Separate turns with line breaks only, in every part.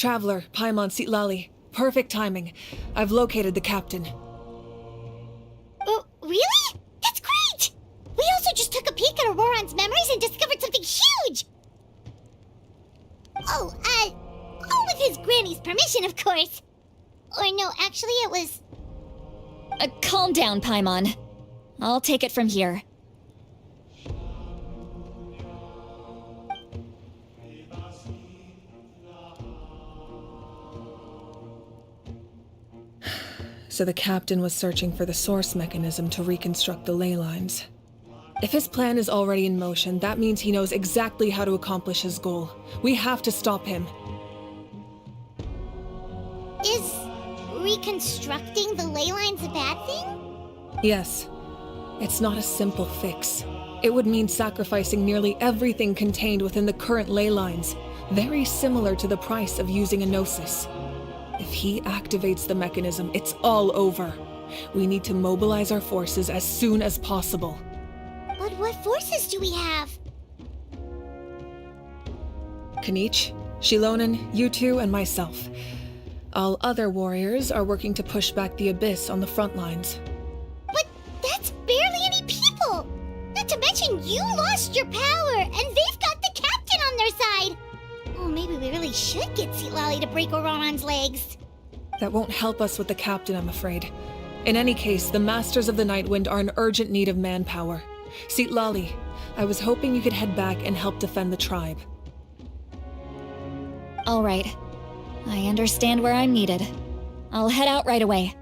Traveler, Paimon Sitlali. Perfect timing. I've located the captain.
Oh, really? That's great! We also just took a peek at Auroron's memories and discovered something huge! All with his granny's permission, of course. Or no, actually it was...
Calm down, Paimon. I'll take it from here.
So the captain was searching for the source mechanism to reconstruct the ley lines. If his plan is already in motion, that means he knows exactly how to accomplish his goal. We have to stop him.
Is reconstructing the ley lines a bad thing?
Yes. It's not a simple fix. It would mean sacrificing nearly everything contained within the current ley lines, very similar to the price of using a gnosis. If he activates the mechanism, it's all over. We need to mobilize our forces as soon as possible.
But what forces do we have?
Kanich, Shilonen, you two, and myself. All other warriors are working to push back the Abyss on the front lines.
But that's barely any people! Not to mention you lost your power, and they've got the captain on their side! Oh, maybe we really should get Sitlali to break Auroron's legs.
That won't help us with the captain, I'm afraid. In any case, the Masters of the Nightwind are in urgent need of manpower. Sitlali, I was hoping you could head back and help defend the tribe.
All right. I understand where I'm needed. I'll head out right away.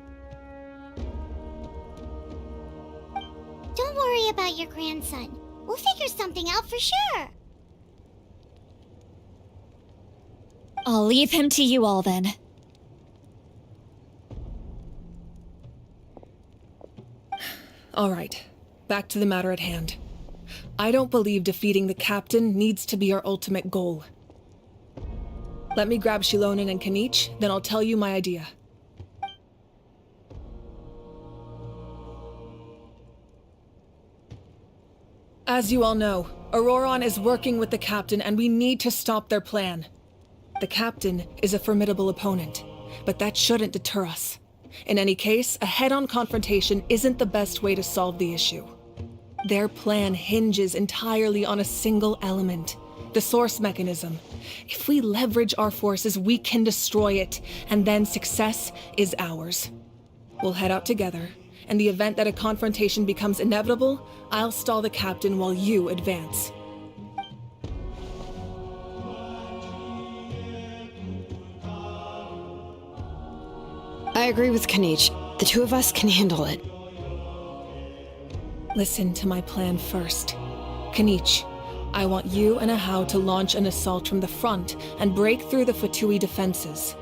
Don't worry about your grandson. We'll figure something out for sure.
I'll leave him to you all then.
All right, back to the matter at hand. I don't believe defeating the captain needs to be our ultimate goal. Let me grab Shilonen and Kanich, then I'll tell you my idea. As you all know, Auroron is working with the captain and we need to stop their plan. The captain is a formidable opponent, but that shouldn't deter us. In any case, a head-on confrontation isn't the best way to solve the issue. Their plan hinges entirely on a single element, the source mechanism. If we leverage our forces, we can destroy it, and then success is ours. We'll head out together. In the event that a confrontation becomes inevitable, I'll stall the captain while you advance.
I agree with Kanich. The two of us can handle it.
Listen to my plan first. Kanich, I want you and Ahau to launch an assault from the front and break through the Fatui defenses.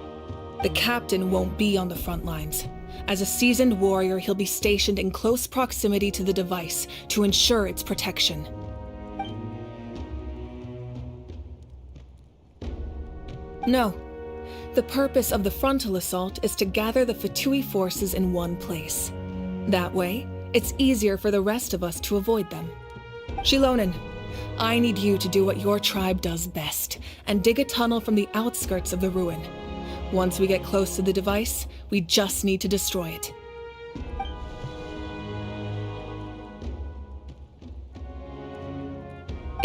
The captain won't be on the front lines. As a seasoned warrior, he'll be stationed in close proximity to the device to ensure its protection. No. The purpose of the frontal assault is to gather the Fatui forces in one place. That way, it's easier for the rest of us to avoid them. Shilonen, I need you to do what your tribe does best, and dig a tunnel from the outskirts of the ruin. Once we get close to the device, we just need to destroy it.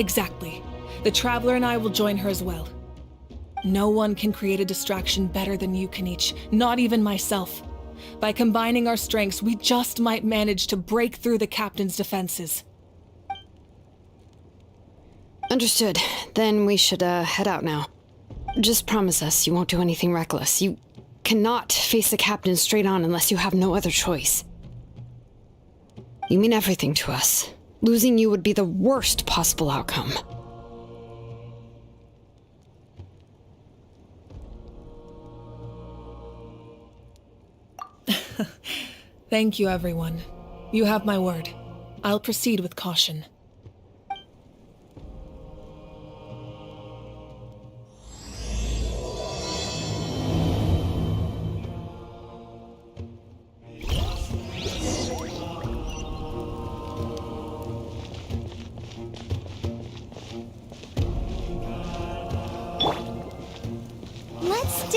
Exactly. The Traveler and I will join her as well. No one can create a distraction better than you, Kanich, not even myself. By combining our strengths, we just might manage to break through the captain's defenses.
Understood. Then we should, head out now. Just promise us you won't do anything reckless. You cannot face the captain straight on unless you have no other choice. You mean everything to us. Losing you would be the worst possible outcome.
Thank you, everyone. You have my word. I'll proceed with caution.
Let's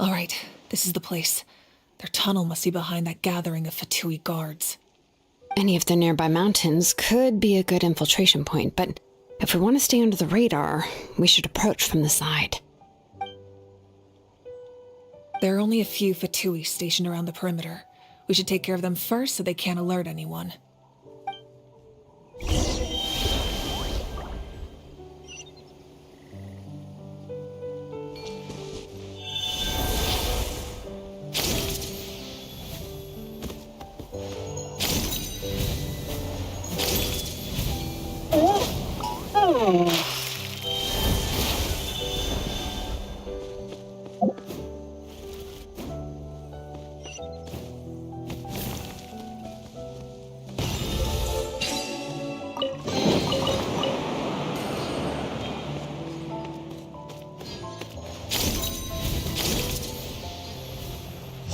All right, this is the place. Their tunnel must be behind that gathering of Fatui guards.
Any of the nearby mountains could be a good infiltration point, but if we want to stay under the radar, we should approach from the side.
There are only a few Fatui stationed around the perimeter. We should take care of them first so they can't alert anyone.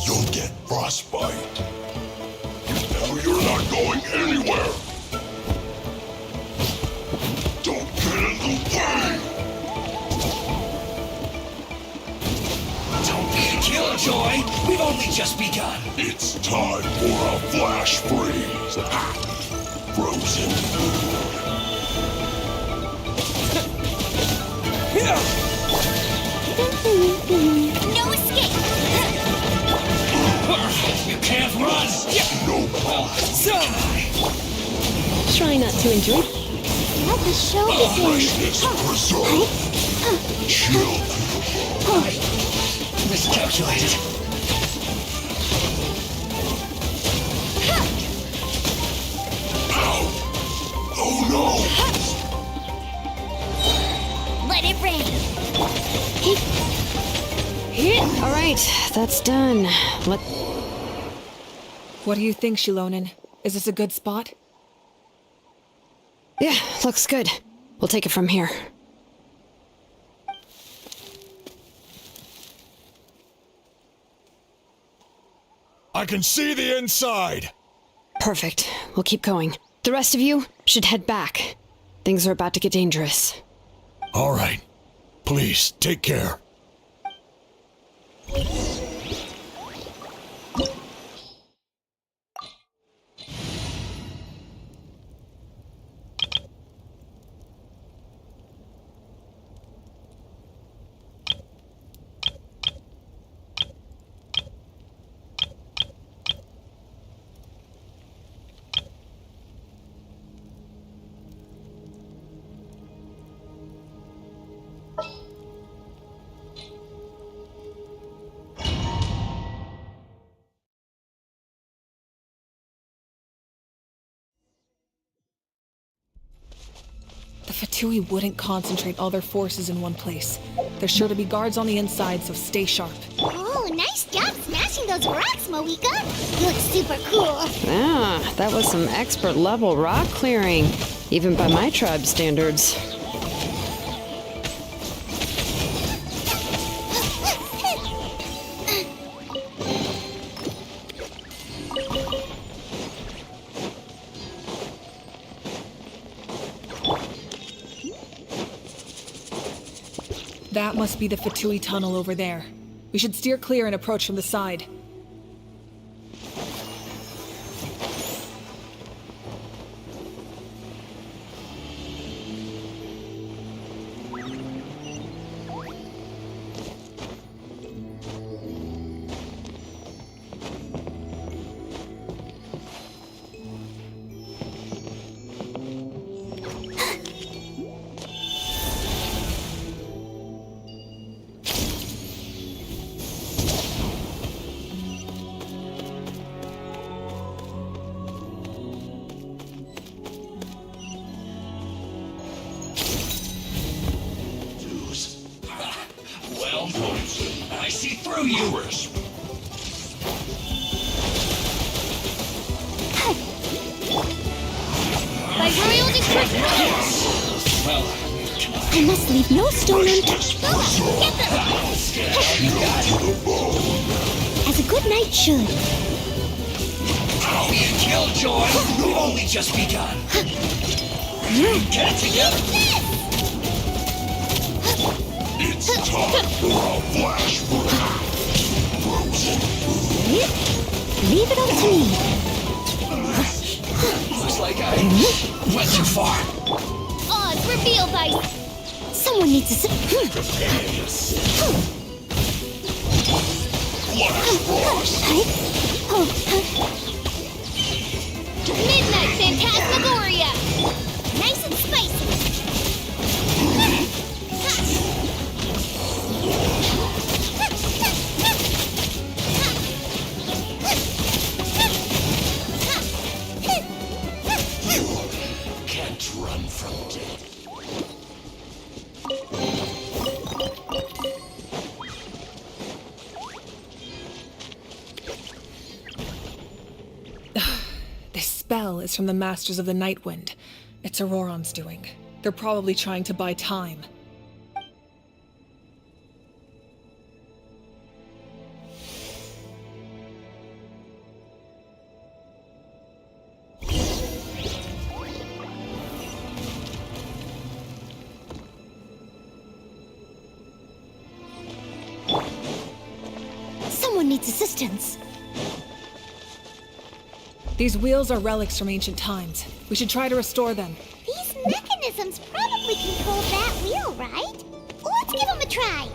You'll get frostbite. Now you're not going anywhere. Don't get in the way.
Don't be a killjoy. We've only just begun.
It's time for a flash freeze. Ha! Frozen food.
No escape!
You can't run.
No
Try not to enjoy.
Let the show begin!
freshness preserved. Chill.
Miscalculated.
Ow! Oh no!
Let it rain!
All right, that's done.
What do you think, Shilonen? Is this a good spot?
Yeah, looks good. We'll take it from here.
I can see the inside.
Perfect. We'll keep going. The rest of you should head back. Things are about to get dangerous.
All right. Please, take care.
The Fatui wouldn't concentrate all their forces in one place. There's sure to be guards on the inside, so stay sharp.
Oh, nice job smashing those rocks, Moika! You look super cool!
Ah, that was some expert level rock clearing, even by my tribe standards.
That must be the Fatui tunnel over there. We should steer clear and approach from the side.
Well, I see through you.
Crisp.
By royal discretion!
Well,
I must leave no stone
Freshness
unturned.
preserved. Chill to the bone.
As a good knight should.
don't be a killjoy. We've only just begun. Get it together.
It's time for a flash freeze.
Leave it up to me.
Looks like I went too far.
Odds revealed by... Someone needs to... Midnight Phantasmagoria! Nice and spicy!
Can't run from death.
This spell is from the Masters of the Night Wind. It's Auroron's doing. They're probably trying to buy time.
Someone needs assistance.
These wheels are relics from ancient times. We should try to restore them.
These mechanisms probably control that wheel, right? Let's give them a try.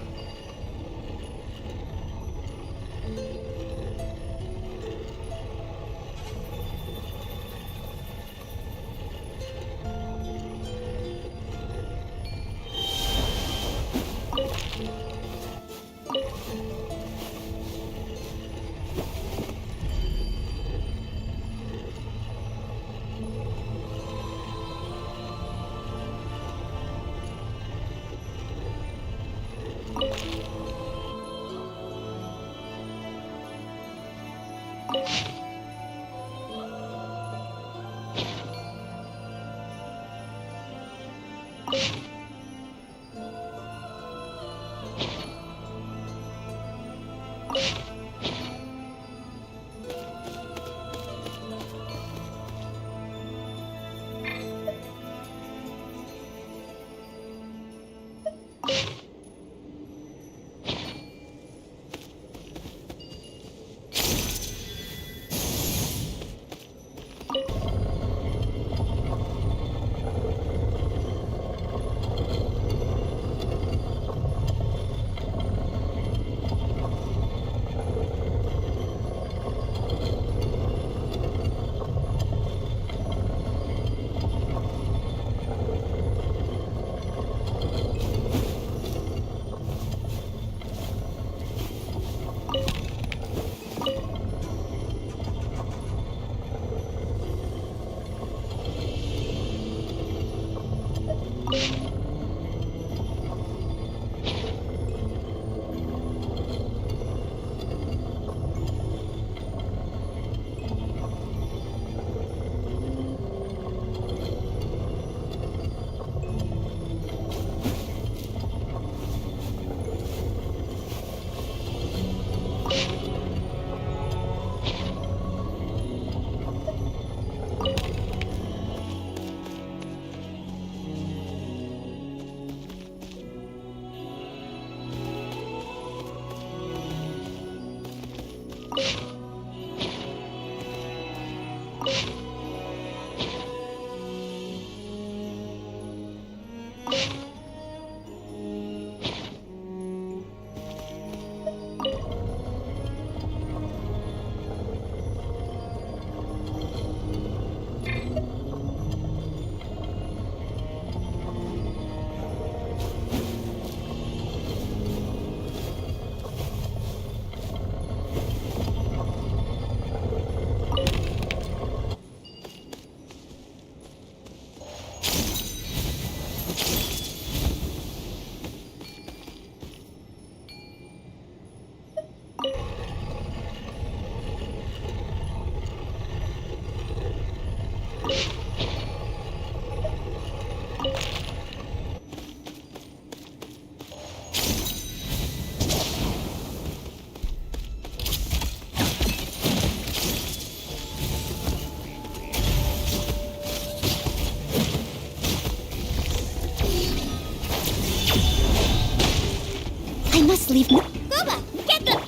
I must leave. Booba, get them!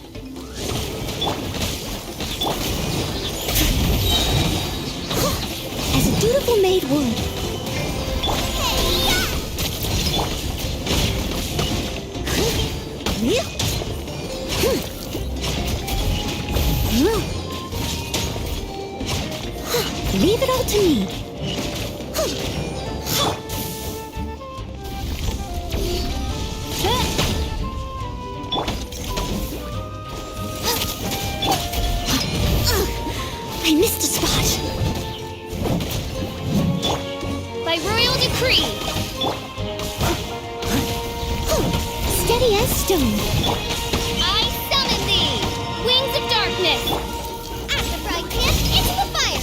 beautiful made wood. Leave it all to me. I missed a spot. By royal decree. Steady as stone. I summon thee, wings of darkness. At the frying pan, into the fire.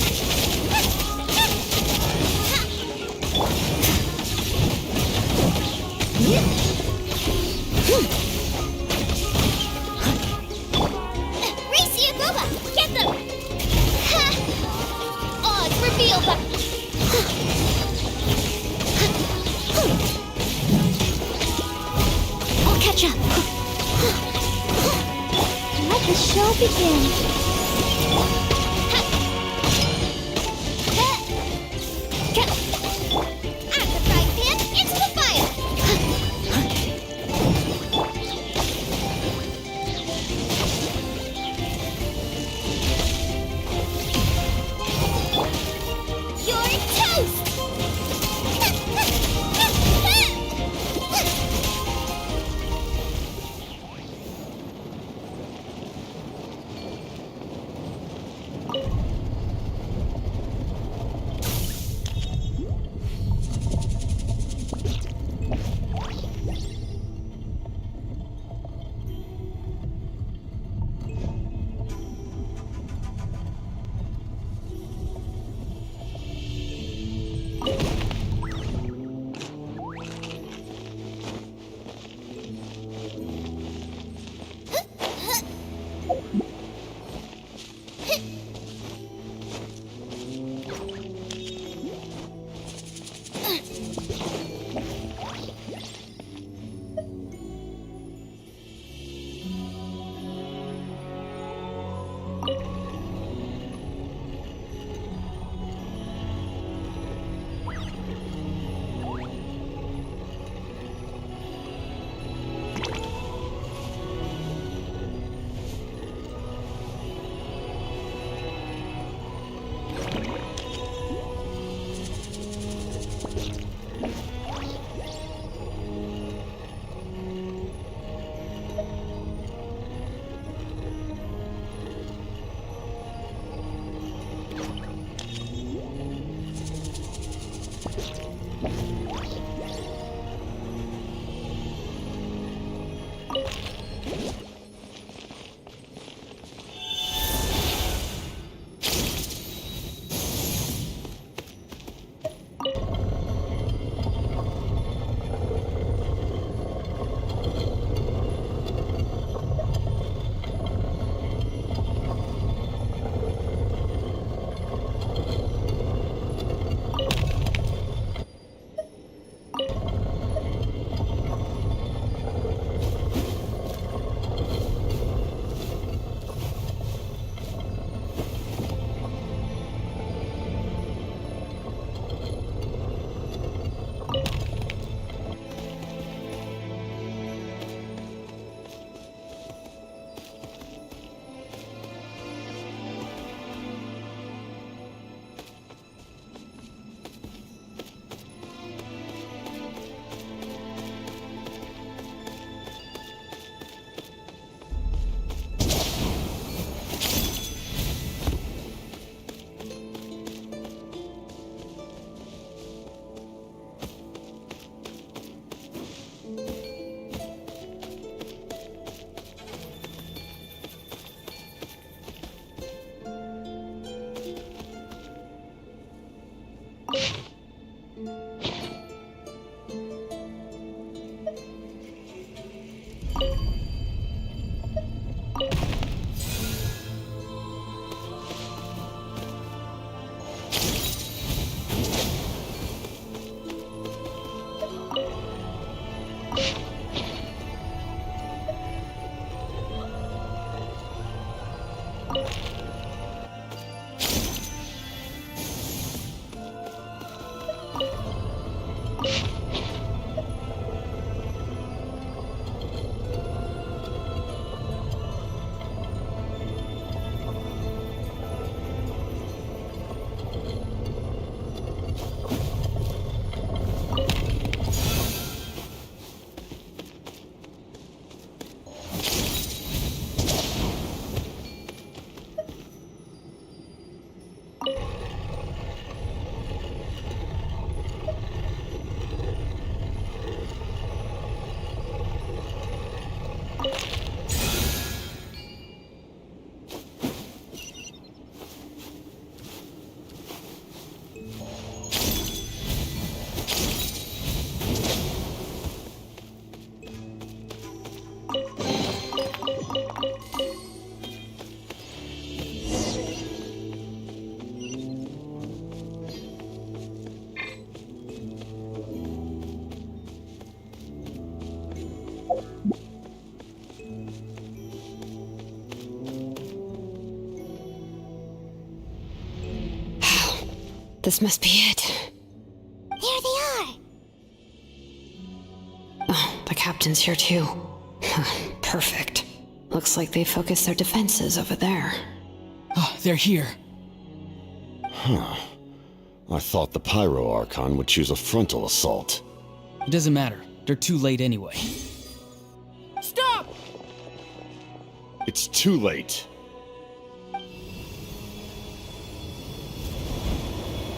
Racia Boba, get them! Odds reveal them. I'll catch up. Let the show begin. At the frying pan, into the fire. You're toast!
This must be it.
There they are.
Oh, the captain's here too. Perfect. Looks like they focused their defenses over there.
Oh, they're here.
I thought the Pyro Archon would choose a frontal assault.
It doesn't matter. They're too late anyway.
Stop!
It's too late.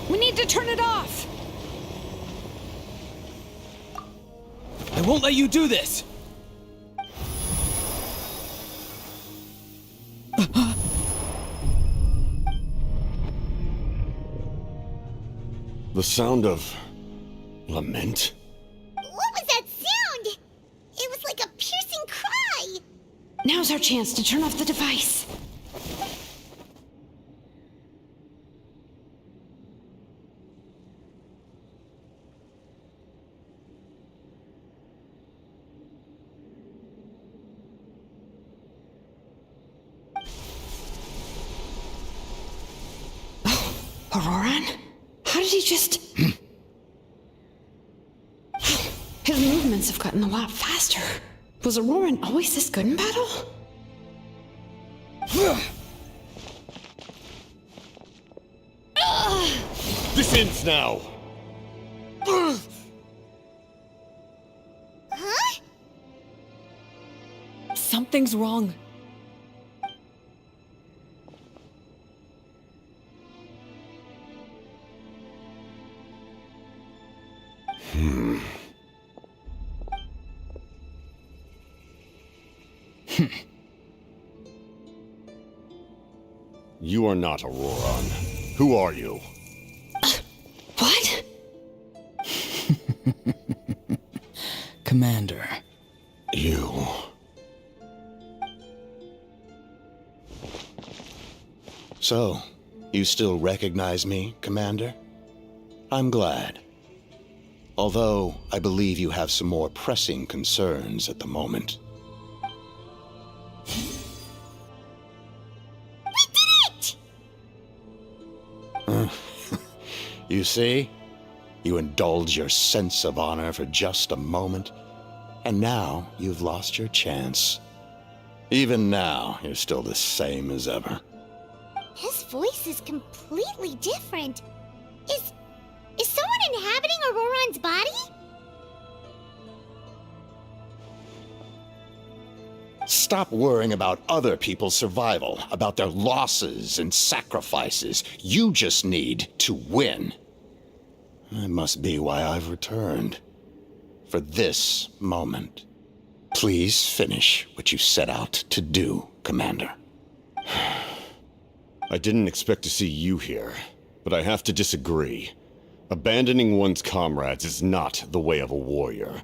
We need to turn it off!
I won't let you do this!
The sound of lament?
What was that sound? It was like a piercing cry.
Now's our chance to turn off the device. Oh, Auroran? How did he just... His movements have gotten a lot faster. Was Auroran always this good in battle?
This ends now!
Huh?
Something's wrong.
You are not Auroran. Who are you?
What?
Commander.
You.
So, you still recognize me, Commander? I'm glad. Although, I believe you have some more pressing concerns at the moment.
We did it!
You see? You indulge your sense of honor for just a moment, and now you've lost your chance. Even now, you're still the same as ever.
His voice is completely different. Is someone inhabiting Auroran's body?
Stop worrying about other people's survival, about their losses and sacrifices. You just need to win. That must be why I've returned. For this moment. Please finish what you set out to do, Commander.
I didn't expect to see you here, but I have to disagree. Abandoning one's comrades is not the way of a warrior.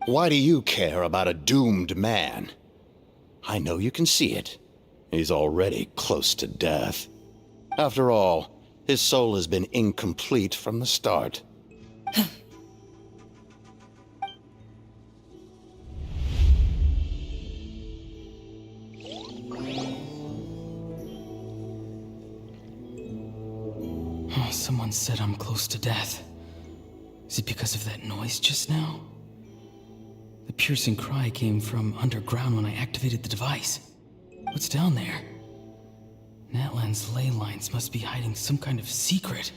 Why do you care about a doomed man? I know you can see it. He's already close to death. After all, his soul has been incomplete from the start.
Oh, someone said I'm close to death. Is it because of that noise just now? The piercing cry came from underground when I activated the device. What's down there? Natlan's ley lines must be hiding some kind of secret.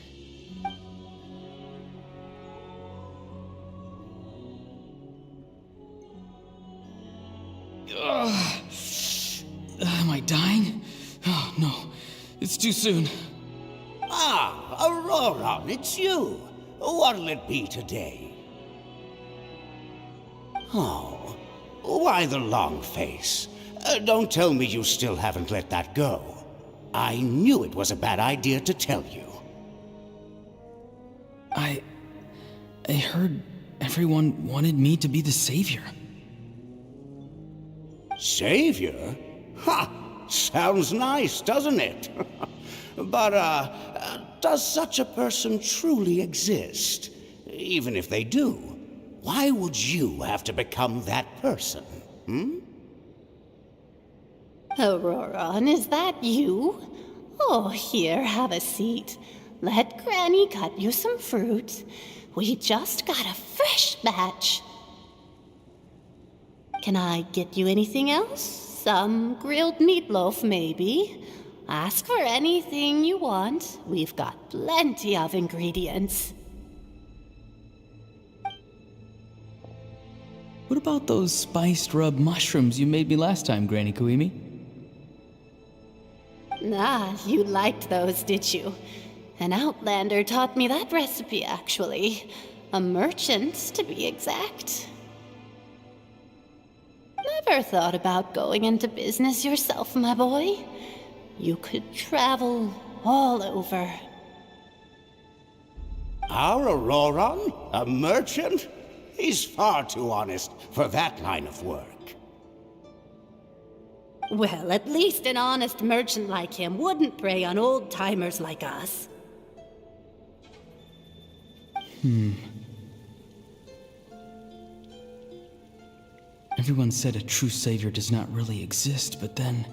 Am I dying? Oh, no. It's too soon.
Ah, Auroran, it's you. What'll it be today? Oh, why the long face? Don't tell me you still haven't let that go. I knew it was a bad idea to tell you.
I heard everyone wanted me to be the savior.
Savior? Ha! Sounds nice, doesn't it? But, does such a person truly exist? Even if they do, why would you have to become that person?
Auroran, is that you? Oh, here, have a seat. let Granny cut you some fruit. We just got a fresh batch. Can I get you anything else? Some grilled meatloaf, maybe? Ask for anything you want. We've got plenty of ingredients.
What about those spiced rub mushrooms you made me last time, Granny Kuimi?
Ah, you liked those, did you? An outlander taught me that recipe, actually. A merchant, to be exact. Never thought about going into business yourself, my boy? You could travel all over.
Our Auroron? A merchant? He's far too honest for that line of work.
Well, at least an honest merchant like him wouldn't prey on old-timers like us.
Everyone said a true savior does not really exist, but then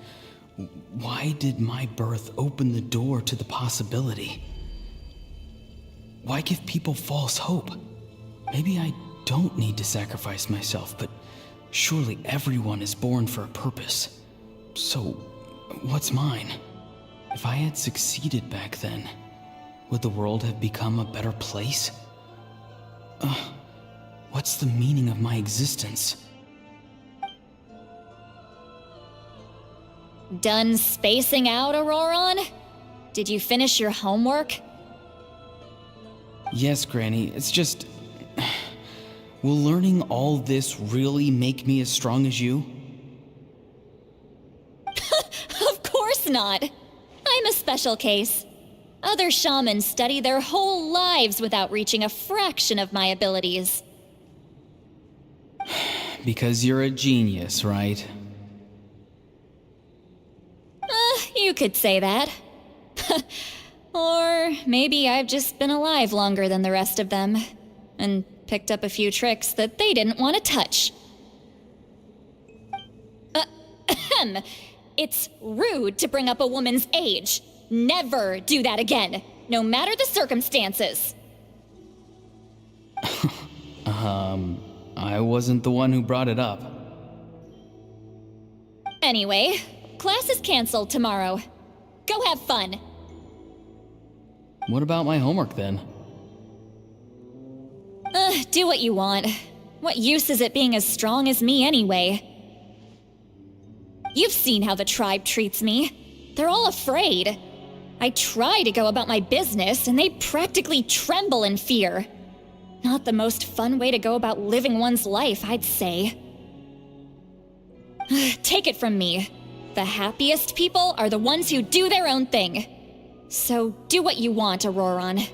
why did my birth open the door to the possibility? Why give people false hope? Maybe I don't need to sacrifice myself, but surely everyone is born for a purpose. So, what's mine? If I had succeeded back then, would the world have become a better place? What's the meaning of my existence?
Done spacing out, Auroron? Did you finish your homework?
Yes, Granny, it's just... Will learning all this really make me as strong as you?
Of course not! I'm a special case. Other shamans study their whole lives without reaching a fraction of my abilities.
Because you're a genius, right?
You could say that. Or maybe I've just been alive longer than the rest of them, and picked up a few tricks that they didn't want to touch. It's rude to bring up a woman's age. Never do that again, no matter the circumstances.
I wasn't the one who brought it up.
Anyway, class is canceled tomorrow. Go have fun.
What about my homework then?
Do what you want. What use is it being as strong as me anyway? You've seen how the tribe treats me. They're all afraid. I try to go about my business, and they practically tremble in fear. Not the most fun way to go about living one's life, I'd say. Take it from me. The happiest people are the ones who do their own thing. So do what you want, Auroron.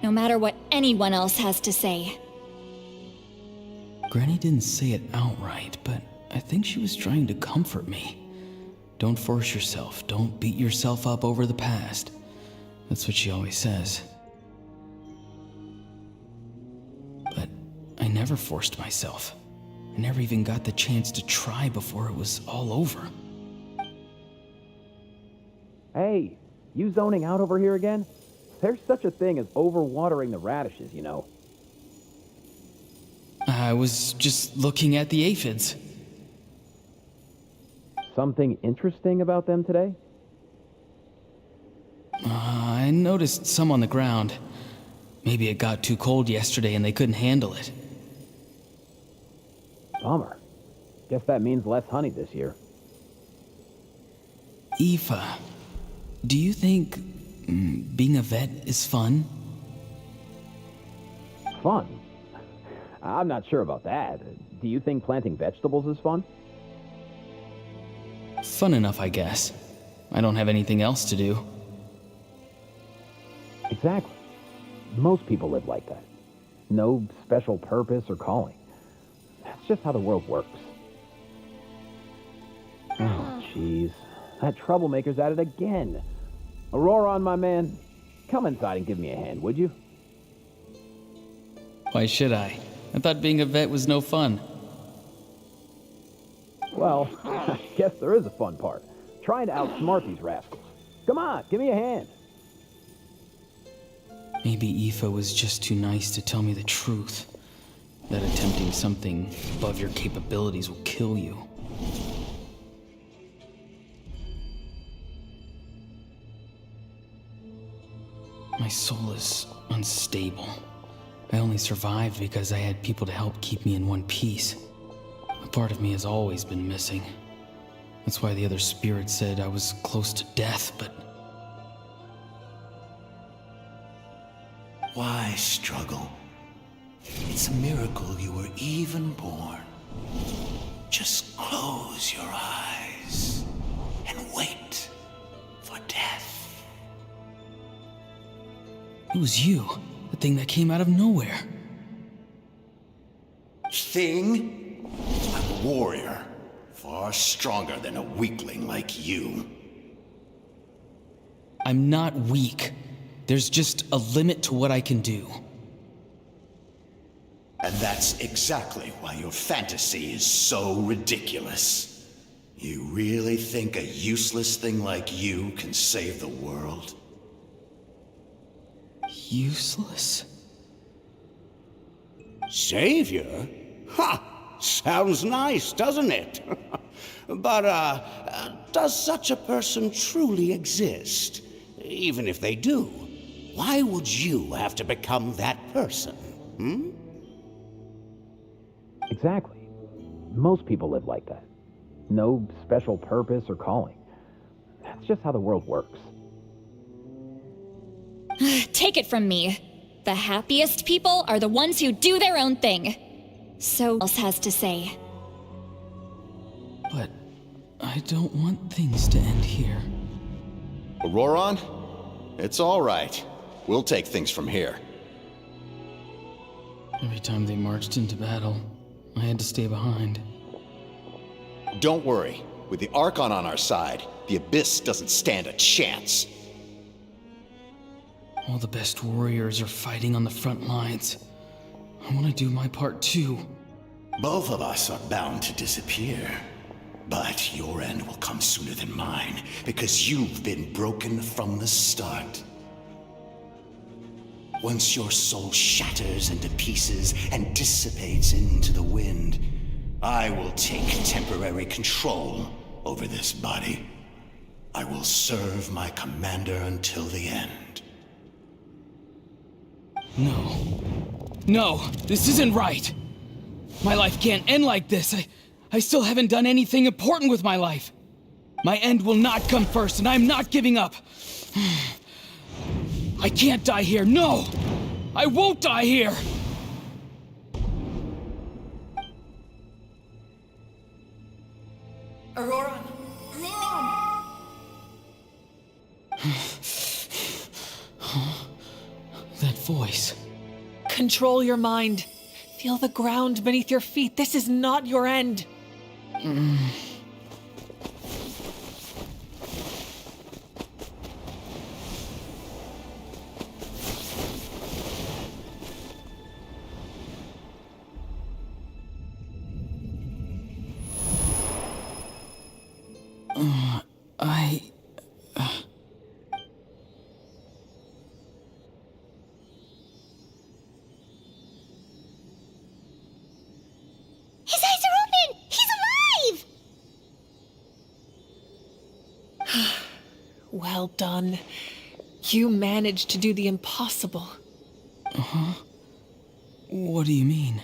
No matter what anyone else has to say.
Granny didn't say it outright, but I think she was trying to comfort me. Don't force yourself. Don't beat yourself up over the past. That's what she always says. But I never forced myself. I never even got the chance to try before it was all over.
Hey, you zoning out over here again? There's such a thing as overwatering the radishes, you know.
I was just looking at the aphids.
Something interesting about them today?
I noticed some on the ground. Maybe it got too cold yesterday and they couldn't handle it.
Bummer. Guess that means less honey this year.
Aoife, do you think being a vet is fun?
Fun? I'm not sure about that. Do you think planting vegetables is fun?
Fun enough, I guess. I don't have anything else to do.
Exactly. Most people live like that. No special purpose or calling. That's just how the world works. Oh, jeez. That troublemaker's at it again. Auroron, my man, come inside and give me a hand, would you?
Why should I? I thought being a vet was no fun.
Well, I guess there is a fun part. Trying to outsmart these rascals. Come on, give me a hand.
Maybe Aoife was just too nice to tell me the truth. That attempting something above your capabilities will kill you. My soul is unstable. I only survived because I had people to help keep me in one piece. A part of me has always been missing. That's why the other spirits said I was close to death, but...
Why struggle? It's a miracle you were even born. Just close your eyes and wait for death.
It was you, the thing that came out of nowhere.
Thing? I'm a warrior, far stronger than a weakling like you.
I'm not weak. There's just a limit to what I can do.
And that's exactly why your fantasy is so ridiculous. You really think a useless thing like you can save the world?
Useless?
Savior? Ha! Sounds nice, doesn't it? But, does such a person truly exist? Even if they do, why would you have to become that person? Hmm?
Exactly. Most people live like that. No special purpose or calling. That's just how the world works.
Take it from me. The happiest people are the ones who do their own thing. So else has to say.
But I don't want things to end here.
Auroron? It's all right. We'll take things from here.
Every time they marched into battle, I had to stay behind.
Don't worry. With the Archon on our side, the Abyss doesn't stand a chance.
All the best warriors are fighting on the front lines. I want to do my part too.
Both of us are bound to disappear. But your end will come sooner than mine, because you've been broken from the start. Once your soul shatters into pieces and dissipates into the wind, I will take temporary control over this body. I will serve my commander until the end.
No. No, this isn't right. My life can't end like this. I still haven't done anything important with my life. My end will not come first, and I'm not giving up. I can't die here. No! I won't die here!
Auroron! Auroron!
That voice.
Control your mind. Feel the ground beneath your feet. This is not your end.
His eyes are open! He's alive!
Well done. You managed to do the impossible.
What do you mean?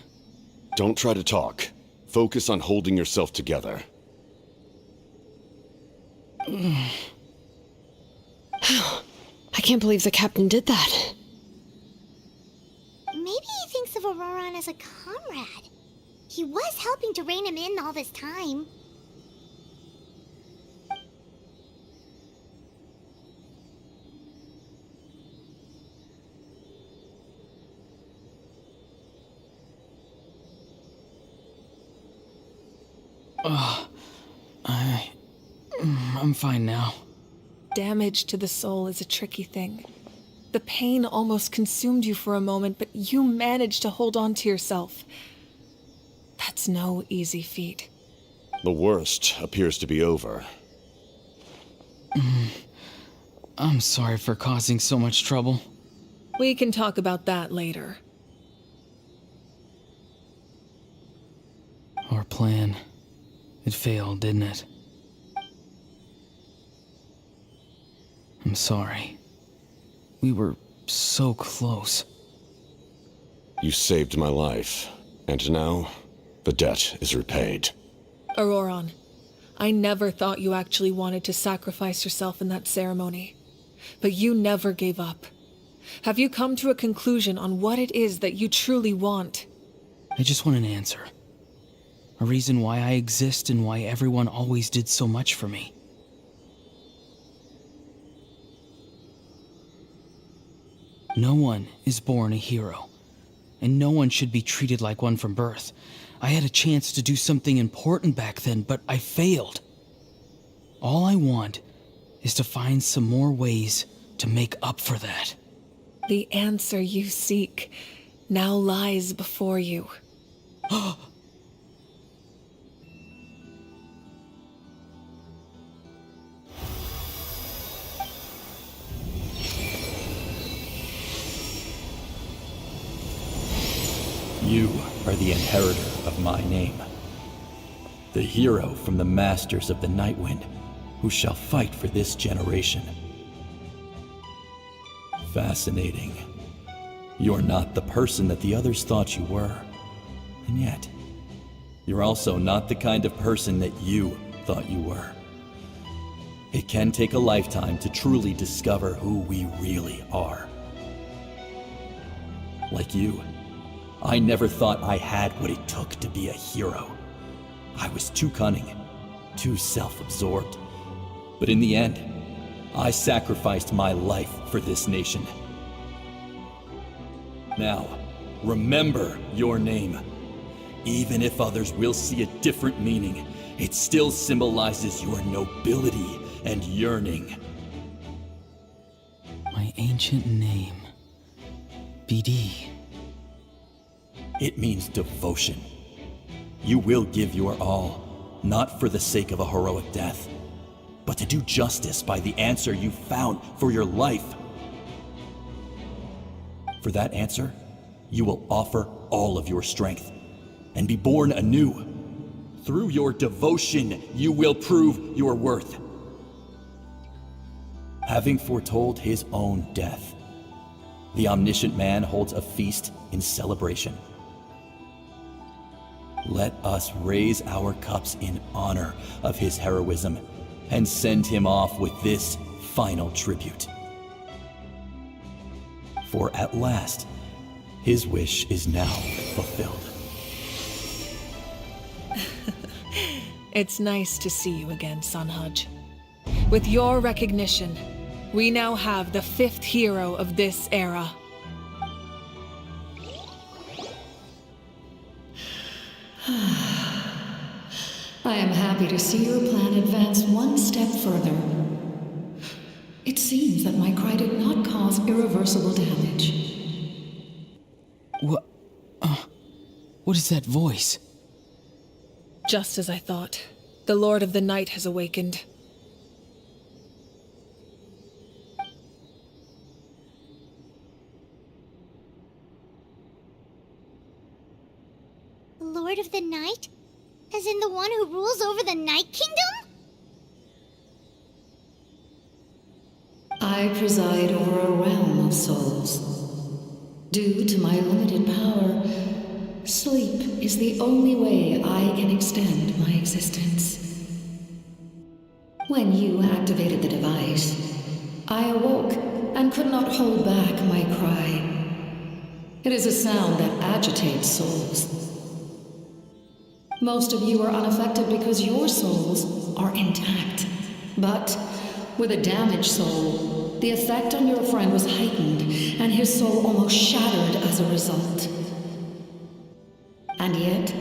Don't try to talk. Focus on holding yourself together.
I can't believe the captain did that.
Maybe he thinks of Auroron as a comrade. He was helping to rein him in all this time.
I'm fine now.
Damage to the soul is a tricky thing. The pain almost consumed you for a moment, but you managed to hold on to yourself. That's no easy feat.
The worst appears to be over.
I'm sorry for causing so much trouble.
We can talk about that later.
Our plan. It failed, didn't it? I'm sorry. We were so close.
You saved my life, and now the debt is repaid.
Auroron, I never thought you actually wanted to sacrifice yourself in that ceremony. But you never gave up. Have you come to a conclusion on what it is that you truly want?
I just want an answer. A reason why I exist and why everyone always did so much for me. No one is born a hero, and no one should be treated like one from birth. I had a chance to do something important back then, but I failed. All I want is to find some more ways to make up for that.
The answer you seek now lies before you.
You are the inheritor of my name. The hero from the Masters of the Nightwind, who shall fight for this generation. Fascinating. You're not the person that the others thought you were. And yet, you're also not the kind of person that you thought you were. It can take a lifetime to truly discover who we really are. Like you, I never thought I had what it took to be a hero. I was too cunning, too self-absorbed. But in the end, I sacrificed my life for this nation. Now, remember your name. Even if others will see a different meaning, it still symbolizes your nobility and yearning.
My ancient name. BD.
It means devotion. You will give your all, not for the sake of a heroic death, but to do justice by the answer you found for your life. For that answer, you will offer all of your strength and be born anew. Through your devotion, you will prove your worth. Having foretold his own death, the omniscient man holds a feast in celebration. Let us raise our cups in honor of his heroism and send him off with this final tribute. For at last, his wish is now fulfilled.
It's nice to see you again, Sunhudge. With your recognition, we now have the 5th hero of this era.
I am happy to see your plan advance one step further. It seems that my cry did not cause irreversible damage.
What is that voice?
Just as I thought. The Lord of the Night has awakened.
The Lord of the Night? As in the one who rules over the Night Kingdom?
I preside over a realm of souls. Due to my limited power, sleep is the only way I can extend my existence. When you activated the device, I awoke and could not hold back my cry. It is a sound that agitates souls. Most of you are unaffected because your souls are intact. But with a damaged soul, the effect on your friend was heightened, and his soul almost shattered as a result. And yet,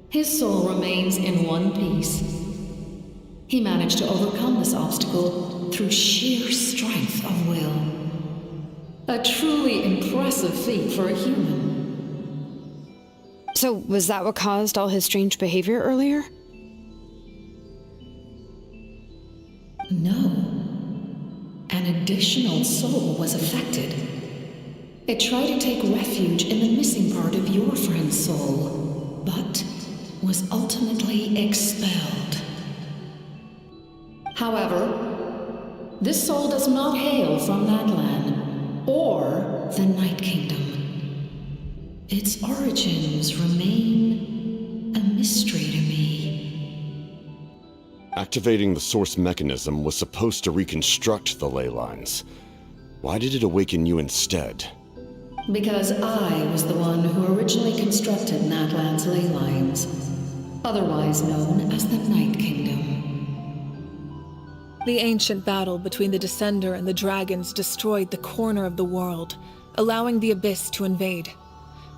his soul remains in one piece. He managed to overcome this obstacle through sheer strength of will. A truly impressive feat for a human.
So, was that what caused all his strange behavior earlier?
No. an additional soul was affected. It tried to take refuge in the missing part of your friend's soul, but was ultimately expelled. However, this soul does not hail from Natlan or the Night Kingdom. Its origins remain a mystery to me.
Activating the source mechanism was supposed to reconstruct the ley lines. Why did it awaken you instead?
Because I was the one who originally constructed Natlan's ley lines, otherwise known as the Night Kingdom.
The ancient battle between the Descender and the dragons destroyed the corner of the world, allowing the Abyss to invade.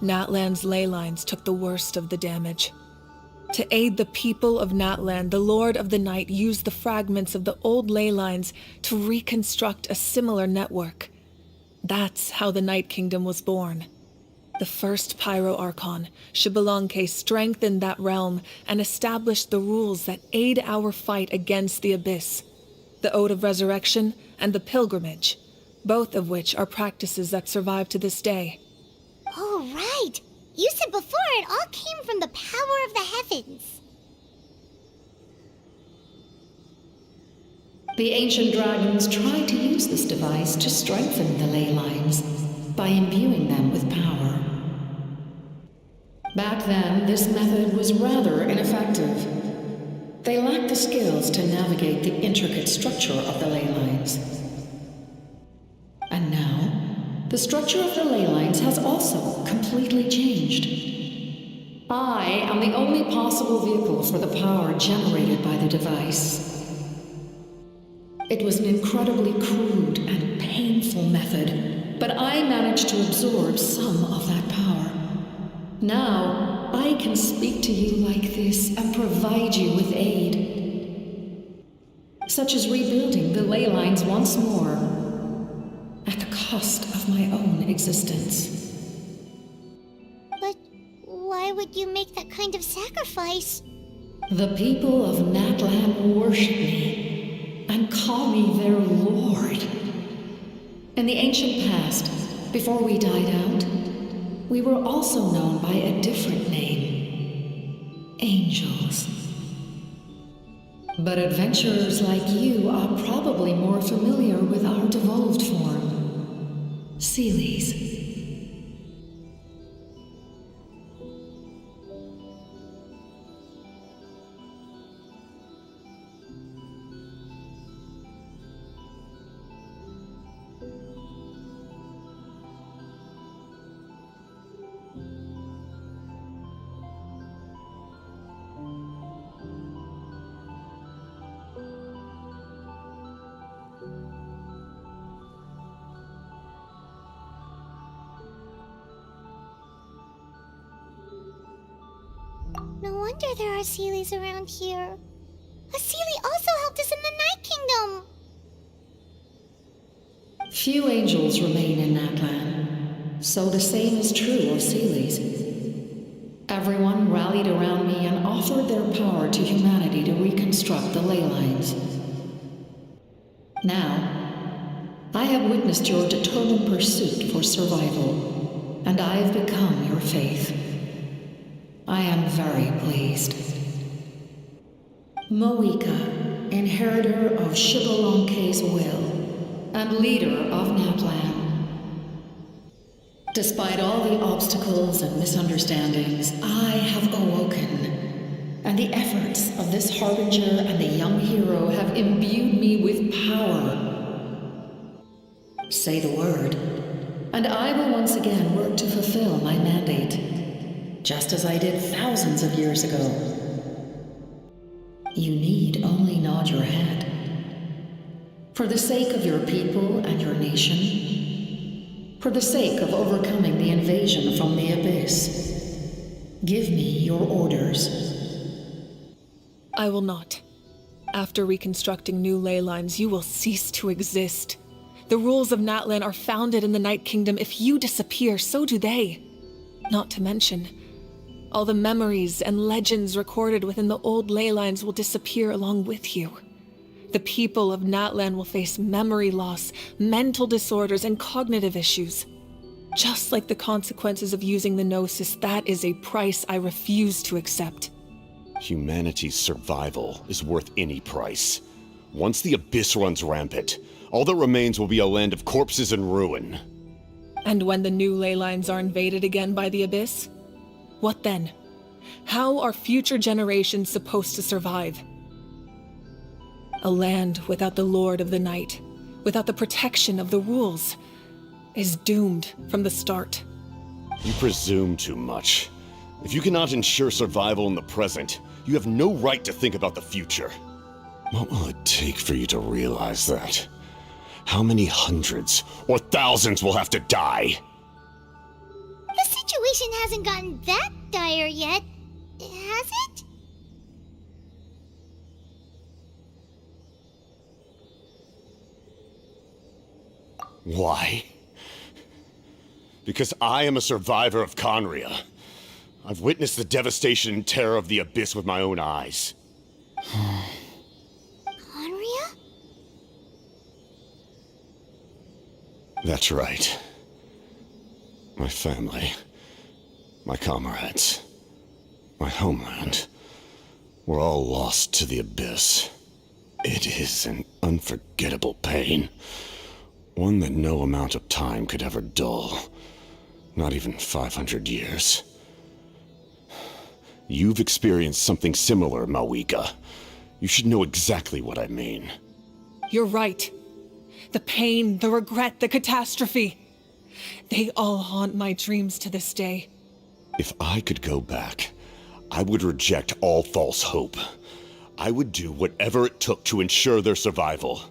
Natlan's ley lines took the worst of the damage. To aid the people of Natlan, the Lord of the Night used the fragments of the old ley lines to reconstruct a similar network. That's how the Night Kingdom was born. The first Pyro Archon, Xbalanque, strengthened that realm and established the rules that aid our fight against the Abyss. The Ode of Resurrection and the Pilgrimage, both of which are practices that survive to this day.
Oh, right. You said before it all came from the power of the heavens.
The ancient dragons tried to use this device to strengthen the ley lines by imbuing them with power. Back then, this method was rather ineffective. They lacked the skills to navigate the intricate structure of the ley lines. And now, the structure of the ley lines has also completely changed. I am the only possible vehicle for the power generated by the device. It was an incredibly crude and painful method, but I managed to absorb some of that power. Now, I can speak to you like this and provide you with aid, such as rebuilding the ley lines once more, at the cost of my own existence.
But why would you make that kind of sacrifice?
The people of Natlan worship me and call me their lord. In the ancient past, before we died out, we were also known by a different name: angels. But adventurers like you are probably more familiar with our devolved form, Seelies.
No wonder there are Seelies around here. A Seelie also helped us in the Night Kingdom!
Few angels remain in Natlan, so the same is true of Seelies. Everyone rallied around me and offered their power to humanity to reconstruct the ley lines. Now, I have witnessed your determined pursuit for survival, and I have become your faith. I am very pleased. Moika, inheritor of Xbalanque's will, and leader of Natlan. Despite all the obstacles and misunderstandings, I have awoken, and the efforts of this harbinger and the young hero have imbued me with power. Say the word, and I will once again work to fulfill my mandate, just as I did thousands of years ago. You need only nod your head. For the sake of your people and your nation, for the sake of overcoming the invasion from the Abyss, give me your orders.
I will not. After reconstructing new ley lines, you will cease to exist. The rules of Natlan are founded in the Night Kingdom. If you disappear, so do they. Not to mention, all the memories and legends recorded within the old ley lines will disappear along with you. The people of Natlan will face memory loss, mental disorders, and cognitive issues. Just like the consequences of using the Gnosis, that is a price I refuse to accept.
Humanity's survival is worth any price. Once the Abyss runs rampant, all that remains will be a land of corpses and ruin.
And when the new ley lines are invaded again by the Abyss? What then? How are future generations supposed to survive? A land without the Lord of the Night, without the protection of the rules, is doomed from the start.
You presume too much. If you cannot ensure survival in the present, you have no right to think about the future. What will it take for you to realize that? How many hundreds or thousands will have to die?
The situation hasn't gotten that dire yet, has it?
Why? Because I am a survivor of Conria. I've witnessed the devastation and terror of the Abyss with my own eyes.
Conria?
That's right. My family, my comrades, my homeland, were all lost to the Abyss. It is an unforgettable pain. One that no amount of time could ever dull. Not even 500 years. You've experienced something similar, Mawika. You should know exactly what I mean.
You're right. The pain, the regret, the catastrophe. They all haunt my dreams to this day.
If I could go back, I would reject all false hope. I would do whatever it took to ensure their survival.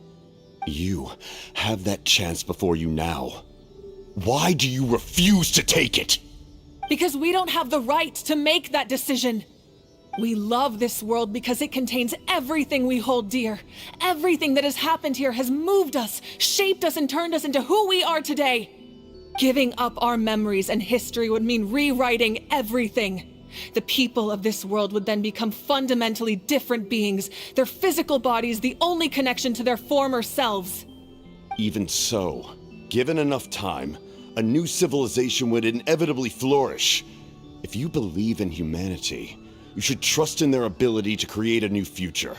You have that chance before you now. Why do you refuse to take it?
Because we don't have the right to make that decision. We love this world because it contains everything we hold dear. Everything that has happened here has moved us, shaped us, and turned us into who we are today. Giving up our memories and history would mean rewriting everything. The people of this world would then become fundamentally different beings, their physical bodies the only connection to their former selves.
Even so, given enough time, a new civilization would inevitably flourish. If you believe in humanity, you should trust in their ability to create a new future.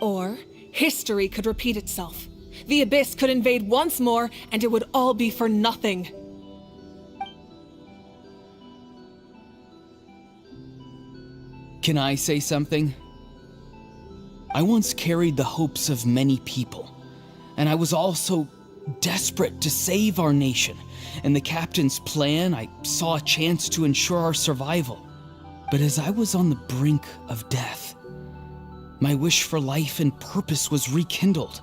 Or, history could repeat itself. The Abyss could invade once more, and it would all be for nothing.
Can I say something? I once carried the hopes of many people, and I was also desperate to save our nation. In the captain's plan, I saw a chance to ensure our survival. But as I was on the brink of death, my wish for life and purpose was rekindled.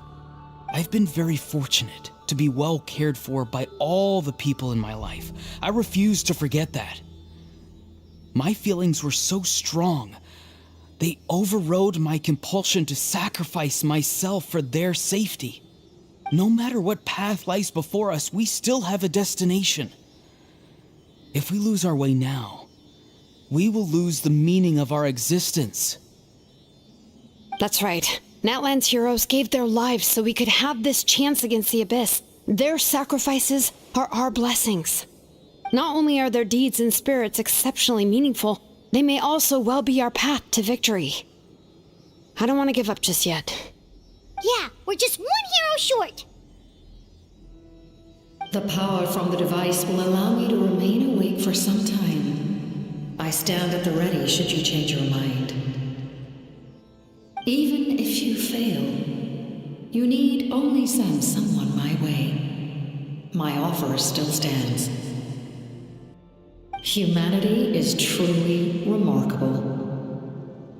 I've been very fortunate to be well cared for by all the people in my life. I refuse to forget that. My feelings were so strong, they overrode my compulsion to sacrifice myself for their safety. No matter what path lies before us, we still have a destination. If we lose our way now, we will lose the meaning of our existence.
That's right. Natlan's heroes gave their lives so we could have this chance against the Abyss. Their sacrifices are our blessings. Not only are their deeds and spirits exceptionally meaningful, they may also well be our path to victory. I don't want to give up just yet.
Yeah, we're just one hero short.
The power from the device will allow me to remain awake for some time. I stand at the ready should you change your mind. Even if you fail, you need only send someone my way. My offer still stands. Humanity is truly remarkable.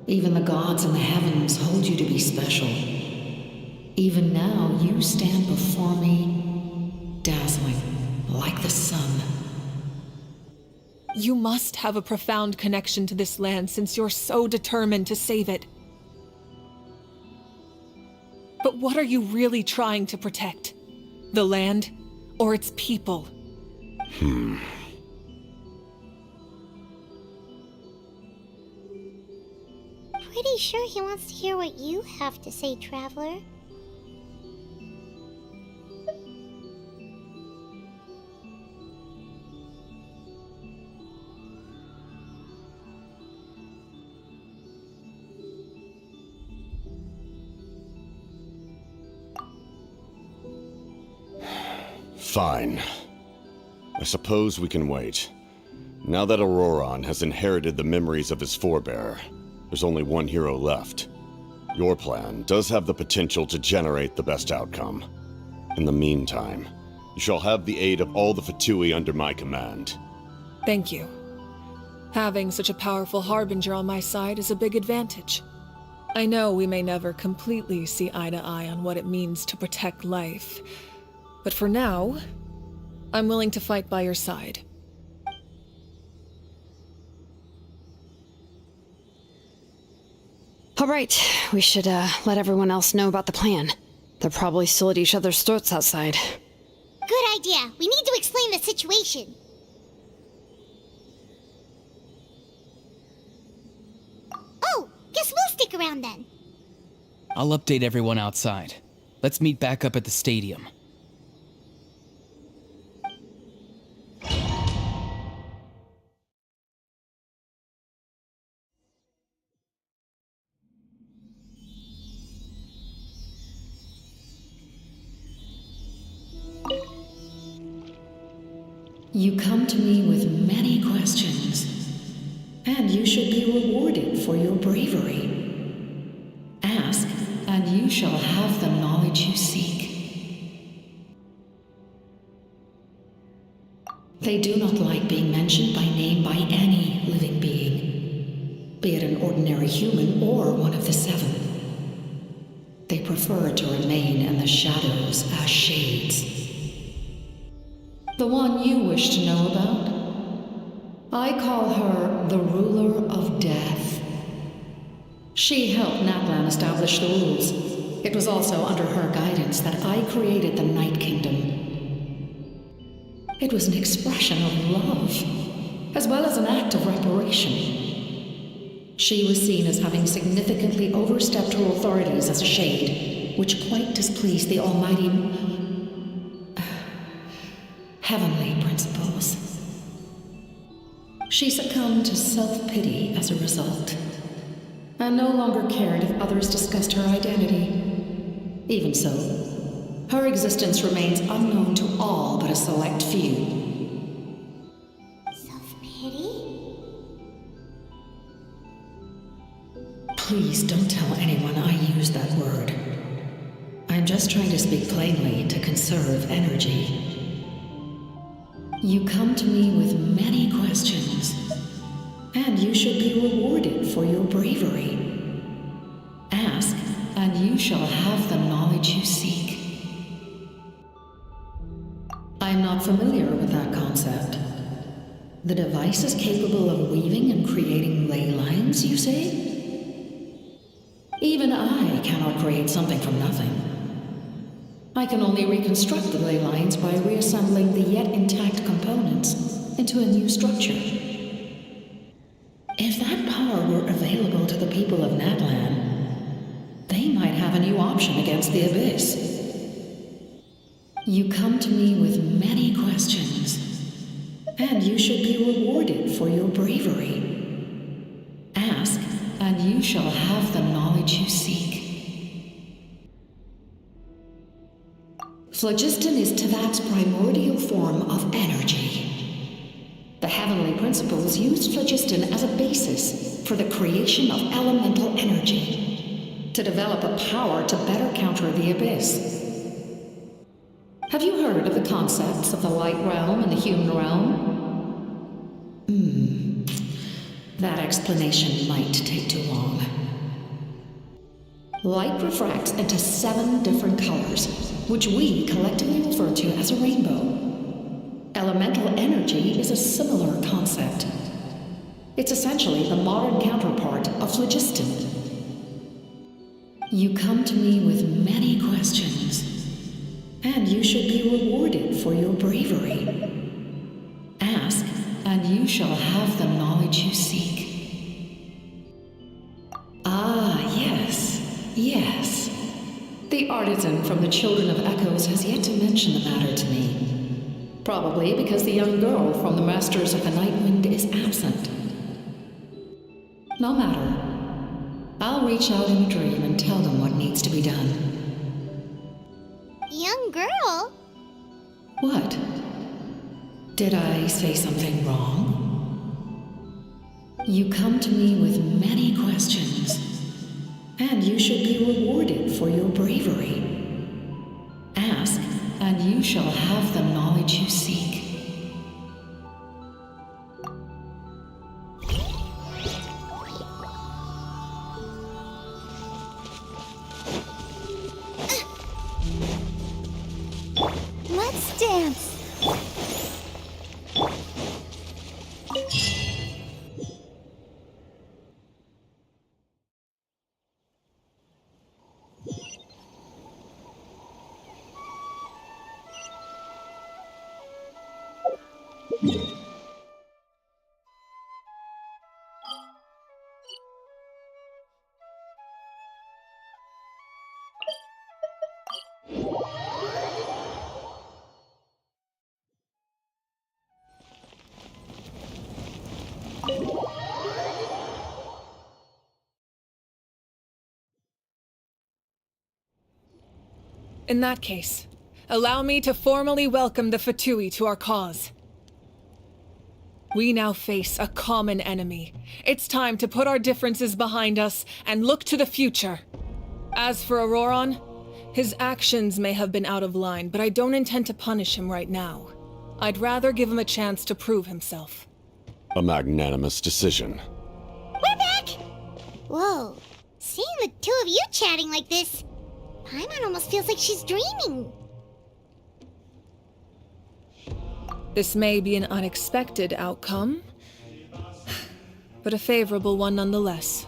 Even the gods in the heavens hold you to be special. Even now, you stand before me, dazzling like the sun.
You must have a profound connection to this land since you're so determined to save it. But what are you really trying to protect? The land or its people?
Pretty sure he wants to hear what you have to say, Traveler.
Fine. I suppose we can wait. Now that Auroron has inherited the memories of his forebear, there's only one hero left. Your plan does have the potential to generate the best outcome. In the meantime, you shall have the aid of all the fatui under my command.
Thank you. Having such a powerful harbinger on my side is a big advantage. I know we may never completely see eye to eye on what it means to protect life, but for now, I'm willing to fight by your side.
All right, we should let everyone else know about the plan. They're probably still at each other's throats outside.
Good idea. We need to explain the situation. Oh, guess we'll stick around then.
I'll update everyone outside. Let's meet back up at the stadium.
You come to me with many questions, and you should be rewarded for your bravery. Ask, and you shall have the knowledge you seek. They do not like being mentioned by name by any living being, be it an ordinary human or one of the seven. They prefer to remain in the shadows as shades. The one you wish to know about? I call her the Ruler of Death. She helped Natlan establish the rules. It was also under her guidance that I created the Night Kingdom. It was an expression of love, as well as an act of reparation. She was seen as having significantly overstepped her authorities as a shade, which quite displeased the almighty heavenly principles. She succumbed to self-pity as a result, and no longer cared if others discussed her identity. Even so, her existence remains unknown to all but a select few.
Self-pity?
Please don't tell anyone I use that word. I'm just trying to speak plainly to conserve energy. You come to me with many questions, and you should be rewarded for your bravery. Ask, and you shall have the knowledge you seek. I'm not familiar with that concept. The device is capable of weaving and creating ley lines, you say? Even I cannot create something from nothing. I can only reconstruct the ley lines by reassembling the yet intact components into a new structure. If that power were available to the people of Natlan, they might have a new option against the Abyss. You come to me with many questions, and you should be rewarded for your bravery. Ask, and you shall have the knowledge you seek. Phlogiston is Teyvat's primordial form of energy. The heavenly principles used phlogiston as a basis for the creation of elemental energy, to develop a power to better counter the Abyss. Have you heard of the concepts of the light realm and the human realm? That explanation might take too long. Light refracts into 7 different colors, which we collectively refer to as a rainbow. Elemental energy is a similar concept. It's essentially the modern counterpart of phlogiston. You come to me with many questions, and you should be rewarded for your bravery. Ask, and you shall have the knowledge you seek. Ah, yes. Yes. The artisan from the Children of Echoes has yet to mention the matter to me. Probably because the young girl from the Masters of the Nightwind is absent. No matter. I'll reach out in a dream and tell them what needs to be done.
Young girl?
What? Did I say something wrong? You come to me with many questions, and you should be rewarded for your bravery. Ask, and you shall have the knowledge you seek.
Let's dance.
In that case, allow me to formally welcome the Fatui to our cause. We now face a common enemy. It's time to put our differences behind us and look to the future. As for Auroron, his actions may have been out of line, but I don't intend to punish him right now. I'd rather give him a chance to prove himself.
A magnanimous decision.
We're back! Whoa. Seeing the two of you chatting like this, Paimon almost feels like she's dreaming.
This may be an unexpected outcome, but a favorable one nonetheless.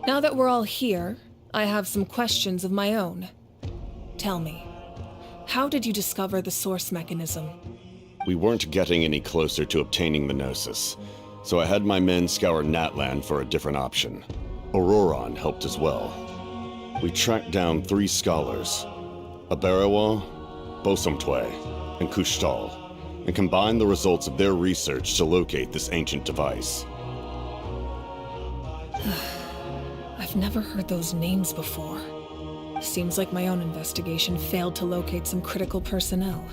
Now that we're all here, I have some questions of my own. Tell me, how did you discover the source mechanism?
We weren't getting any closer to obtaining the Gnosis, so I had my men scour Natlan for a different option. Auroron helped as well. We tracked down 3 scholars, Aberawa, Bosomtwe, and Kushtal, and combined the results of their research to locate this ancient device.
I've never heard those names before. Seems like my own investigation failed to locate some critical personnel.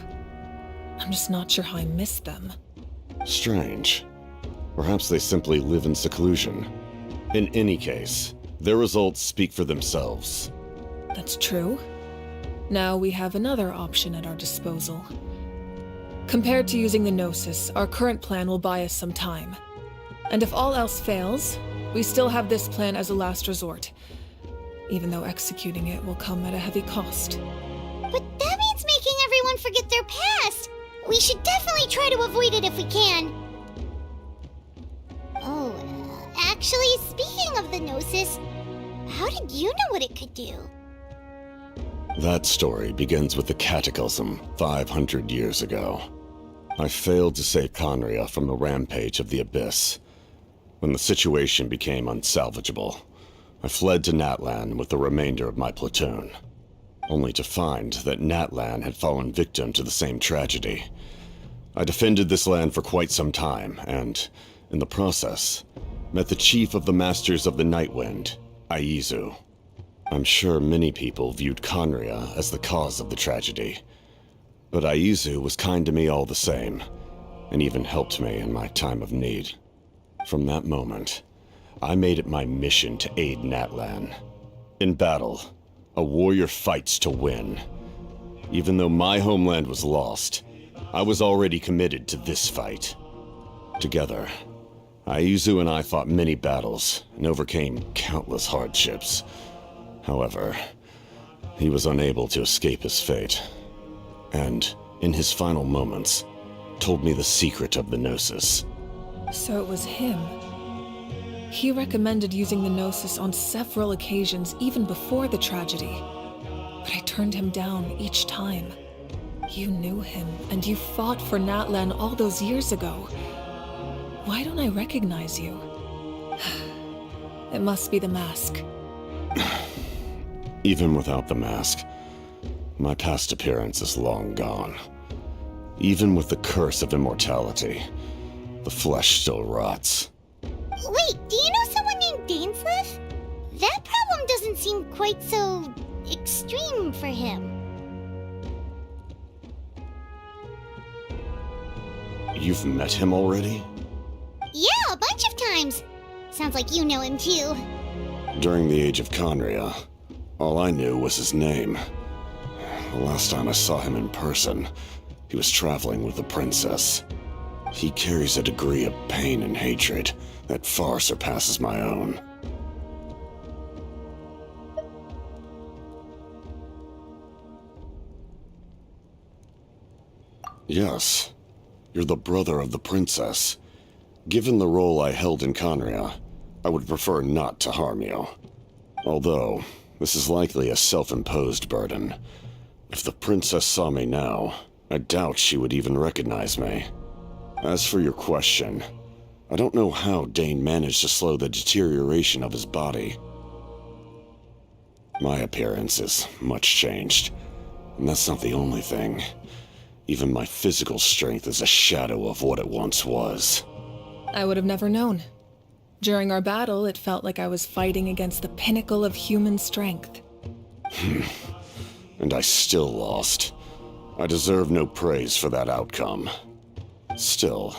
I'm just not sure how I missed them.
Strange. Perhaps they simply live in seclusion. In any case, their results speak for themselves.
That's true. Now we have another option at our disposal. Compared to using the Gnosis, our current plan will buy us some time. And if all else fails, we still have this plan as a last resort, even though executing it will come at a heavy cost.
But that means making everyone forget their past. We should definitely try to avoid it if we can. Oh, actually, speaking of the Gnosis, how did you know what it could do?
That story begins with the Cataclysm 500 years ago. I failed to save Conria from the rampage of the Abyss. When the situation became unsalvageable, I fled to Natlan with the remainder of my platoon, only to find that Natlan had fallen victim to the same tragedy. I defended this land for quite some time, and, in the process, met the chief of the Masters of the Nightwind, Aizu. I'm sure many people viewed Conria as the cause of the tragedy, but Aizu was kind to me all the same, and even helped me in my time of need. From that moment, I made it my mission to aid Natlan. In battle, a warrior fights to win. Even though my homeland was lost, I was already committed to this fight. Together, Aizu and I fought many battles and overcame countless hardships. However, he was unable to escape his fate, and, in his final moments, told me the secret of the Gnosis.
So it was him. He recommended using the Gnosis on several occasions, even before the tragedy. But I turned him down each time. You knew him, and you fought for Natlan all those years ago. Why don't I recognize you? It must be the mask.
Even without the mask, my past appearance is long gone. Even with the curse of immortality, the flesh still rots.
Wait, do you know someone named Dainsleif? That problem doesn't seem quite so extreme for him.
You've met him already?
Yeah, a bunch of times. Sounds like you know him too.
During the age of Conria, all I knew was his name. The last time I saw him in person, he was traveling with the princess. He carries a degree of pain and hatred that far surpasses my own. Yes, you're the brother of the princess. Given the role I held in Conria, I would prefer not to harm you. Although, this is likely a self-imposed burden. If the princess saw me now, I doubt she would even recognize me. As for your question, I don't know how Dane managed to slow the deterioration of his body. My appearance is much changed, and that's not the only thing. Even my physical strength is a shadow of what it once was.
I would have never known. During our battle, it felt like I was fighting against the pinnacle of human strength.
And I still lost. I deserve no praise for that outcome. Still,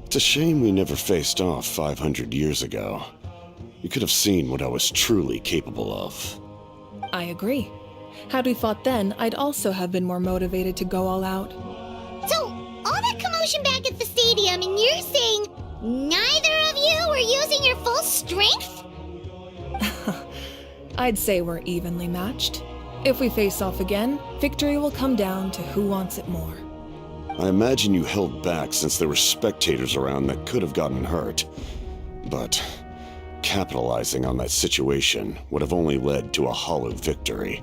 it's a shame we never faced off 500 years ago. You could have seen what I was truly capable of.
I agree. Had we fought then, I'd also have been more motivated to go all out.
So, all that commotion back at the stadium, and you're saying neither of you were using your full strength?
I'd say we're evenly matched. If we face off again, victory will come down to who wants it more.
I imagine you held back since there were spectators around that could have gotten hurt. But capitalizing on that situation would have only led to a hollow victory.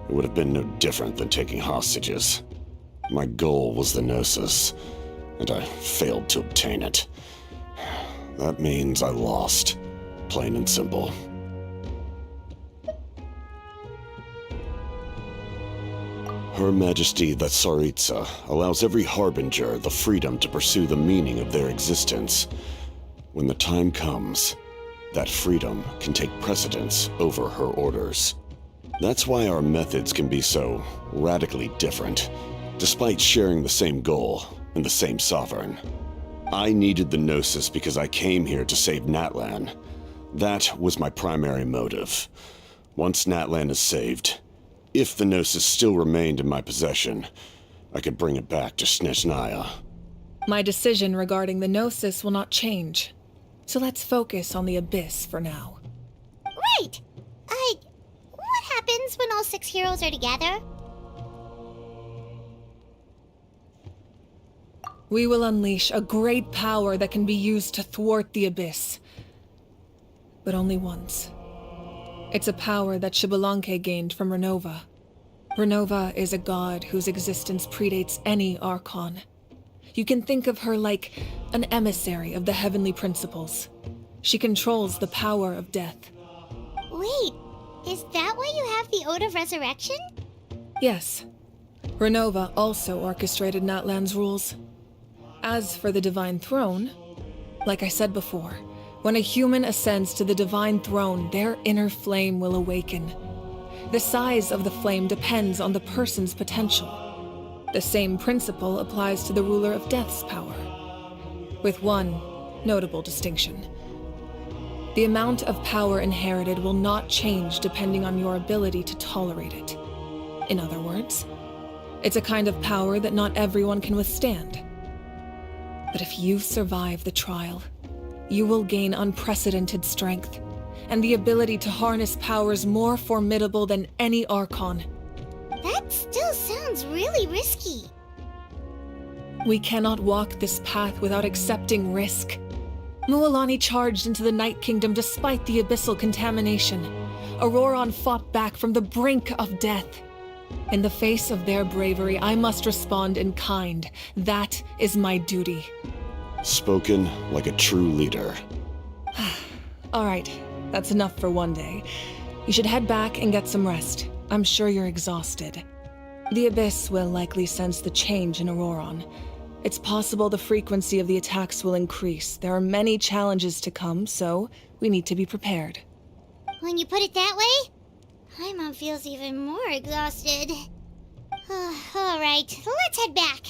It would have been no different than taking hostages. My goal was the Gnosis, and I failed to obtain it. That means I lost, plain and simple. Her Majesty the Tsaritsa allows every Harbinger the freedom to pursue the meaning of their existence. When the time comes, that freedom can take precedence over her orders. That's why our methods can be so radically different, despite sharing the same goal and the same sovereign. I needed the Gnosis because I came here to save Natlan. That was my primary motive. Once Natlan is saved, if the Gnosis still remained in my possession, I could bring it back to Snezhnaya.
My decision regarding the Gnosis will not change. So let's focus on the Abyss for now.
Right! What happens when all 6 heroes are together?
We will unleash a great power that can be used to thwart the Abyss. But only once. It's a power that Xbalanque gained from Renova. Renova is a god whose existence predates any Archon. You can think of her like an emissary of the heavenly principles. She controls the power of death.
Wait, is that why you have the Ode of Resurrection?
Yes. Renova also orchestrated Natlan's rules. As for the Divine Throne, like I said before, when a human ascends to the Divine Throne, their inner flame will awaken. The size of the flame depends on the person's potential. The same principle applies to the ruler of Death's power, with one notable distinction. The amount of power inherited will not change depending on your ability to tolerate it. In other words, it's a kind of power that not everyone can withstand. But if you survive the trial, you will gain unprecedented strength, and the ability to harness powers more formidable than any Archon.
That still sounds really risky.
We cannot walk this path without accepting risk. Mualani charged into the Night Kingdom despite the abyssal contamination. Auroron fought back from the brink of death. In the face of their bravery, I must respond in kind. That is my duty.
Spoken like a true leader.
All right, that's enough for one day. You should head back and get some rest. I'm sure you're exhausted. The Abyss will likely sense the change in Auroron. It's possible the frequency of the attacks will increase. There are many challenges to come, so we need to be prepared.
When you put it that way, Paimon feels even more exhausted. All right, let's head back.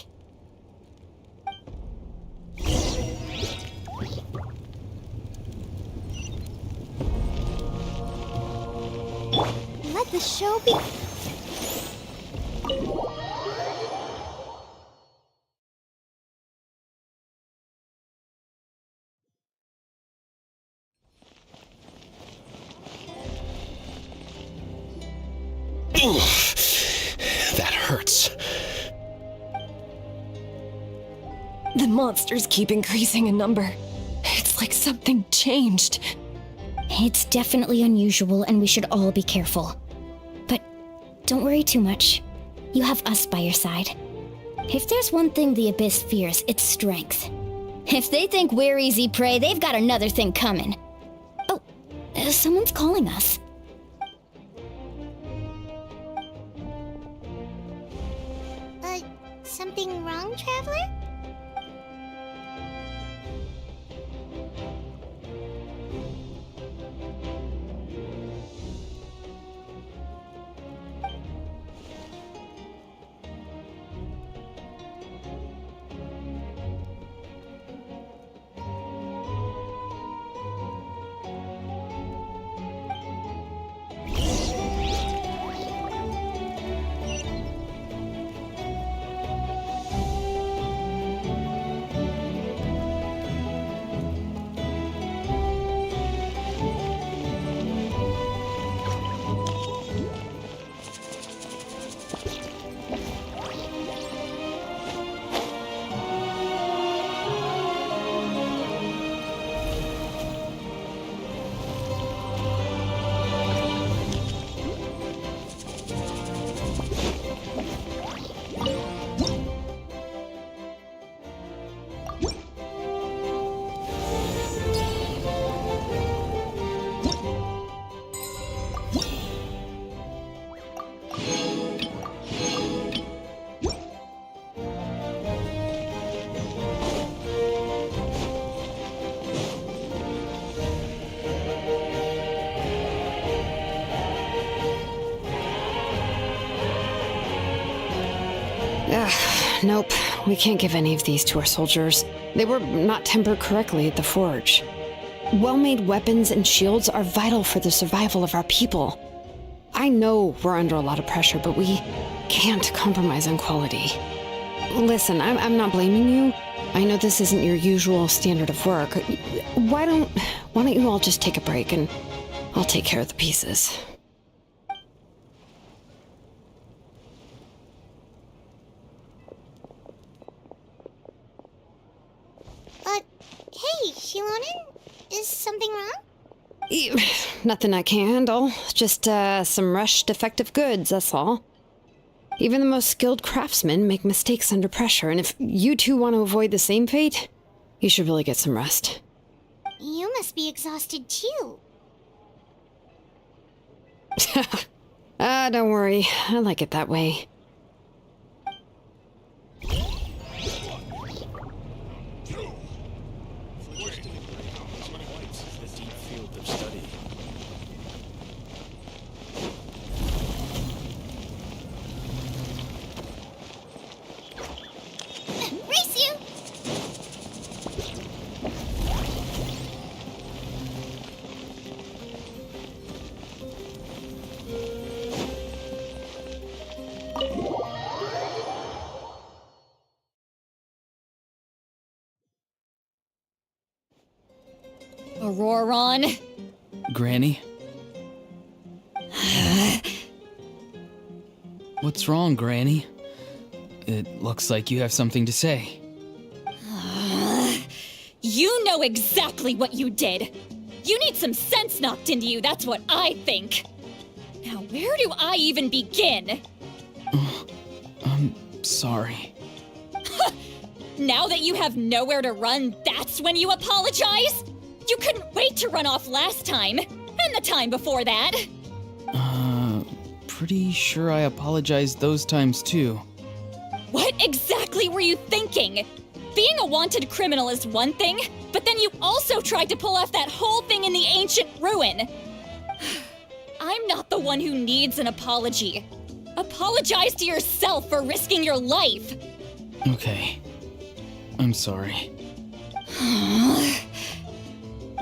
the show be...
That hurts.
The monsters keep increasing in number. It's like something changed.
It's definitely unusual, and we should all be careful. But don't worry too much. You have us by your side. If there's one thing the Abyss fears, it's strength. If they think we're easy prey, they've got another thing coming. Oh, someone's calling us. Something wrong, Traveler?
Nope, we can't give any of these to our soldiers. They were not tempered correctly at the forge. Well-made weapons and shields are vital for the survival of our people. I know we're under a lot of pressure, but we can't compromise on quality. Listen, I'm not blaming you. I know this isn't your usual standard of work. Why don't you all just take a break and I'll take care of the pieces.
Hey, Shilonen? Is something wrong?
Nothing I can't handle. Just, some rushed defective goods, that's all. Even the most skilled craftsmen make mistakes under pressure, and if you two want to avoid the same fate, you should really get some rest.
You must be exhausted too.
Don't worry. I like it that way.
Race you!
Auroron?
Granny? What's wrong, Granny? It looks like you have something to say.
You know exactly what you did! You need some sense knocked into you, that's what I think! Now, where do I even begin?
I'm sorry.
Now that you have nowhere to run, that's when you apologize? You couldn't wait to run off last time, and the time before that.
Pretty sure I apologized those times too.
What exactly were you thinking? Being a wanted criminal is one thing, but then you also tried to pull off that whole thing in the ancient ruin. I'm not the one who needs an apology. Apologize to yourself for risking your life.
Okay. I'm sorry.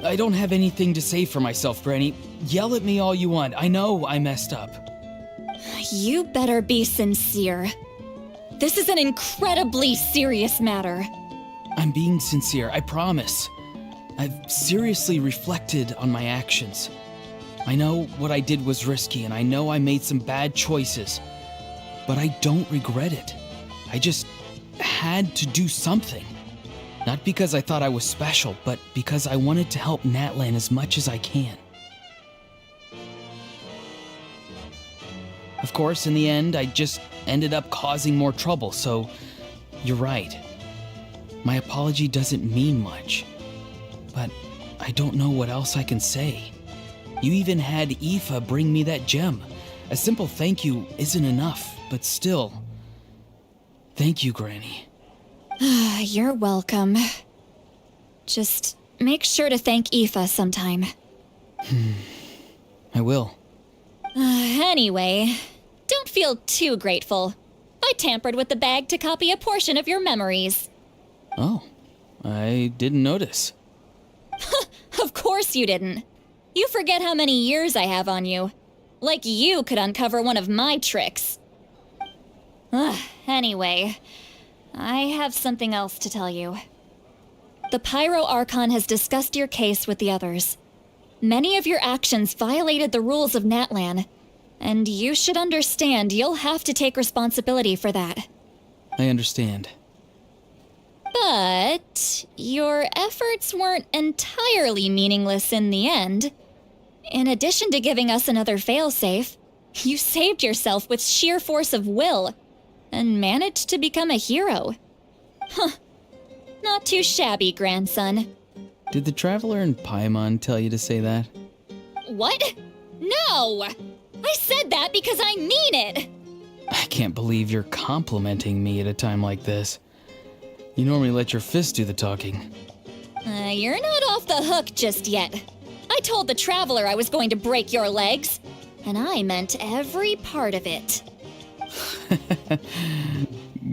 I don't have anything to say for myself, Granny. Yell at me all you want. I know I messed up.
You better be sincere. This is an incredibly serious matter.
I'm being sincere, I promise. I've seriously reflected on my actions. I know what I did was risky, and I know I made some bad choices. But I don't regret it. I just had to do something. Not because I thought I was special, but because I wanted to help Natlan as much as I can. Of course, in the end, I just ended up causing more trouble, so you're right. My apology doesn't mean much, but I don't know what else I can say. You even had Aoife bring me that gem. A simple thank you isn't enough, but still. Thank you, Granny.
You're welcome. Just make sure to thank Aoife sometime.
I will.
Anyway, don't feel too grateful. I tampered with the bag to copy a portion of your memories.
Oh, I didn't notice.
Of course you didn't. You forget how many years I have on you. Like you could uncover one of my tricks. Anyway, I have something else to tell you. The Pyro Archon has discussed your case with the others. Many of your actions violated the rules of Natlan, and you should understand you'll have to take responsibility for that.
I understand.
But your efforts weren't entirely meaningless in the end. In addition to giving us another failsafe, you saved yourself with sheer force of will and managed to become a hero. Huh. Not too shabby, grandson.
Did the Traveler and Paimon tell you to say that?
What? No! I said that because I mean it!
I can't believe you're complimenting me at a time like this. You normally let your fist do the talking.
You're not off the hook just yet. I told the Traveler I was going to break your legs, and I meant every part of it.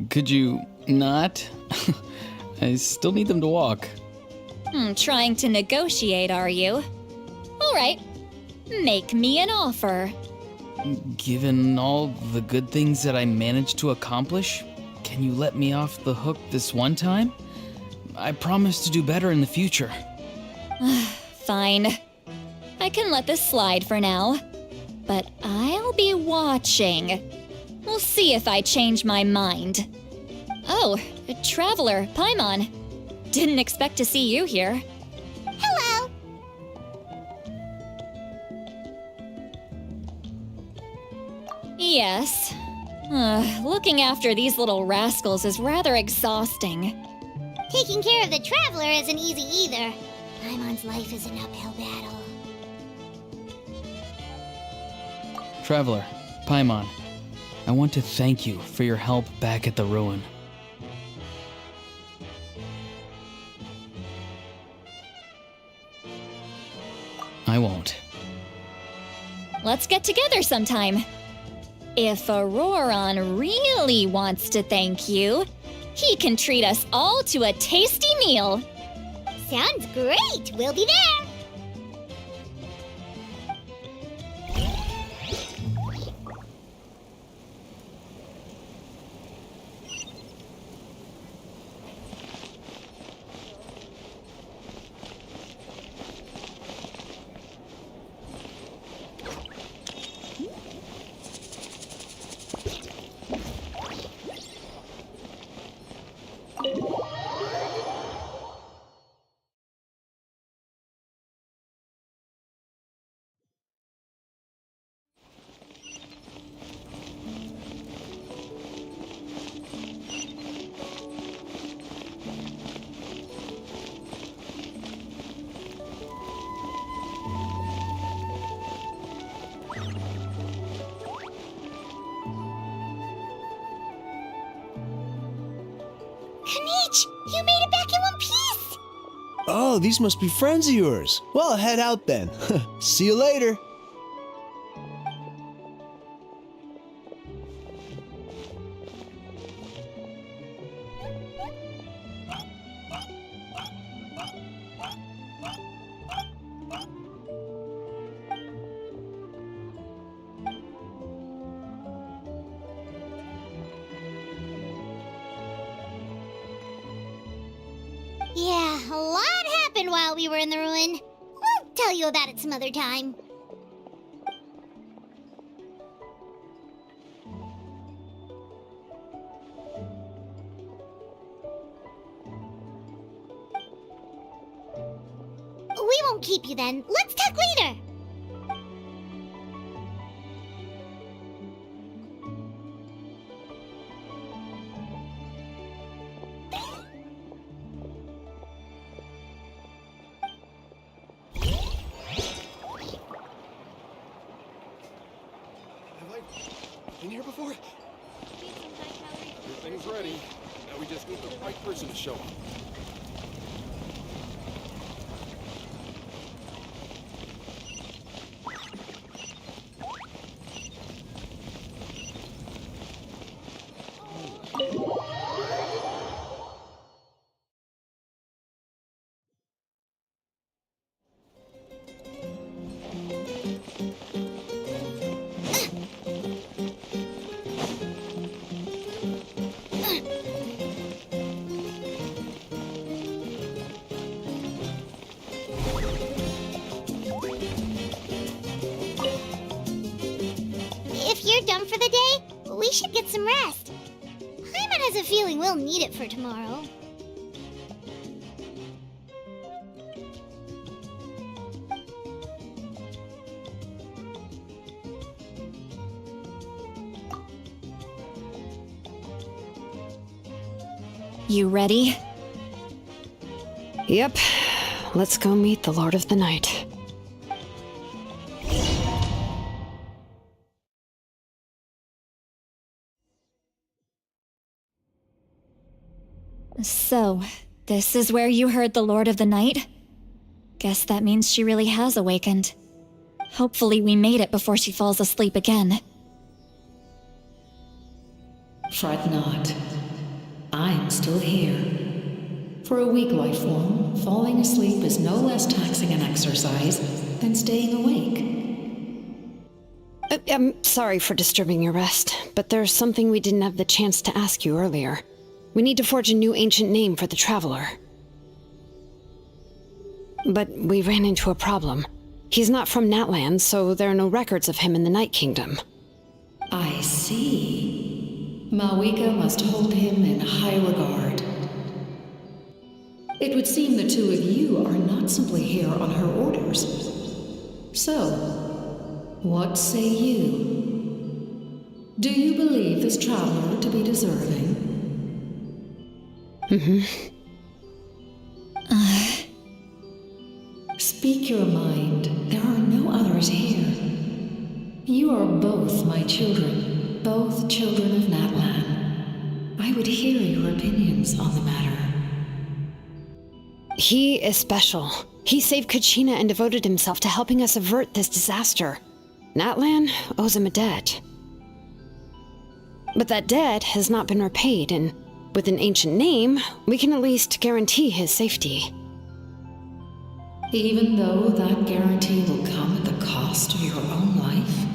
Could you not? I still need them to walk.
Trying to negotiate, are you? All right, make me an offer.
Given all the good things that I managed to accomplish, can you let me off the hook this one time? I promise to do better in the future.
Fine. I can let this slide for now. But I'll be watching. We'll see if I change my mind. Oh, Traveler, Paimon. Didn't expect to see you here.
Hello.
Yes. Looking after these little rascals is rather exhausting.
Taking care of the Traveler isn't easy either. Paimon's life is an uphill battle.
Traveler, Paimon, I want to thank you for your help back at the ruin. I won't.
Let's get together sometime. If Auroron really wants to thank you, he can treat us all to a tasty meal.
Sounds great. We'll be there. You made it back in one piece!
Oh, these must be friends of yours. Well, head out then. See you later.
Yeah, a lot happened while we were in the ruin. We'll tell you about it some other time. We won't keep you then. Let's talk later.
Have I been here before? Everything's ready. Now we just need the right person to show up.
If you're done for the day, we should get some rest. Hyman has a feeling we'll need it for tomorrow.
You ready?
Yep. Let's go meet the Lord of the Night.
So, this is where you heard the Lord of the Night? Guess that means she really has awakened. Hopefully we made it before she falls asleep again.
Fret not. I'm still here. For a weak life form, falling asleep is no less taxing an exercise than staying awake.
I'm sorry for disturbing your rest, but there's something we didn't have the chance to ask you earlier. We need to forge a new ancient name for the Traveler. But we ran into a problem. He's not from Natlan, so there are no records of him in the Night Kingdom.
I see. Malwika must hold him in high regard. It would seem the two of you are not simply here on her orders. So, what say you? Do you believe this traveler to be deserving? Speak your mind. There are no others here. You are both my children, both children of Natlan. I would hear your opinions on the matter.
He is special. He saved Kachina and devoted himself to helping us avert this disaster. Natlan owes him a debt. But that debt has not been repaid, and with an ancient name, we can at least guarantee his safety.
Even though that guarantee will come at the cost of your own life?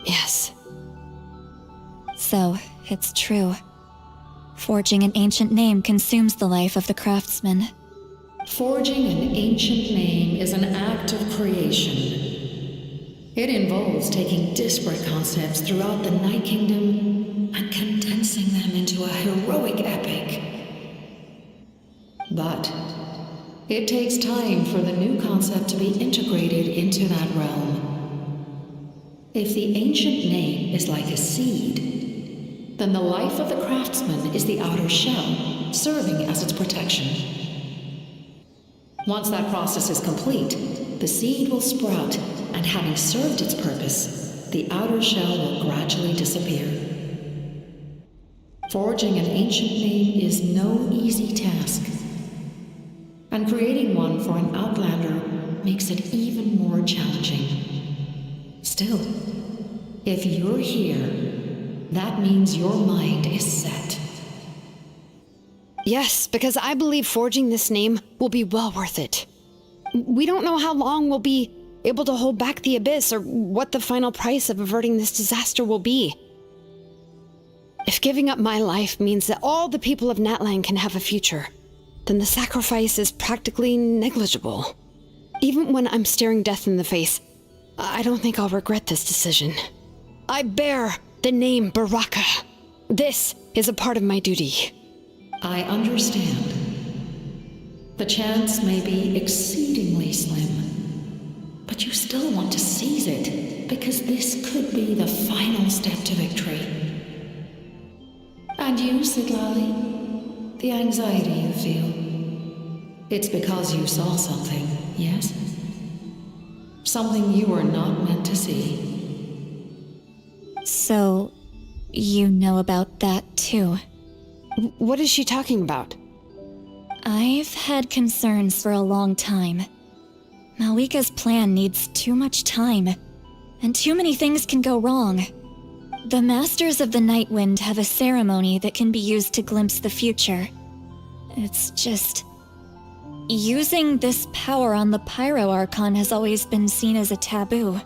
Yes.
So, it's true. Forging an ancient name consumes the life of the craftsman.
Forging an ancient name is an act of creation. It involves taking disparate concepts throughout the Night Kingdom and condensing them into a heroic epic. But it takes time for the new concept to be integrated into that realm. If the ancient name is like a seed, then the life of the craftsman is the outer shell, serving as its protection. Once that process is complete, the seed will sprout, and having served its purpose, the outer shell will gradually disappear. Forging an ancient name is no easy task, and creating one for an outlander makes it even more challenging. Still, if you're here, that means your mind is set.
Yes, because I believe forging this name will be well worth it. We don't know how long we'll be able to hold back the abyss or what the final price of averting this disaster will be. If giving up my life means that all the people of Natlan can have a future, then the sacrifice is practically negligible. Even when I'm staring death in the face, I don't think I'll regret this decision. I bear the name Baraka. This is a part of my duty.
I understand. The chance may be exceedingly slim, but you still want to seize it, because this could be the final step to victory. And you, Siglali, the anxiety you feel, it's because you saw something, yes? Something you were not meant to see.
So, you know about that too.
What is she talking about?
I've had concerns for a long time. Malika's plan needs too much time, and too many things can go wrong. The Masters of the Night Wind have a ceremony that can be used to glimpse the future. It's just... using this power on the Pyro Archon has always been seen as a taboo.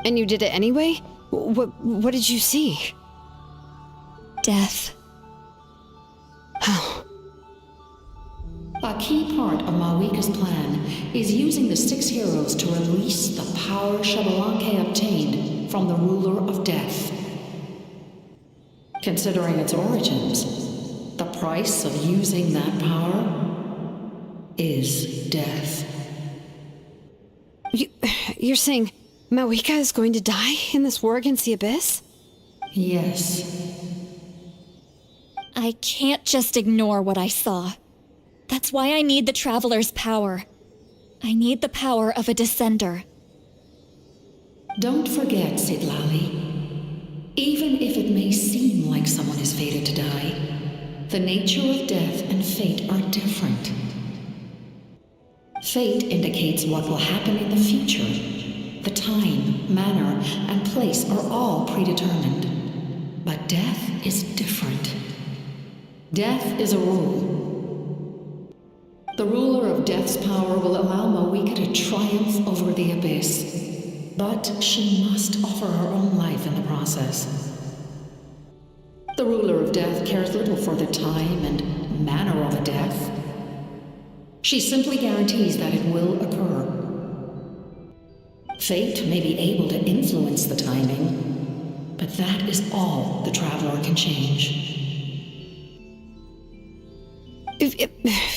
And you did it anyway? What did you see?
Death.
How?
A key part of Malika's plan is using the 6 heroes to release the power Xbalanque obtained from the ruler of death. Considering its origins, the price of using that power is death.
You're saying Malika is going to die in this war against the Abyss?
Yes.
I can't just ignore what I saw. That's why I need the Traveler's power. I need the power of a Descender.
Don't forget, Siglali. Even if it may seem like someone is fated to die, the nature of death and fate are different. Fate indicates what will happen in the future. The time, manner, and place are all predetermined. But death is different. Death is a rule. The ruler of Death's power will allow Malika to triumph over the Abyss, but she must offer her own life in the process. The ruler of Death cares little for the time and manner of a death. She simply guarantees that it will occur. Fate may be able to influence the timing, but that is all the Traveler can change.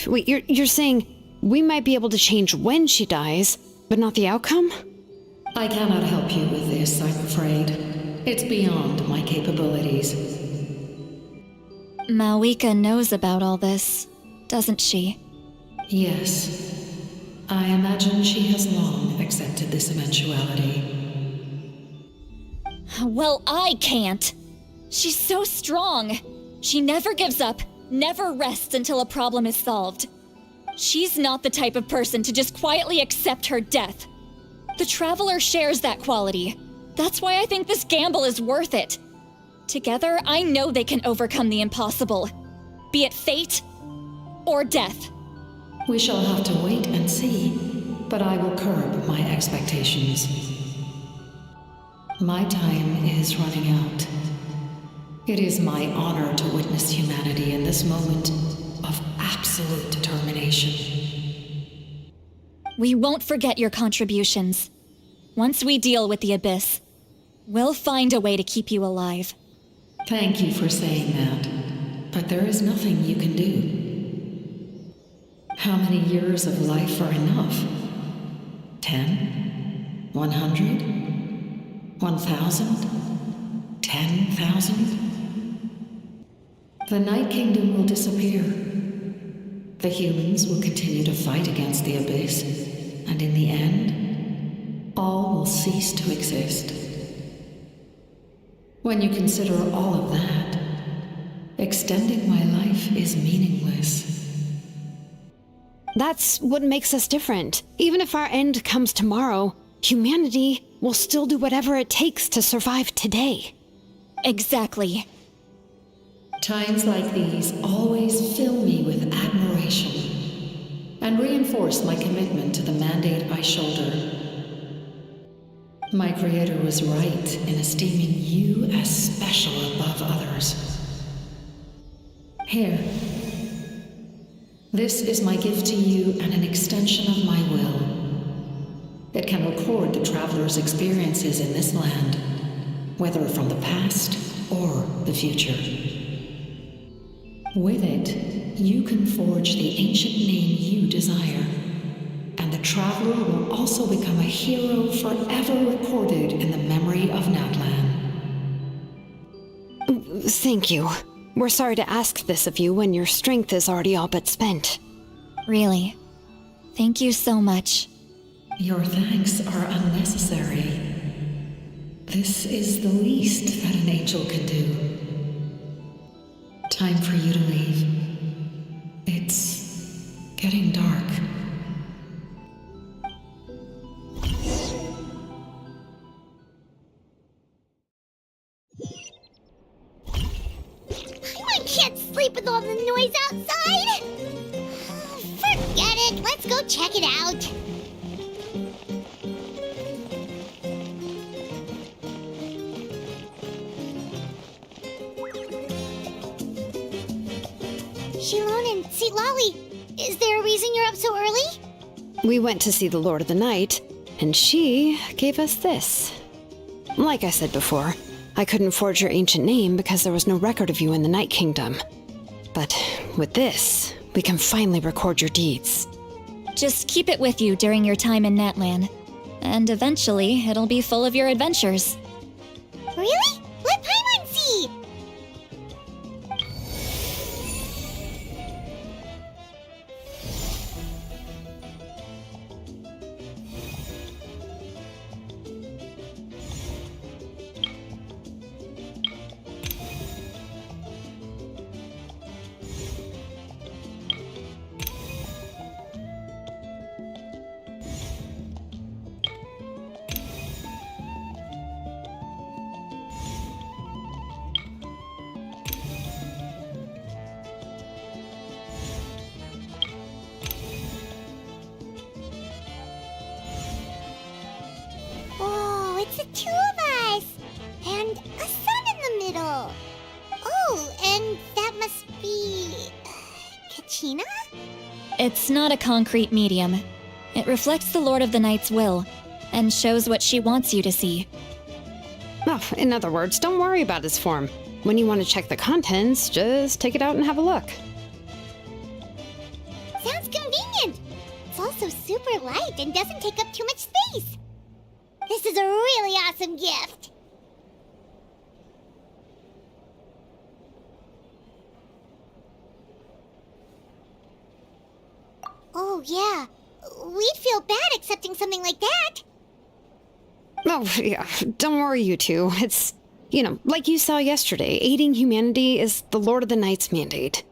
Wait, you're saying we might be able to change when she dies, but not the outcome?
I cannot help you with this, I'm afraid. It's beyond my capabilities.
Malika knows about all this, doesn't she?
Yes. I imagine she has long accepted this eventuality.
Well, I can't. She's so strong. She never gives up, never rests until a problem is solved. She's not the type of person to just quietly accept her death. The Traveler shares that quality. That's why I think this gamble is worth it. Together, I know they can overcome the impossible. Be it fate or death.
We shall have to wait and see, but I will curb my expectations. My time is running out. It is my honor to witness humanity in this moment of absolute determination.
We won't forget your contributions. Once we deal with the Abyss, we'll find a way to keep you alive.
Thank you for saying that, but there is nothing you can do. How many years of life are enough? 10? 100? 1,000? 10,000? The Night Kingdom will disappear. The humans will continue to fight against the Abyss, and in the end, all will cease to exist. When you consider all of that, extending my life is meaningless.
That's what makes us different. Even if our end comes tomorrow, humanity will still do whatever it takes to survive today.
Exactly.
Times like these always fill me with admiration and reinforce my commitment to the mandate I shoulder. My Creator was right in esteeming you as special above others. Here. This is my gift to you and an extension of my will. It can record the traveler's experiences in this land, whether from the past or the future. With it, you can forge the ancient name you desire, and the traveler will also become a hero forever recorded in the memory of Natlan.
Thank you. We're sorry to ask this of you when your strength is already all but spent.
Really. Thank you so much.
Your thanks are unnecessary. This is the least that an angel can do. Time for you to leave. It's getting dark.
I can't sleep with all the noise outside. Forget it. Let's go check it out. Shilon and Lolly, is there a reason you're up so early?
We went to see the Lord of the Night, and she gave us this. Like I said before, I couldn't forge your ancient name because there was no record of you in the Night Kingdom. But with this, we can finally record your deeds.
Just keep it with you during your time in Natlan, and eventually it'll be full of your adventures.
Really? Let Paimon see! Oh, it's the two of us! And a sun in the middle! Oh, and that must be... Kachina?
It's not a concrete medium. It reflects the Lord of the Night's will, and shows what she wants you to see.
Oh, in other words, don't worry about its form. When you want to check the contents, just take it out and have a look.
Sounds convenient! It's also super light and doesn't take up too much space. This is a really awesome gift. Oh, yeah. We'd feel bad accepting something like that.
Oh, yeah, don't worry, you two. It's, like you saw yesterday, aiding humanity is the Lord of the Night's mandate.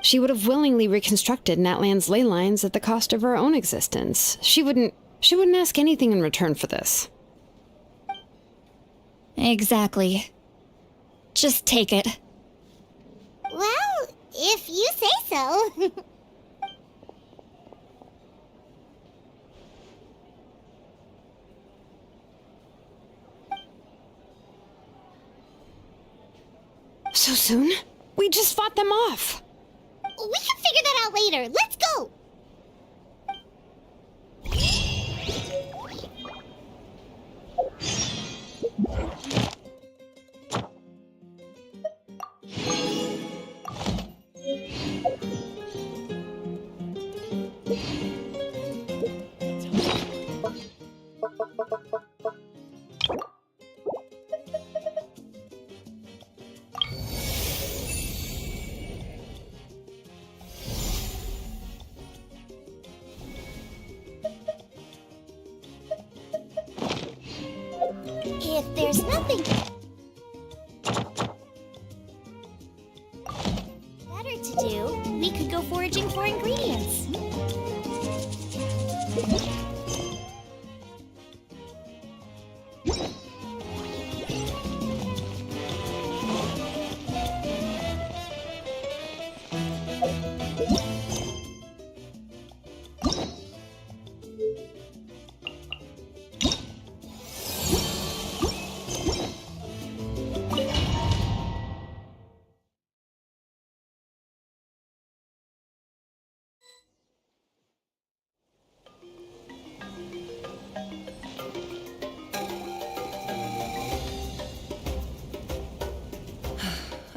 She would have willingly reconstructed Natlan's ley lines at the cost of her own existence. She wouldn't ask anything in return for this.
Exactly. Just take it.
Well, if you say so.
So soon? We just fought them off.
We can figure that out later. Let's go! If there's nothing better to do, we could go foraging for ingredients.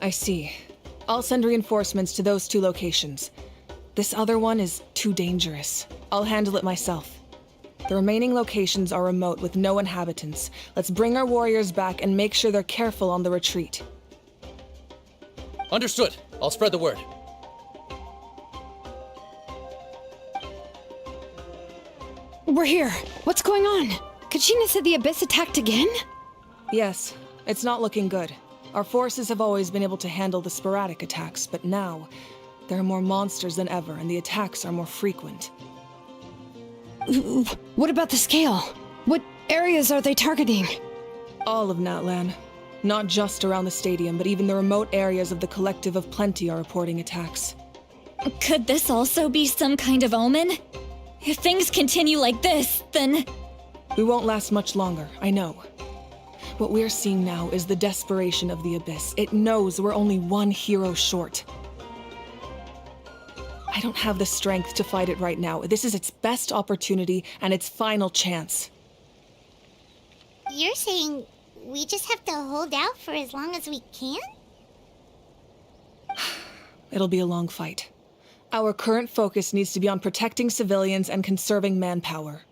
I see. I'll send reinforcements to those 2 locations. This other one is too dangerous. I'll handle it myself. The remaining locations are remote with no inhabitants. Let's bring our warriors back and make sure they're careful on the retreat.
Understood. I'll spread the word.
We're here. What's going on? Kachina said the Abyss attacked again?
Yes, it's not looking good. Our forces have always been able to handle the sporadic attacks, but now there are more monsters than ever, and the attacks are more frequent.
What about the scale? What areas are they targeting?
All of Natlan. Not just around the stadium, but even the remote areas of the Collective of Plenty are reporting attacks.
Could this also be some kind of omen? If things continue like this, then...
We won't last much longer, I know. What we're seeing now is the desperation of the Abyss. It knows we're only one hero short. I don't have the strength to fight it right now. This is its best opportunity and its final chance.
You're saying we just have to hold out for as long as we can?
It'll be a long fight. Our current focus needs to be on protecting civilians and conserving manpower.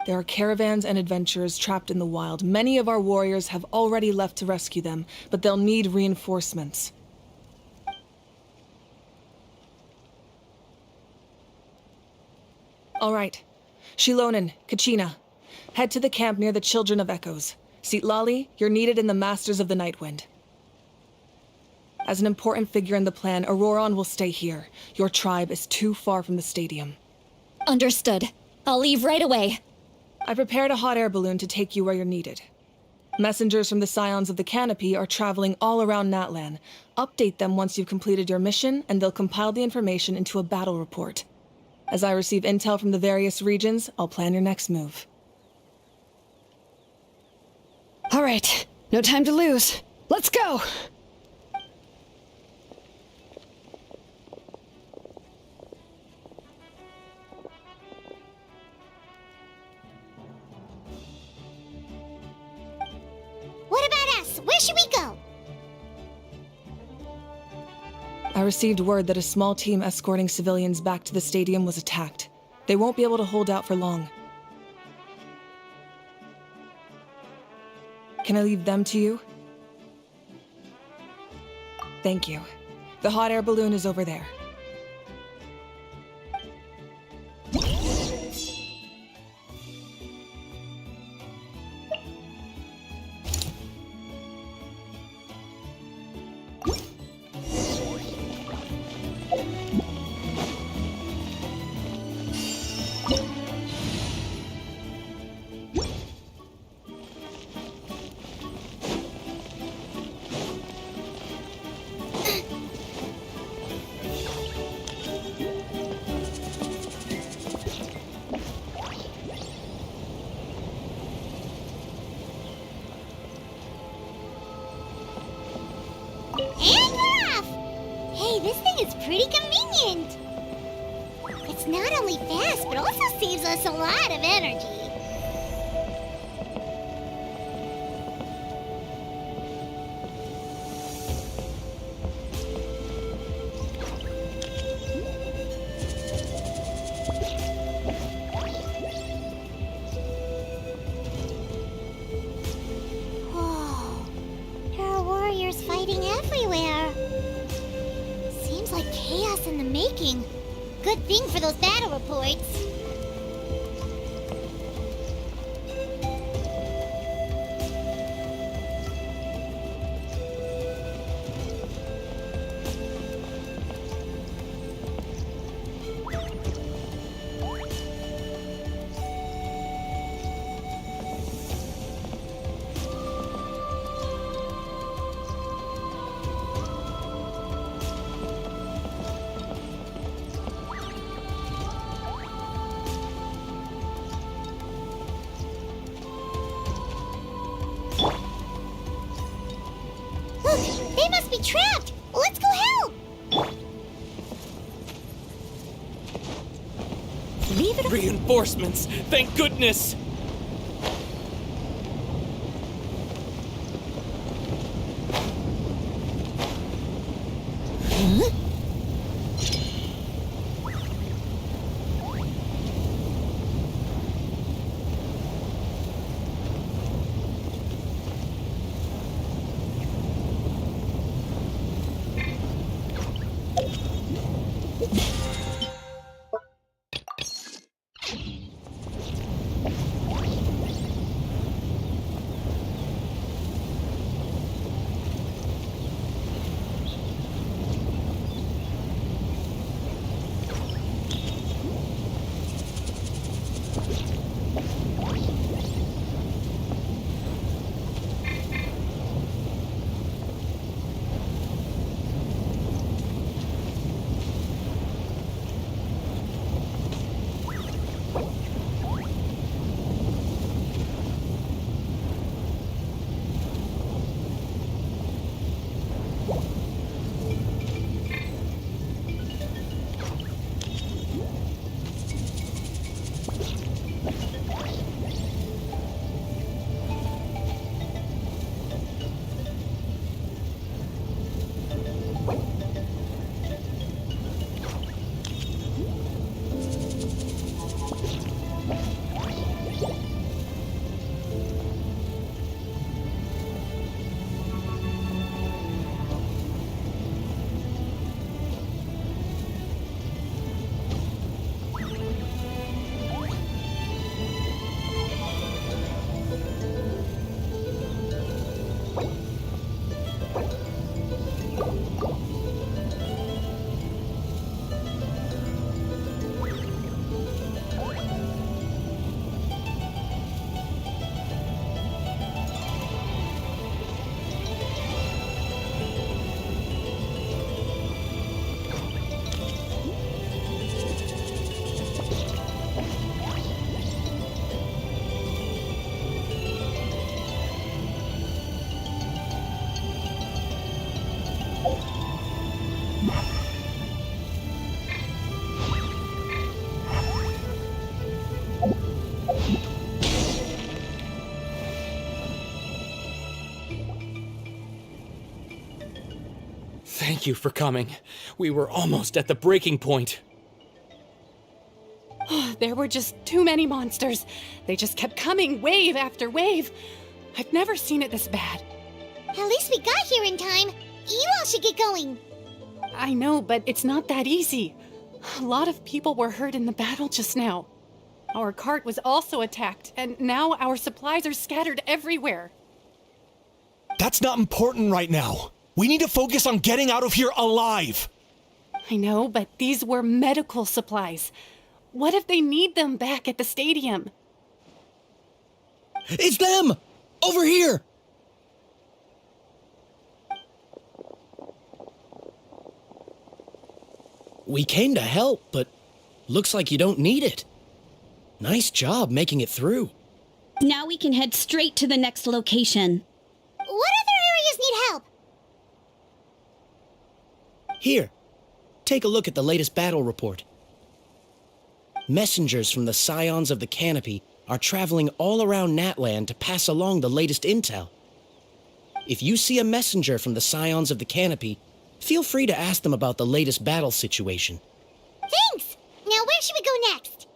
There are caravans and adventurers trapped in the wild. Many of our warriors have already left to rescue them, but they'll need reinforcements. All right. Shilonen, Kachina, head to the camp near the Children of Echoes. Citlali, you're needed in the Masters of the Nightwind. As an important figure in the plan, Auroron will stay here. Your tribe is too far from the stadium.
Understood. I'll leave right away.
I prepared a hot air balloon to take you where you're needed. Messengers from the Scions of the Canopy are traveling all around Natlan. Update them once you've completed your mission, and they'll compile the information into a battle report. As I receive intel from the various regions, I'll plan your next move.
All right, no time to lose. Let's go!
What about us? Where should we go?
I received word that a small team escorting civilians back to the stadium was attacked. They won't be able to hold out for long. Can I leave them to you? Thank you. The hot air balloon is over there.
And we're off! Hey, this thing is pretty convenient. It's not only fast, but also saves us a lot of energy. There are warriors fighting everywhere. Seems like chaos in the making. Good thing for those battle reports. Look, they must be trapped. Let's go help.
Leave it. Reinforcements! Thank goodness! Thank you for coming. We were almost at the breaking point.
There were just too many monsters. They just kept coming, wave after wave. I've never seen it this bad.
At least we got here in time. You all should get going.
I know, but it's not that easy. A lot of people were hurt in the battle just now. Our cart was also attacked, and now our supplies are scattered everywhere.
That's not important right now. We need to focus on getting out of here alive.
I know, but these were medical supplies. What if they need them back at the stadium?
It's them! Over here!
We came to help, but looks like you don't need it. Nice job making it through.
Now we can head straight to the next location.
What other areas need help?
Here, take a look at the latest battle report. Messengers from the Scions of the Canopy are traveling all around Natlan to pass along the latest intel. If you see a messenger from the Scions of the Canopy, feel free to ask them about the latest battle situation.
Thanks! Now where should we go next?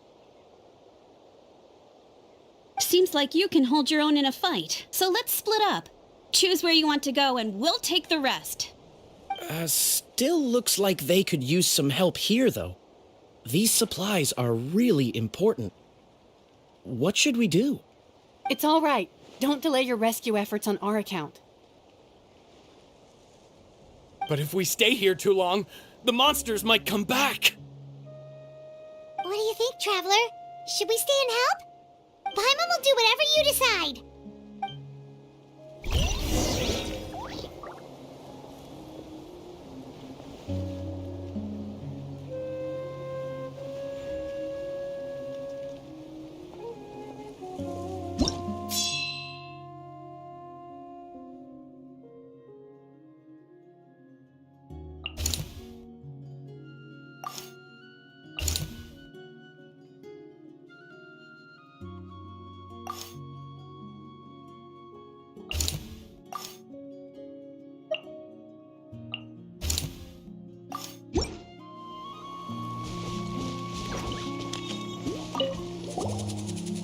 Seems like you can hold your own in a fight, so let's split up. Choose where you want to go and we'll take the rest.
Still looks like they could use some help here, though. These supplies are really important. What should we do?
It's all right. Don't delay your rescue efforts on our account.
But if we stay here too long, the monsters might come back.
What do you think, Traveler? Should we stay and help? Paimon will do whatever you decide.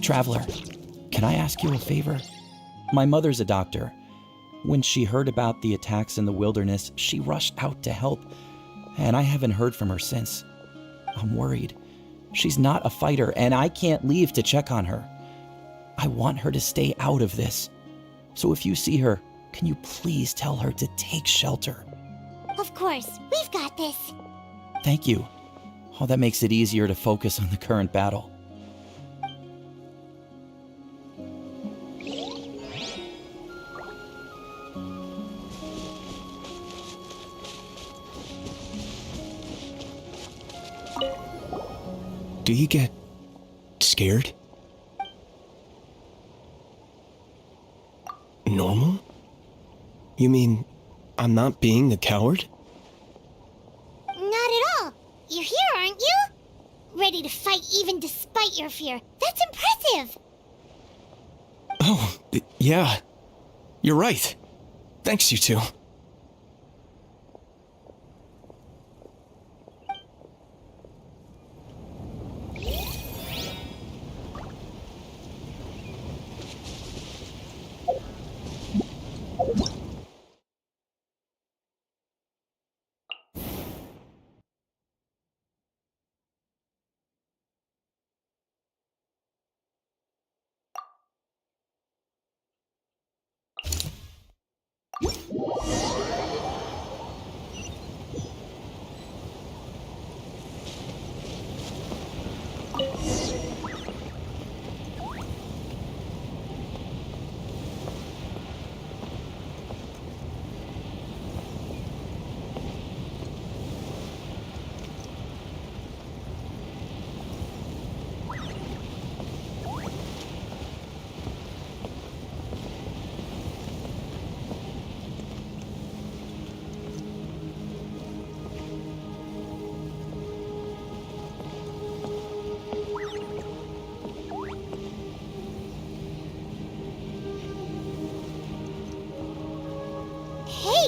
Traveler, can I ask you a favor? My mother's a doctor. When she heard about the attacks in the wilderness, she rushed out to help, and I haven't heard from her since. I'm worried. She's not a fighter, and I can't leave to check on her. I want her to stay out of this. So if you see her, can you please tell her to take shelter?
Of course, we've got this.
Thank you. Oh, that makes it easier to focus on the current battle.
Do you get scared? Normal? You mean I'm not being a coward?
Not at all. You're here, aren't you? Ready to fight even despite your fear. That's impressive.
Oh, yeah. You're right. Thanks, you two.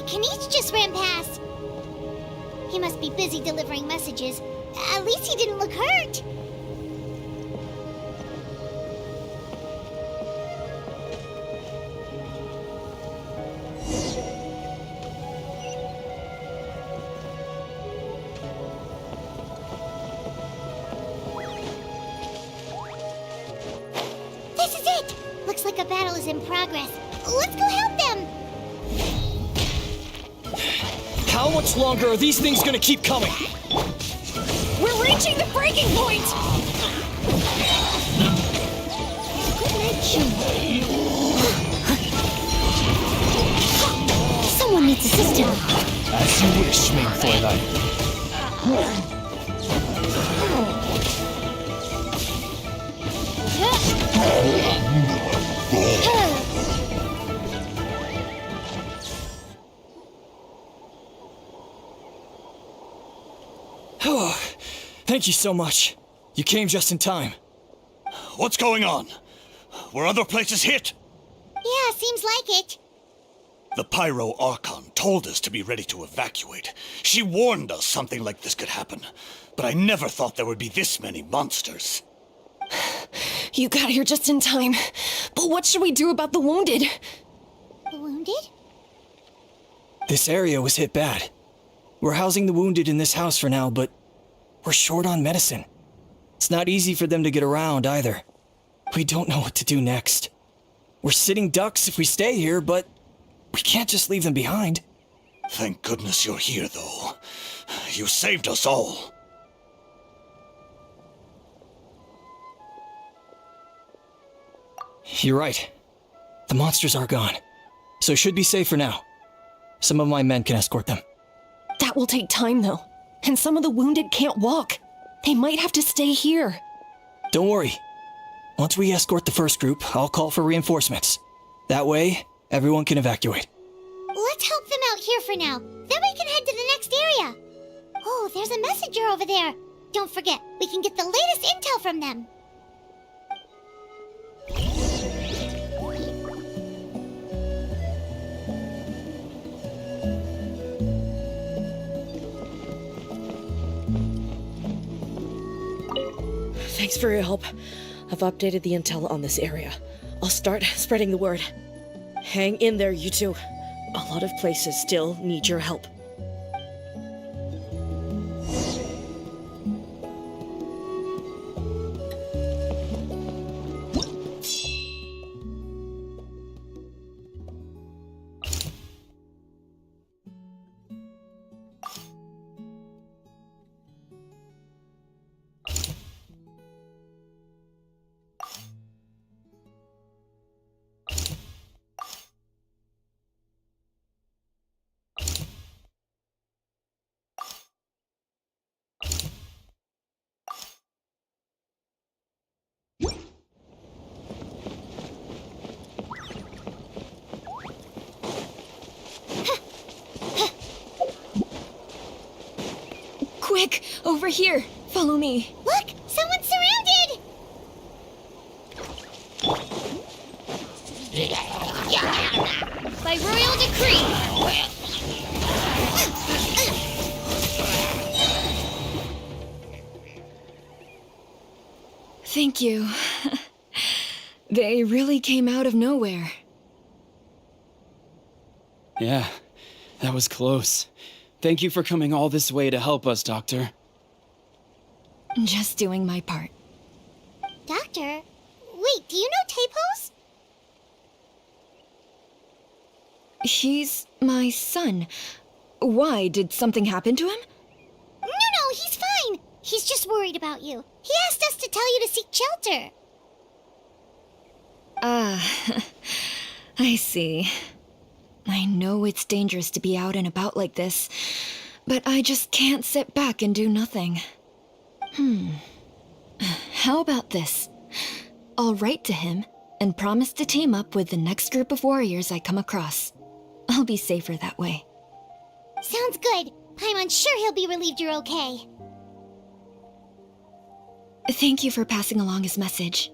Kanish just ran past. He must be busy delivering messages. At least he didn't look hurt. This is it! Looks like a battle is in progress. Let's go help them!
How much longer are these things gonna keep coming?
We're reaching the breaking point!
Good night, Someone needs assistance.
As you wish, mein Fräulein. Thank you so much. You came just in time.
What's going on? Were other places hit?
Yeah, seems like it.
The Pyro Archon told us to be ready to evacuate. She warned us something like this could happen. But I never thought there would be this many monsters.
You got here just in time. But what should we do about the wounded?
The wounded?
This area was hit bad. We're housing the wounded in this house for now, but we're short on medicine. It's not easy for them to get around either. We don't know what to do next. We're sitting ducks if we stay here, but we can't just leave them behind.
Thank goodness you're here, though. You saved us all.
You're right. The monsters are gone, so should be safe for now. Some of my men can escort them.
That will take time, though. And some of the wounded can't walk. They might have to stay here.
Don't worry. Once we escort the first group, I'll call for reinforcements. That way, everyone can evacuate.
Let's help them out here for now. Then we can head to the next area. Oh, there's a messenger over there. Don't forget, we can get the latest intel from them.
Thanks for your help. I've updated the intel on this area. I'll start spreading the word. Hang in there, you two. A lot of places still need your help.
Quick, over here. Follow me.
Look, someone's surrounded! By royal decree.
Thank you. They really came out of nowhere.
Yeah, that was close. Thank you for coming all this way to help us, Doctor.
Just doing my part.
Doctor? Wait, do you know Teyvat?
He's my son. Why? Did something happen to him?
No, he's fine. He's just worried about you. He asked us to tell you to seek shelter.
Ah, I see. I know it's dangerous to be out and about like this, but I just can't sit back and do nothing. How about this? I'll write to him and promise to team up with the next group of warriors I come across. I'll be safer that way.
Sounds good. I'm sure he'll be relieved you're okay.
Thank you for passing along his message.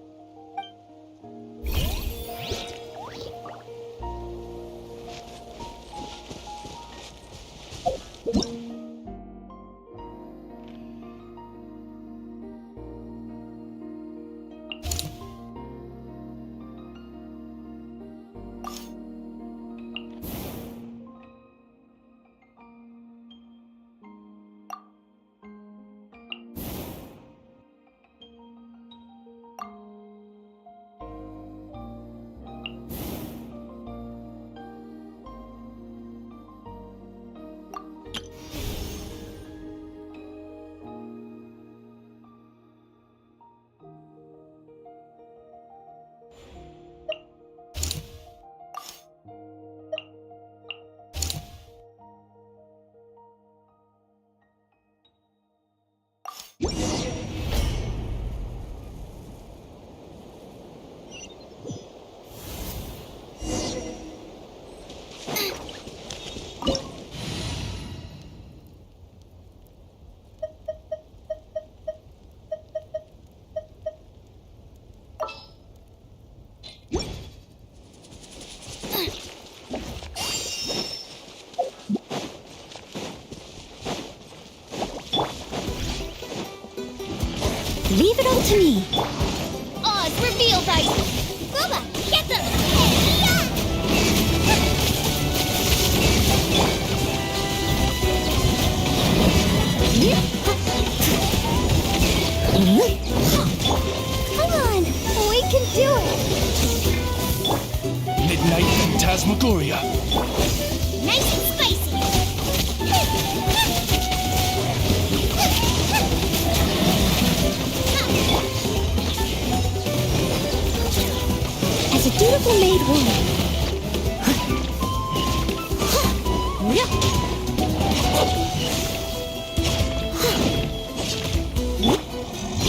Leave it all to me. Oz, reveal dice. Booba, get them. Come on, we can do it.
Midnight Phantasmagoria.
Nice and spicy. As a dutiful maid woman.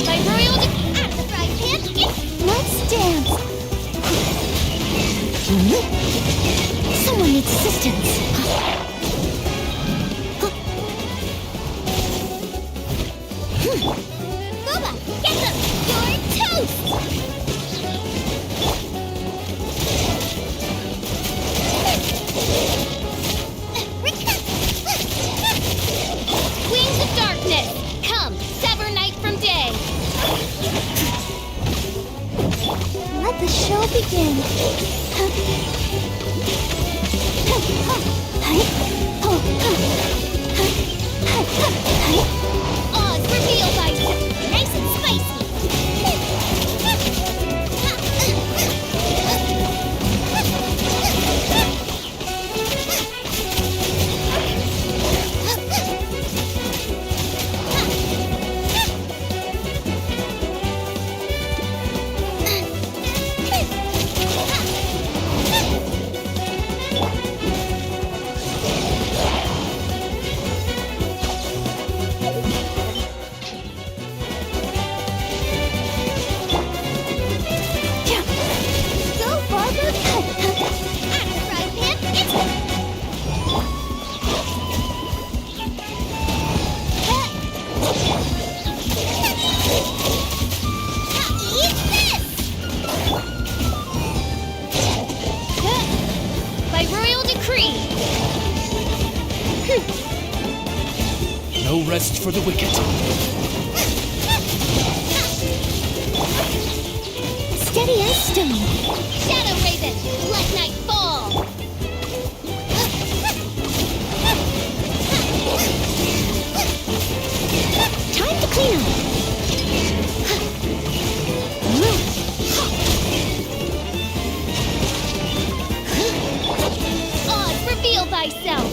My royal at the fry pan. Let's dance. Someone needs assistance. Boba, get them! You're toast! Wings of darkness! Come, sever night from day! Let the show begin. Oz, reveal dice! Nice and spicy!
No rest for the wicked.
Steady as stone. Shadow Raven, let night fall. Time to clean up. Oz, reveal thyself.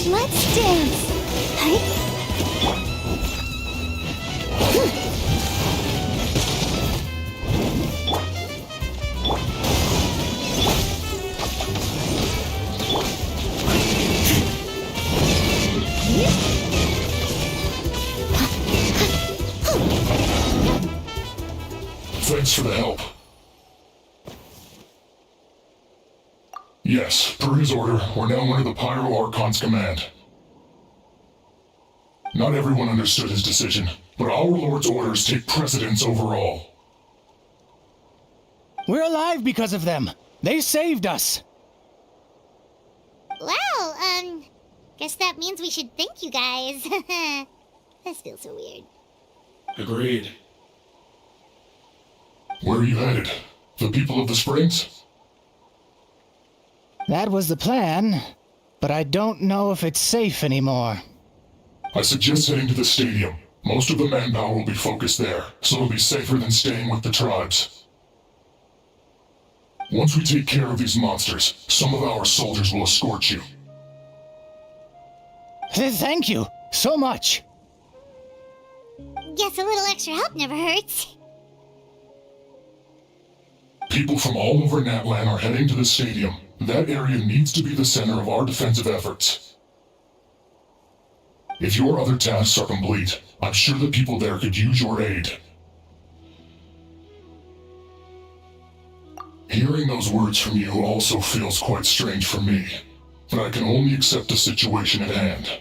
Let's dance.
Thanks for the help. Yes, per his order, we're now under the Pyro Archon's command. Not everyone understood his decision, but our Lord's orders take precedence over all.
We're alive because of them. They saved us.
Well, guess that means we should thank you guys. This feels so weird.
Agreed. Where are you headed? The people of the Springs?
That was the plan, but I don't know if it's safe anymore.
I suggest heading to the stadium. Most of the manpower will be focused there, so it'll be safer than staying with the tribes. Once we take care of these monsters, some of our soldiers will escort you.
Thank you so much.
Guess a little extra help never hurts.
People from all over Natlan are heading to the stadium. That area needs to be the center of our defensive efforts. If your other tasks are complete, I'm sure the people there could use your aid. Hearing those words from you also feels quite strange for me, but I can only accept the situation at hand.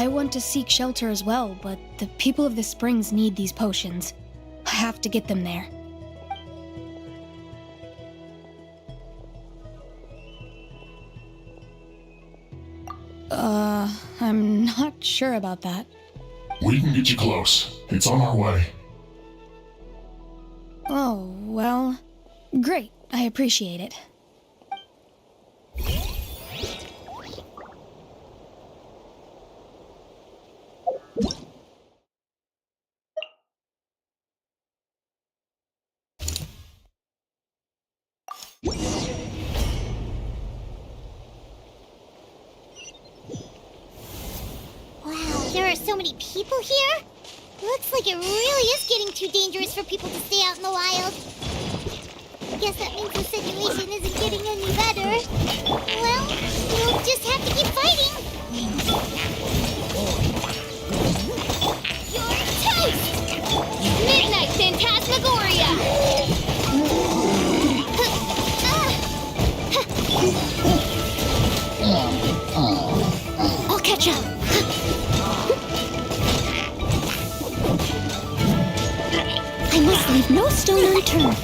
I want to seek shelter as well, but the people of the springs need these potions. I have to get them there. I'm not sure about that.
We can get you close. It's on our way.
Oh, well, great. I appreciate it.
Wow, there are so many people here? Looks like it really is getting too dangerous for people to stay out in the wild. Guess that means the situation isn't getting any better. Well, we'll just have to keep fighting. You're toast! Midnight Phantasmagoria! I'll catch up. I must leave no stone unturned.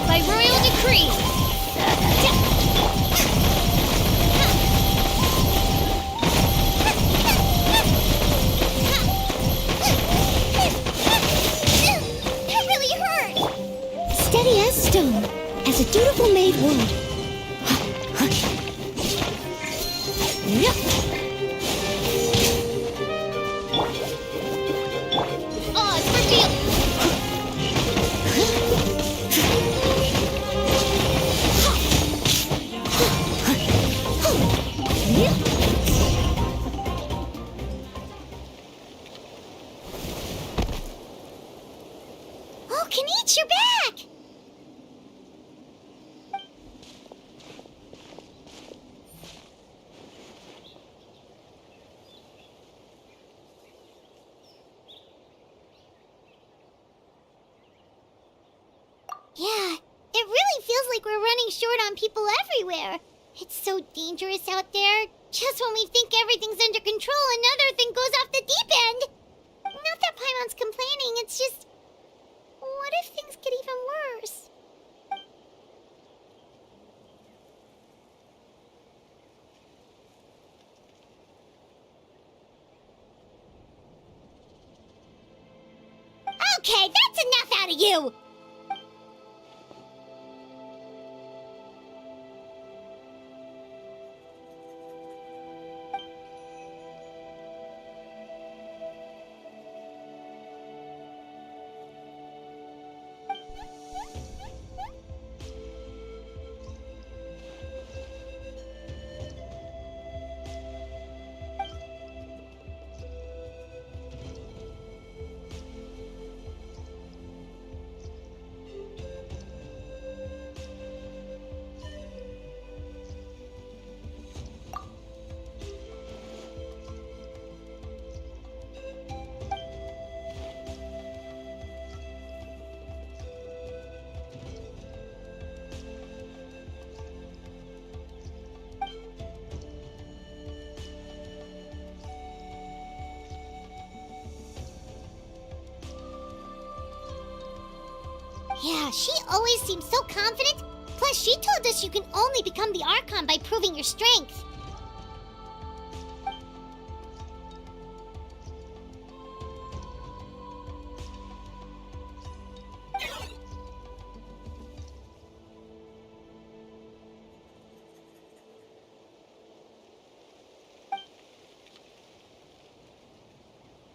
By royal decree. That really hurt. Steady as stone, as a dutiful maid would. Oh, it's revealed. Oh, Kanich, you're back! Yeah, it really feels like we're running short on people everywhere. It's so dangerous out there. Just when we think everything's under control, another thing goes off the deep end. Not that Paimon's complaining, it's just... What if things get even worse? Okay, that's enough out of you! Yeah, she always seems so confident. Plus, she told us you can only become the Archon by proving your strength.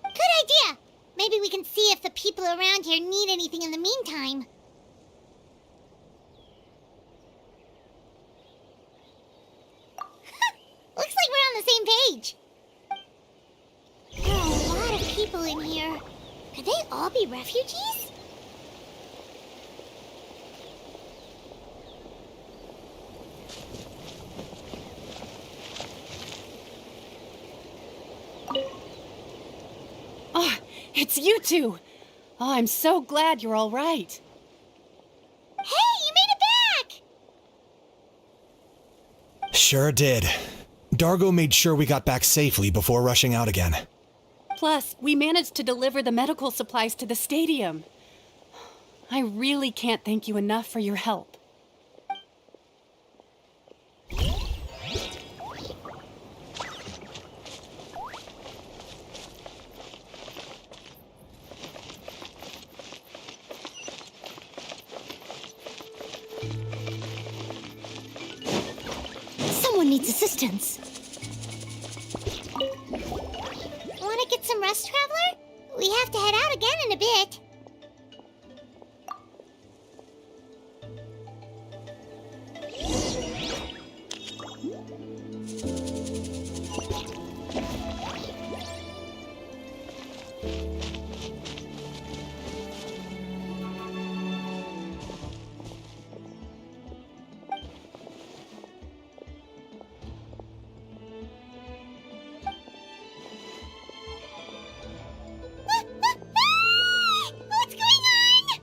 Good idea! Maybe we can see if the people around here need anything in the meantime. Could they all be refugees?
Oh, it's you two! Oh, I'm so glad you're all right.
Hey, you made it back!
Sure did. Dargo made sure we got back safely before rushing out again.
Plus, we managed to deliver the medical supplies to the stadium. I really can't thank you enough for your help.
Someone needs assistance. Want to get some rest, Traveler? We have to head out again in a bit. What's going on?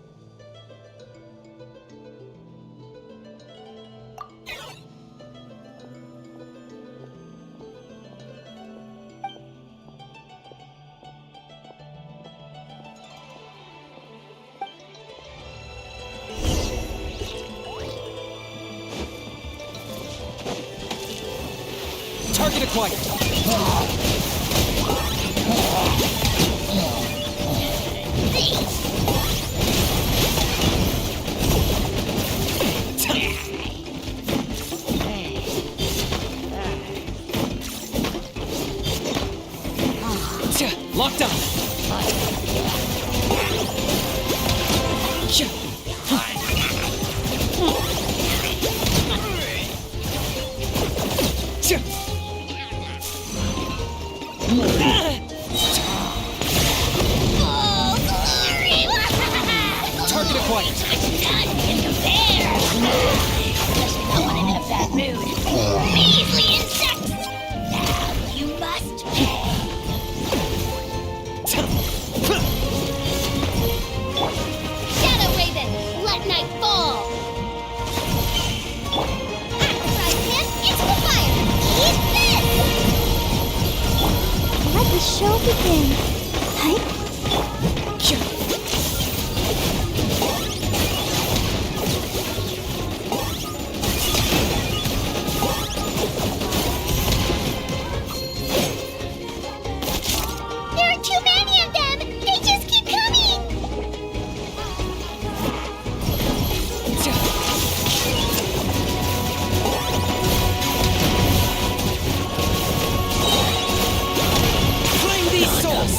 Target acquired. Locked on. Target acquired.
Done in the bear. There's no one in a bad mood. Measly insects. Now you must pay. Shadow Raven, let night fall. Surprise him into the fire. Eat this. Let the show begin. Hi. There are too many of them! They just keep coming!
Claim these souls!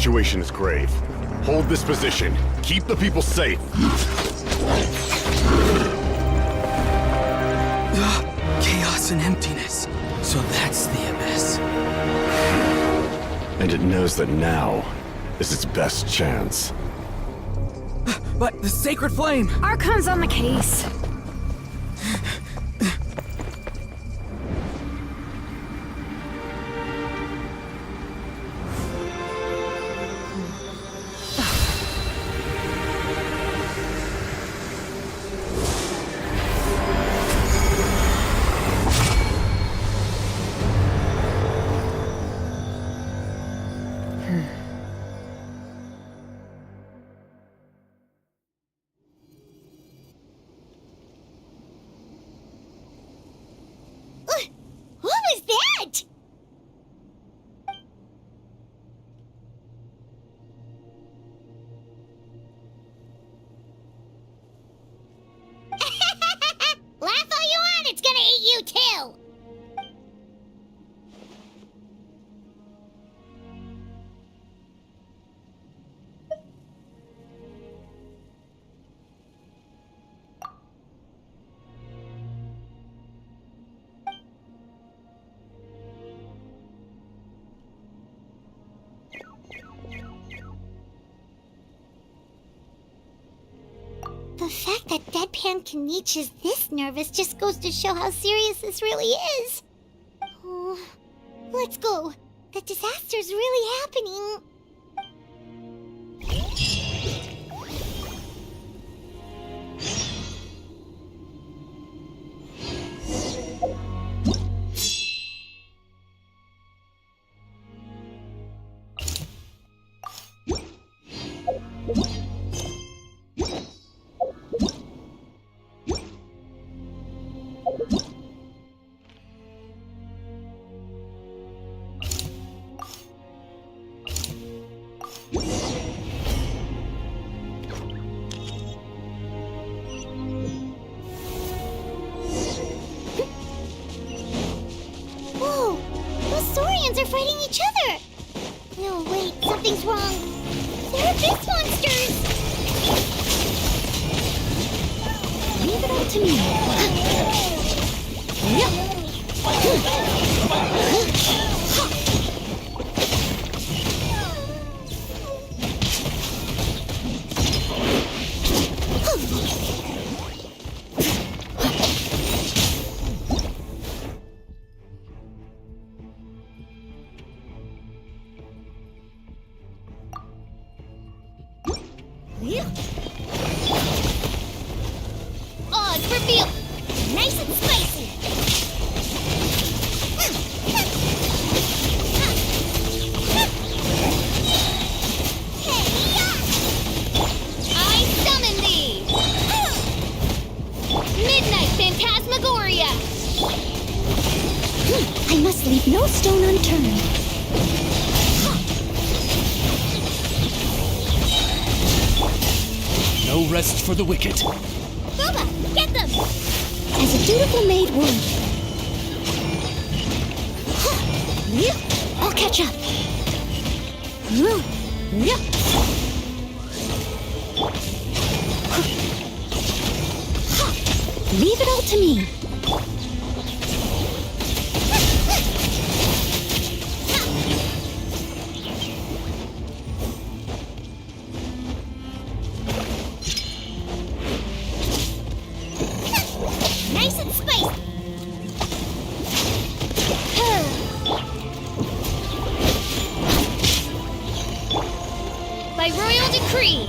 situation is grave. Hold this position. Keep the people safe.
Chaos and emptiness. So that's the abyss.
And it knows that now is its best chance.
But the sacred flame!
Archon's on the case.
What was that? Laugh all you want, it's gonna eat you too! The fact that Deadpan Kaniche is this nervous just goes to show how serious this really is. Oh, let's go. The disaster's really happening. Whoa! Those Saurians are fighting each other! No, wait, something's wrong. They're abyss monsters! Leave it all to me. Oh, it's revealed! Nice and spicy! I summon thee! Midnight Phantasmagoria! I must leave no stone unturned.
No rest for the wicked.
Boba, get them! As a dutiful maid would. I'll catch up. Leave it all to me. Nice and spicy. By royal decree.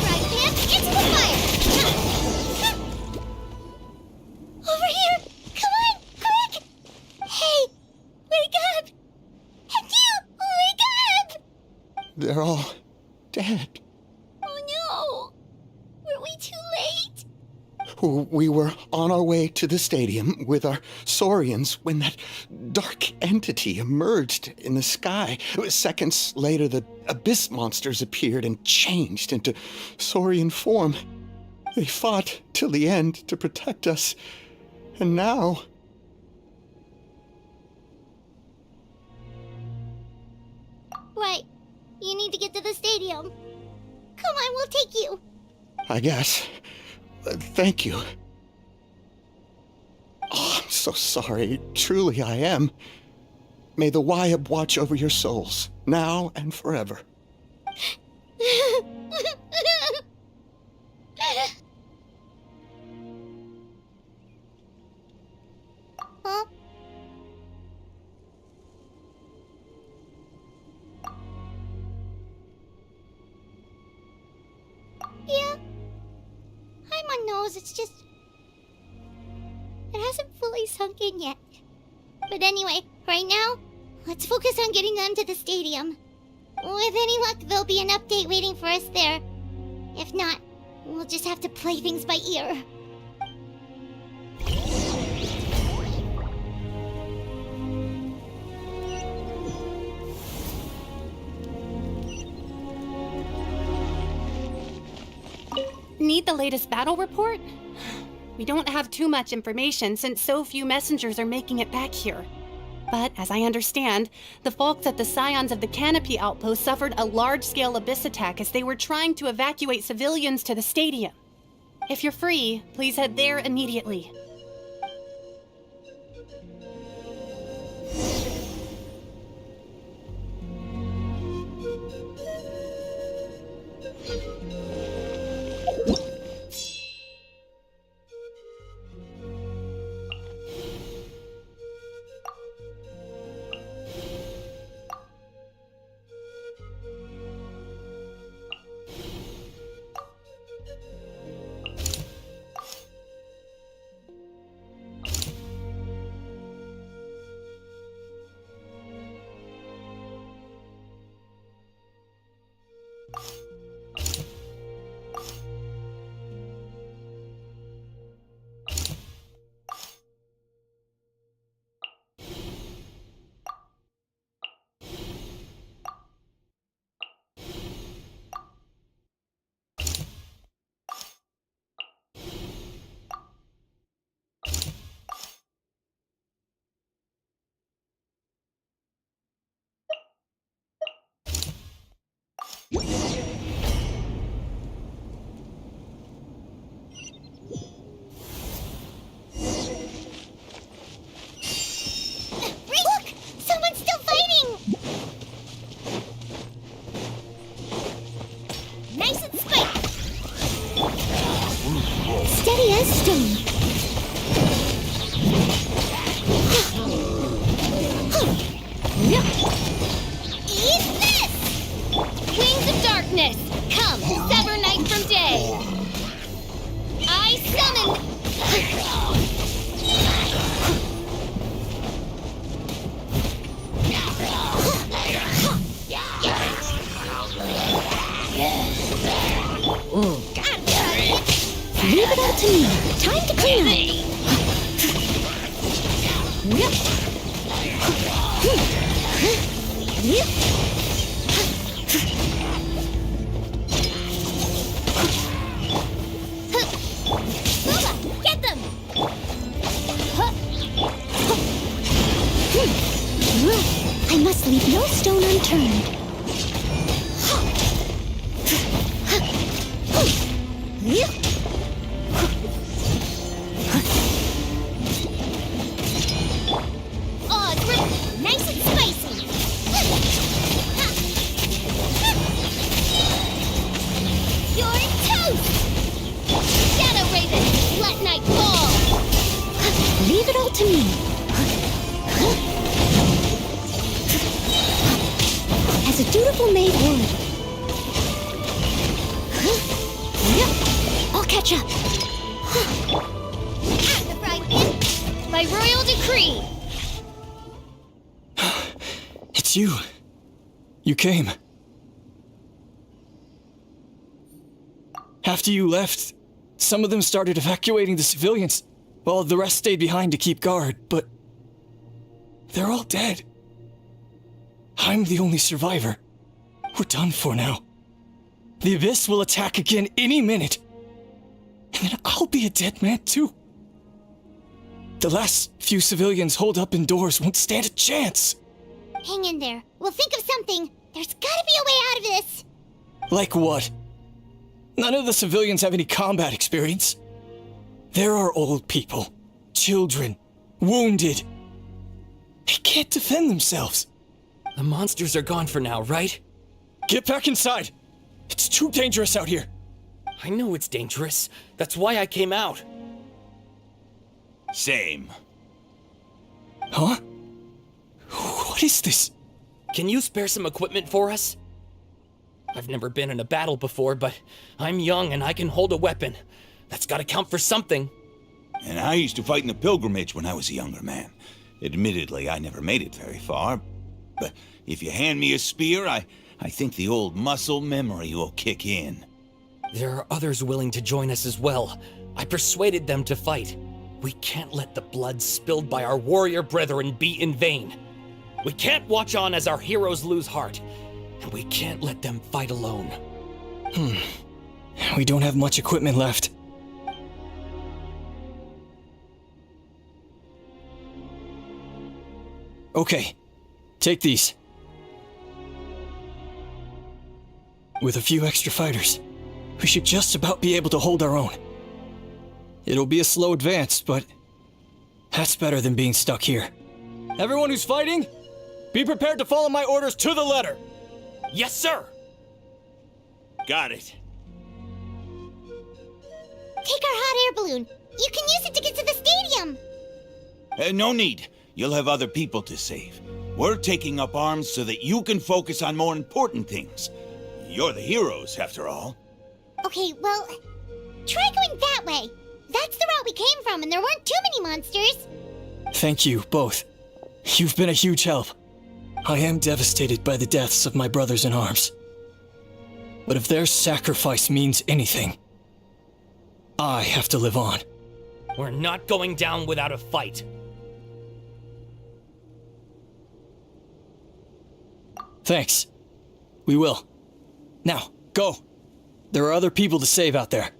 Right, Pam, into the fire. Over here. Come on, quick. Hey, wake up. And you, wake up.
They're all dead.
Oh no. Were we too late?
We were on our way to the stadium with our Saurians when that dark entity emerged in the sky. Seconds later, the abyss monsters appeared and changed into Saurian form. They fought till the end to protect us. And now...
Right. You need to get to the stadium. Come on, we'll take you.
I guess. Thank you. Oh, I'm so sorry. Truly, I am. May the Wyab watch over your souls, now and forever.
Huh? Yeah. Paimon knows, it's just... it hasn't fully sunk in yet. But anyway, right now, let's focus on getting them to the stadium. With any luck, there'll be an update waiting for us there. If not, we'll just have to play things by ear.
Need the latest battle report? We don't have too much information since so few messengers are making it back here. But as I understand, the folks at the Scions of the Canopy outpost suffered a large-scale abyss attack as they were trying to evacuate civilians to the stadium. If you're free, please head there immediately.
Leave it all to me. Time to clean up. Get them! I must leave no stone unturned. Nice and spicy. You're toast! Shadow Raven, let night fall! Leave it all to me. As a dutiful maid would. I'll catch up. At the fried pan, by royal decree.
It's you. You came. After you left, some of them started evacuating the civilians, while the rest stayed behind to keep guard, but they're all dead. I'm the only survivor. We're done for now. The Abyss will attack again any minute. And then I'll be a dead man too. The last few civilians holed up indoors won't stand a chance.
Hang in there. We'll think of something. There's
Like what? None of the civilians have any combat experience. There are old people, children, wounded. They can't defend themselves.
The monsters are gone for now, right?
Get back inside! It's too dangerous out here.
I know it's dangerous. That's why I came out.
Same.
Huh? What is this?
Can you spare some equipment for us? I've never been in a battle before, but I'm young and I can hold a weapon. That's gotta count for something.
And I used to fight in the pilgrimage when I was a younger man. Admittedly, I never made it very far. But if you hand me a spear, I think the old muscle memory will kick in.
There are others willing to join us as well. I persuaded them to fight. We can't let the blood spilled by our warrior brethren be in vain. We can't watch on as our heroes lose heart. And we can't let them fight alone.
We don't have much equipment left. Okay, take these. With a few extra fighters, we should just about be able to hold our own. It'll be a slow advance, but that's better than being stuck here. Everyone who's fighting, be prepared to follow my orders to the letter.
Yes, sir!
Got it.
Take our hot air balloon. You can use it to get to the stadium.
No need. You'll have other people to save. We're taking up arms so that you can focus on more important things. You're the heroes, after all.
Okay, well, try going that way. That's the route we came from, and there weren't too many monsters.
Thank you, both. You've been a huge help. I am devastated by the deaths of my brothers in arms. But if their sacrifice means anything, I have to live on.
We're not going down without a fight.
Thanks. We will. Now, go. There are other people to save out there.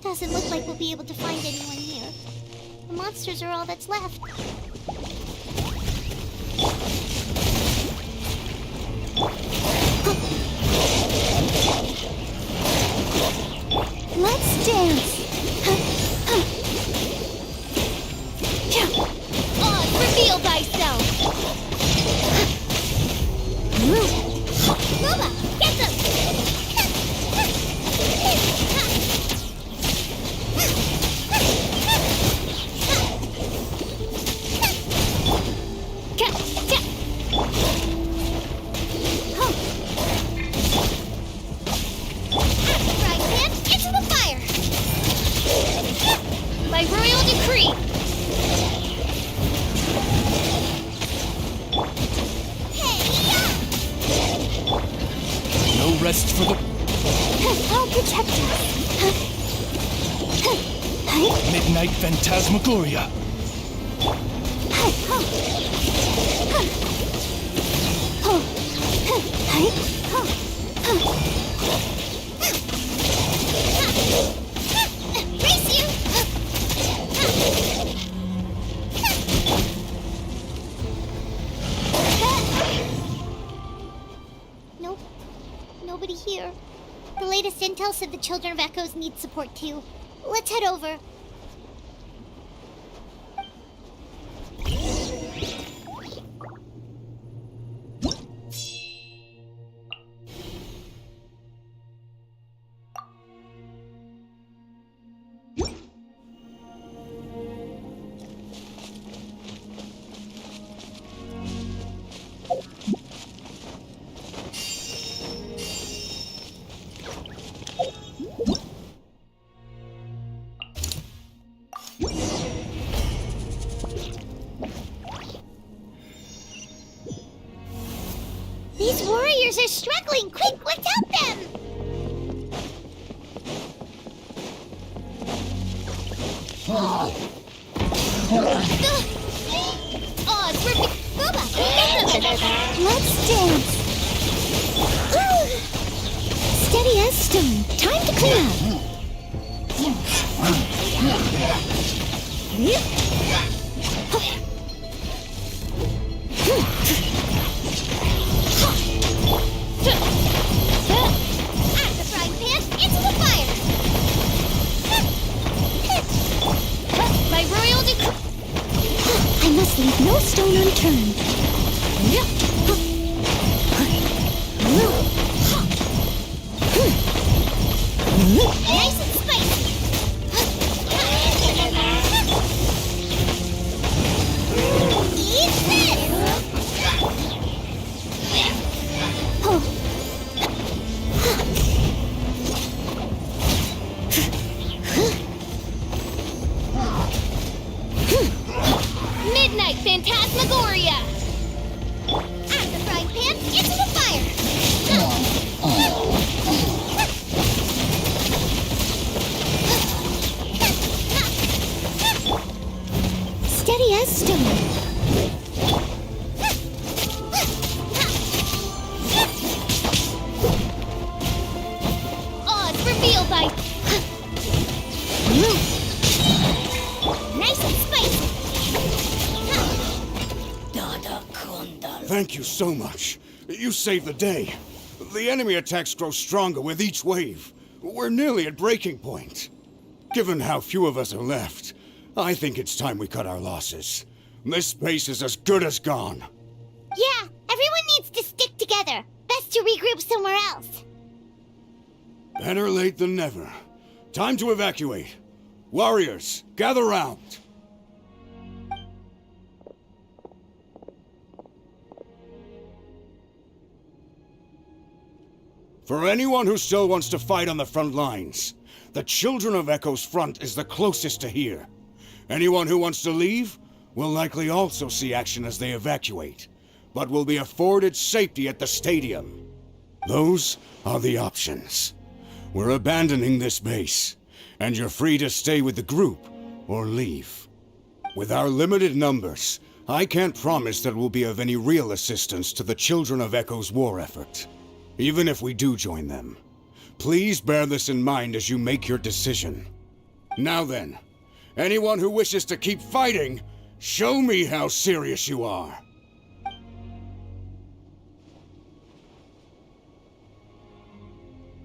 Doesn't look like we'll be able to find anyone here. The monsters are all that's left. Let's dance! Reveal thyself! Mova, get them! Into the fire! By royal decree!
No rest for the...
I'll protect you.
Midnight Phantasmagoria.
Brace you! Nope. Nobody here. The latest intel said the Children of Echoes need support too. Let's head over. These warriors are struggling! Quick, let's help them! Oh, it's for Booba! Let's dance! Steady as stone. Time to clean up. At the frying pan, into the fire! My royal decree! I must leave no stone unturned. Nice and spicy! Eat this! Midnight Phantasmagoria! At the frying pan, into the fire! Steady as stone. Odds revealed by... Nice and spicy.
Thank you so much. You saved the day. The enemy attacks grow stronger with each wave. We're nearly at breaking point. Given how few of us are left, I think it's time we cut our losses. This base is as good as gone.
Yeah, everyone needs to stick together. Best to regroup somewhere else.
Better late than never. Time to evacuate. Warriors, gather round. For anyone who still wants to fight on the front lines, the Children of Echo's front is the closest to here. Anyone who wants to leave will likely also see action as they evacuate, but will be afforded safety at the stadium. Those are the options. We're abandoning this base, and you're free to stay with the group or leave. With our limited numbers, I can't promise that we'll be of any real assistance to the Children of Echo's war effort. Even if we do join them, please bear this in mind as you make your decision. Now then, anyone who wishes to keep fighting, show me how serious you are.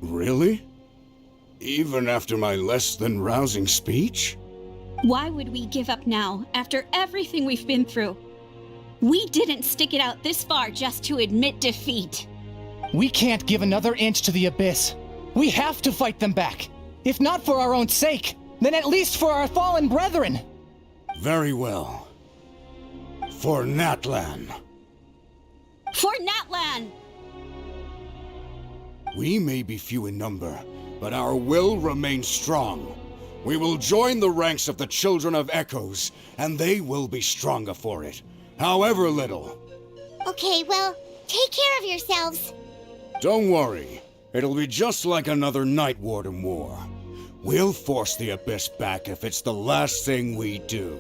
Really? Even after my less than rousing speech?
Why would we give up now, after everything we've been through? We didn't stick it out this far just to admit defeat.
We can't give another inch to the Abyss. We have to fight them back. If not for our own sake, then at least for our fallen brethren.
Very well. For Natlan.
For Natlan!
We may be few in number, but our will remains strong. We will join the ranks of the Children of Echoes, and they will be stronger for it, however little.
Okay, well, take care of yourselves.
Don't worry. It'll be just like another Night Warden war. We'll force the Abyss back if it's the last thing we do.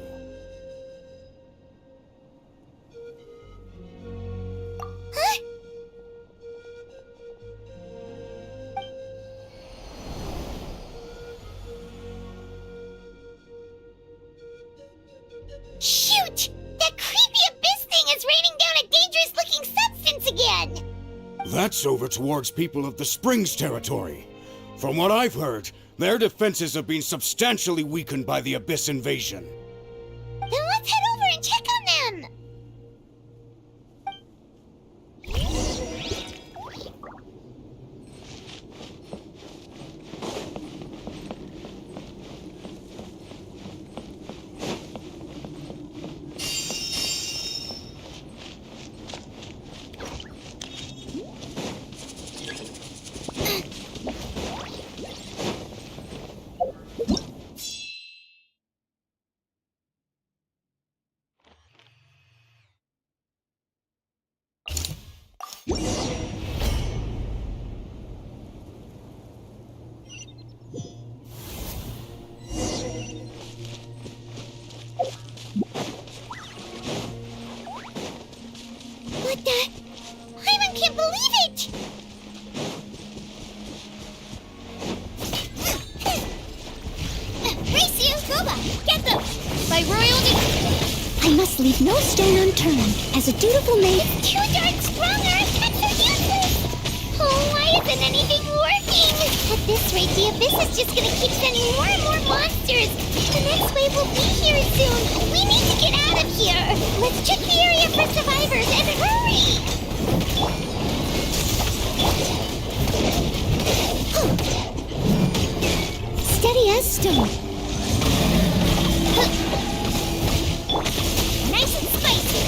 Huh? Shoot! That creepy Abyss thing is raining down a dangerous-looking substance again!
That's over towards people of the Springs territory. From what I've heard, their defenses have been substantially weakened by the Abyss invasion.
Then let's head over and check on them! must leave no stone unturned. As a dutiful maid, it's too darn strong, our attacks are useless! Oh, why isn't anything working? At this rate, the Abyss is just gonna keep sending more and more monsters. The next wave will be here soon. We need to get out of here. Let's check the area for survivors and hurry! Steady as stone. Nice and spicy.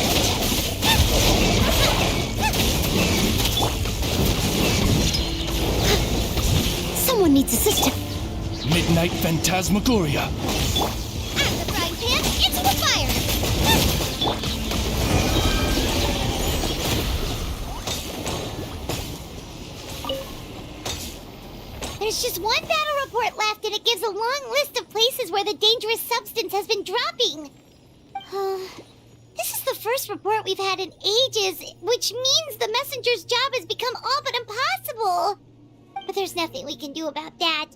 Someone needs assistance.
Midnight Phantasmagoria.
Out of the frying pan, into the fire. There's just one battle report left, and it gives a long list of places where the dangerous substance has been dropping. This is the first report we've had in ages, which means the messenger's job has become all but impossible. But there's nothing we can do about that.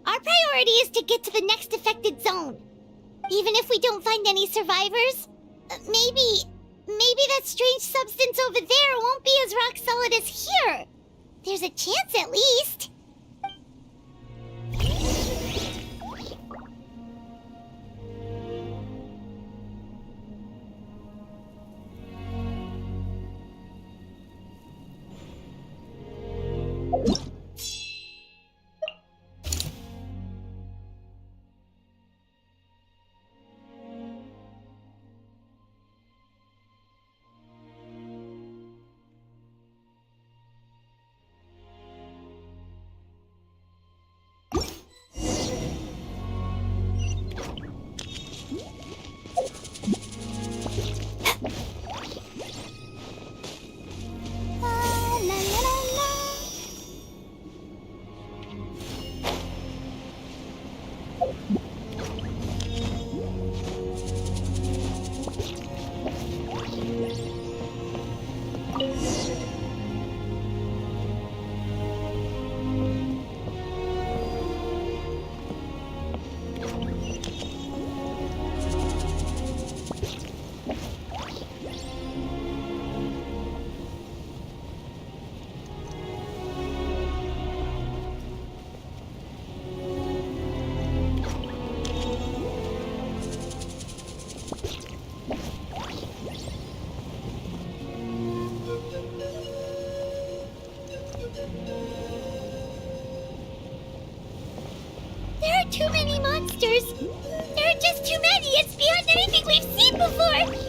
Our priority is to get to the next affected zone. Even if we don't find any survivors, maybe that strange substance over there won't be as rock solid as here. There's a chance at least. There are too many monsters. There are just too many. It's beyond anything we've seen before.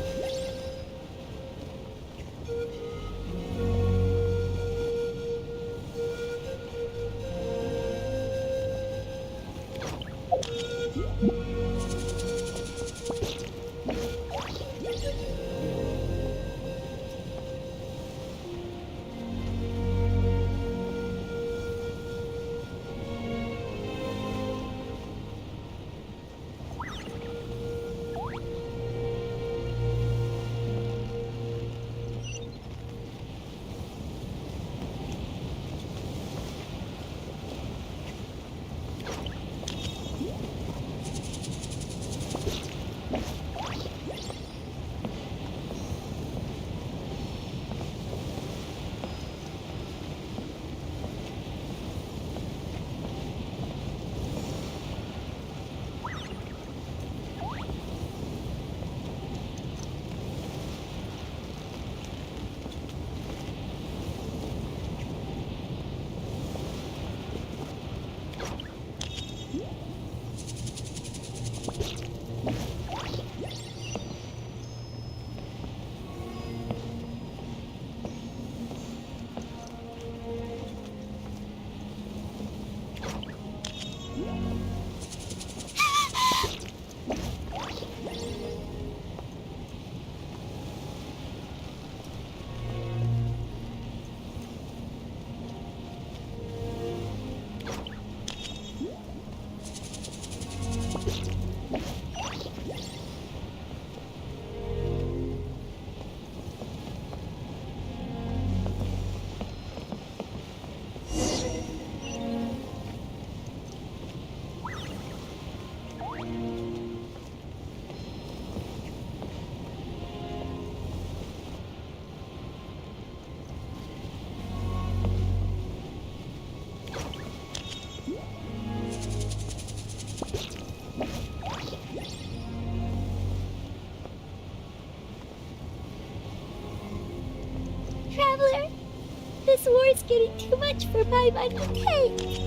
getting too much for my little taste.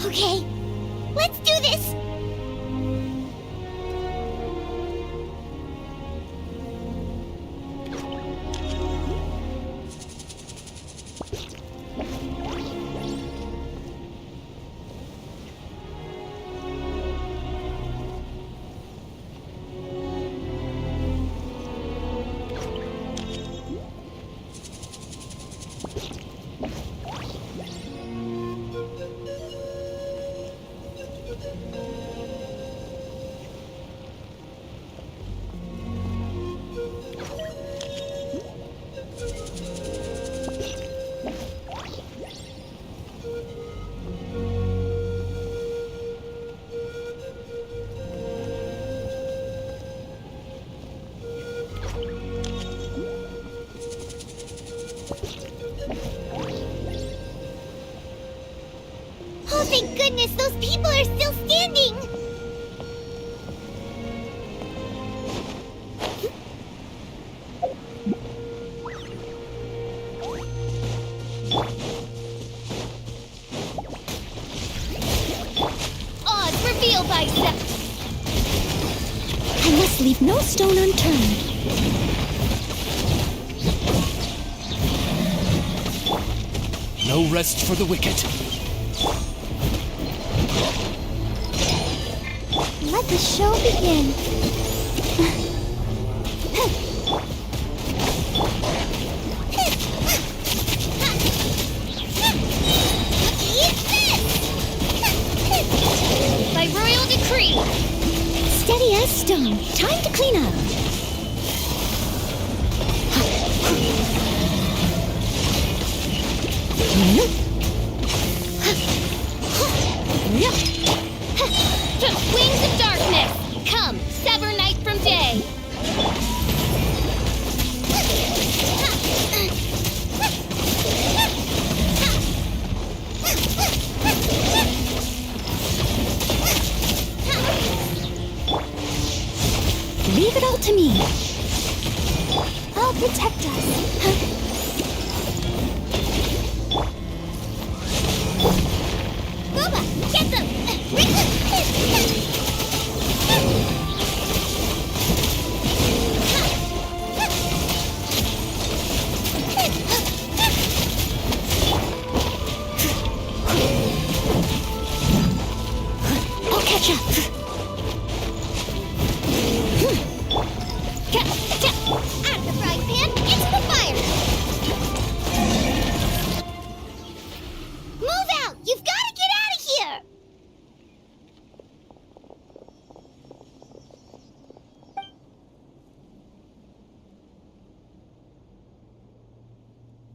Okay, let's do this! Oh, thank goodness, those people are still standing! Odds reveal thyself!
I must leave no stone unturned.
No rest for the wicked.
Let the show begin.
By royal decree. Steady as stone. Time to clean up.
Wings of darkness! Come, sever night from day!
Leave it all to me.
I'll protect us. Booba, get them!
I'll catch up.
Out of the frying pan, into the fire! Move out! You've got to get out of here!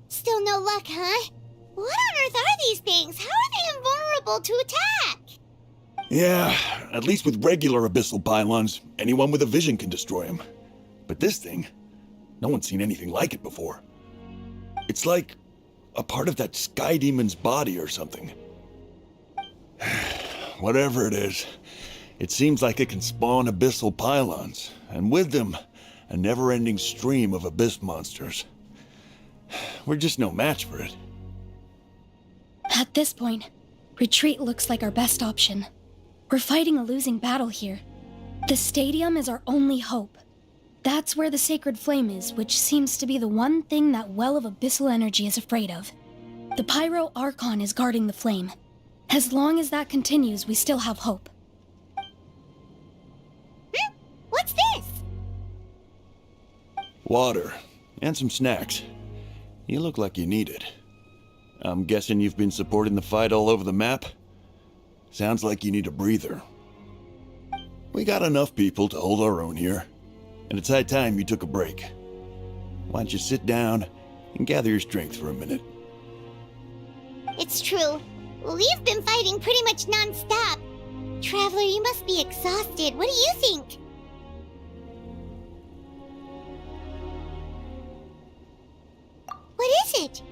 Still no luck, huh? What on earth are these things? How are they invulnerable to attack?
Yeah, at least with regular abyssal pylons, anyone with a vision can destroy them. But this thing, no one's seen anything like it before. It's like a part of that sky demon's body or something. Whatever it is, it seems like it can spawn abyssal pylons, and with them, a never-ending stream of abyss monsters. We're just no match for it.
At this point, retreat looks like our best option. We're fighting a losing battle here. The stadium is our only hope. That's where the sacred flame is, which seems to be the one thing that well of abyssal energy is afraid of. The Pyro Archon is guarding the flame. As long as that continues, we still have hope.
What's this?
Water, and some snacks. You look like you need it. I'm guessing you've been supporting the fight all over the map? Sounds like you need a breather. We got enough people to hold our own here, and it's high time you took a break. Why don't you sit down and gather your strength for a minute?
It's true. We've been fighting pretty much non-stop. Traveler, you must be exhausted. What do you think? What is it?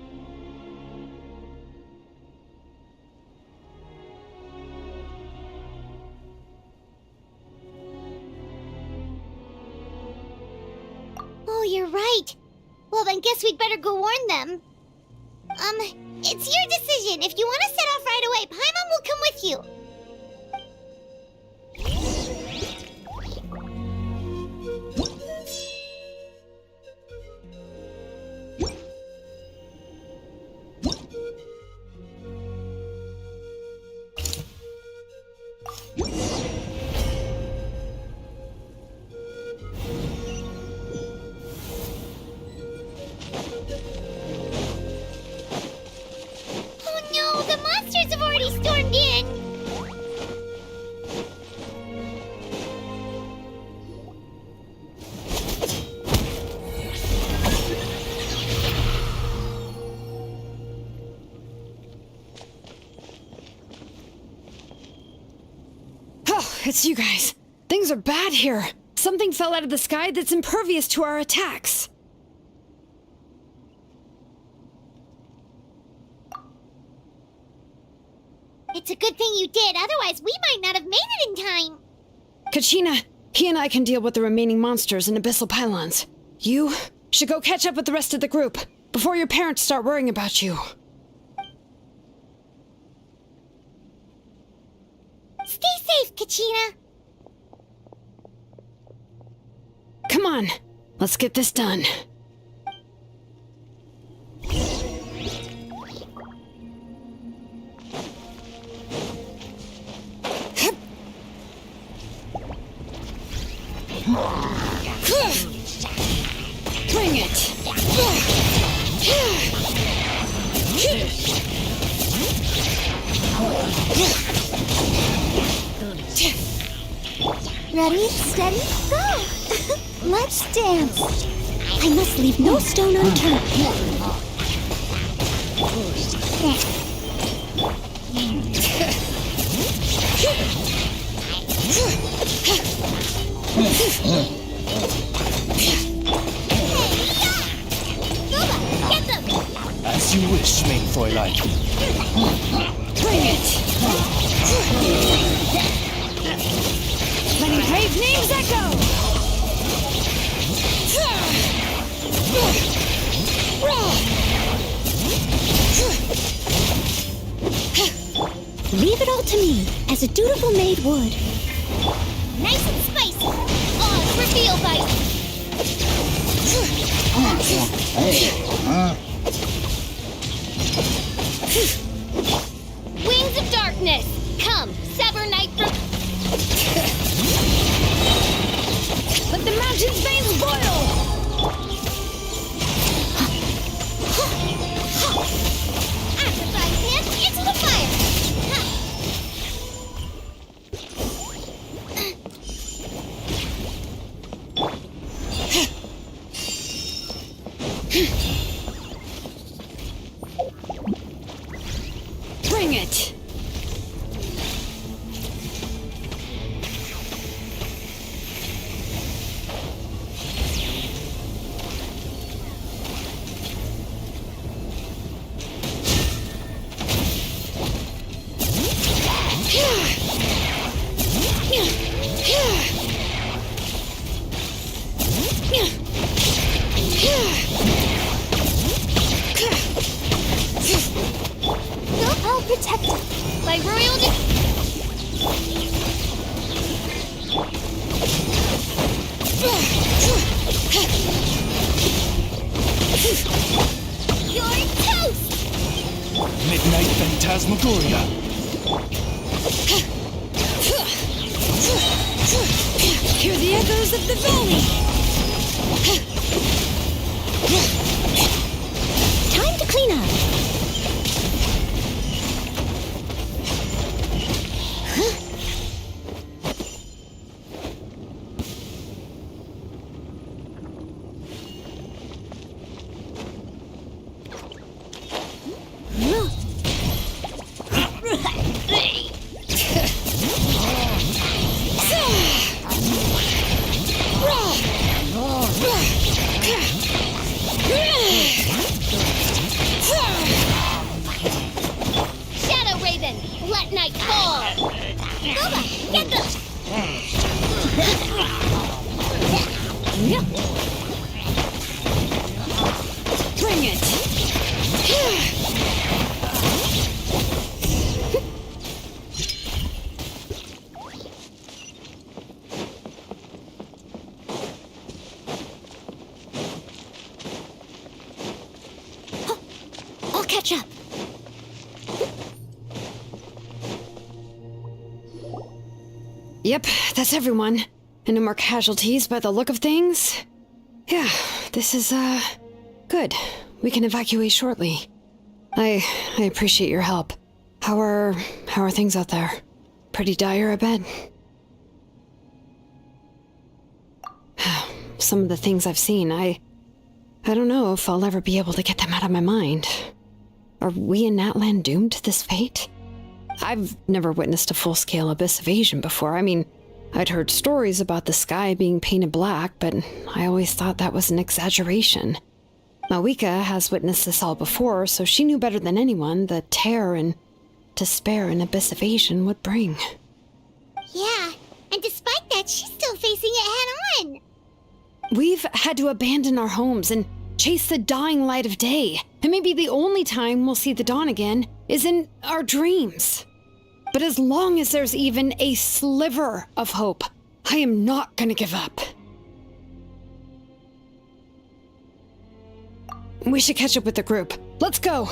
you're right. Well, then guess we'd better go warn them. It's your decision. If you want to set off right away, Paimon will come with you.
It's you guys. Things are bad here. Something fell out of the sky that's impervious to our attacks.
It's a good thing you did, otherwise we might not have made it in time.
Kachina, he and I can deal with the remaining monsters and abyssal pylons. You should go catch up with the rest of the group before your parents start worrying about you.
Stay safe, Kachina.
Come on, let's get this done. Bring it!
Ready, steady, go! Let's dance. I must leave no stone unturned. Get them!
As you wish, main Fräulein.
Bring it! Many brave names echo!
Leave it all to me, as a dutiful maid would. Nice and spicy. Oh, reveal bite. Wings of darkness, come, sever night from.
Let the mountain's veins boil!
After frying pan, into the fire!
Bring it!
I'll protect it. By royal You're toast!
Midnight Phantasmagoria.
Hear the echoes of the valley!
Time to clean up. catch up.
Yep, that's everyone. And no more casualties by the look of things. Yeah, this is, good. We can evacuate shortly. I appreciate your help. How are things out there? Pretty dire, I bet. Some of the things I've seen, I don't know if I'll ever be able to get them out of my mind. Are we in Natlan doomed to this fate? I've never witnessed a full-scale abyss invasion before. I mean, I'd heard stories about the sky being painted black, but I always thought that was an exaggeration. Mawika has witnessed this all before, so she knew better than anyone the terror and despair an abyss invasion would bring.
Yeah, and despite that, she's still facing it head-on.
We've had to abandon our homes and chase the dying light of day, and maybe the only time we'll see the dawn again is in our dreams. But as long as there's even a sliver of hope, I am not gonna give up. We should catch up with the group. Let's go!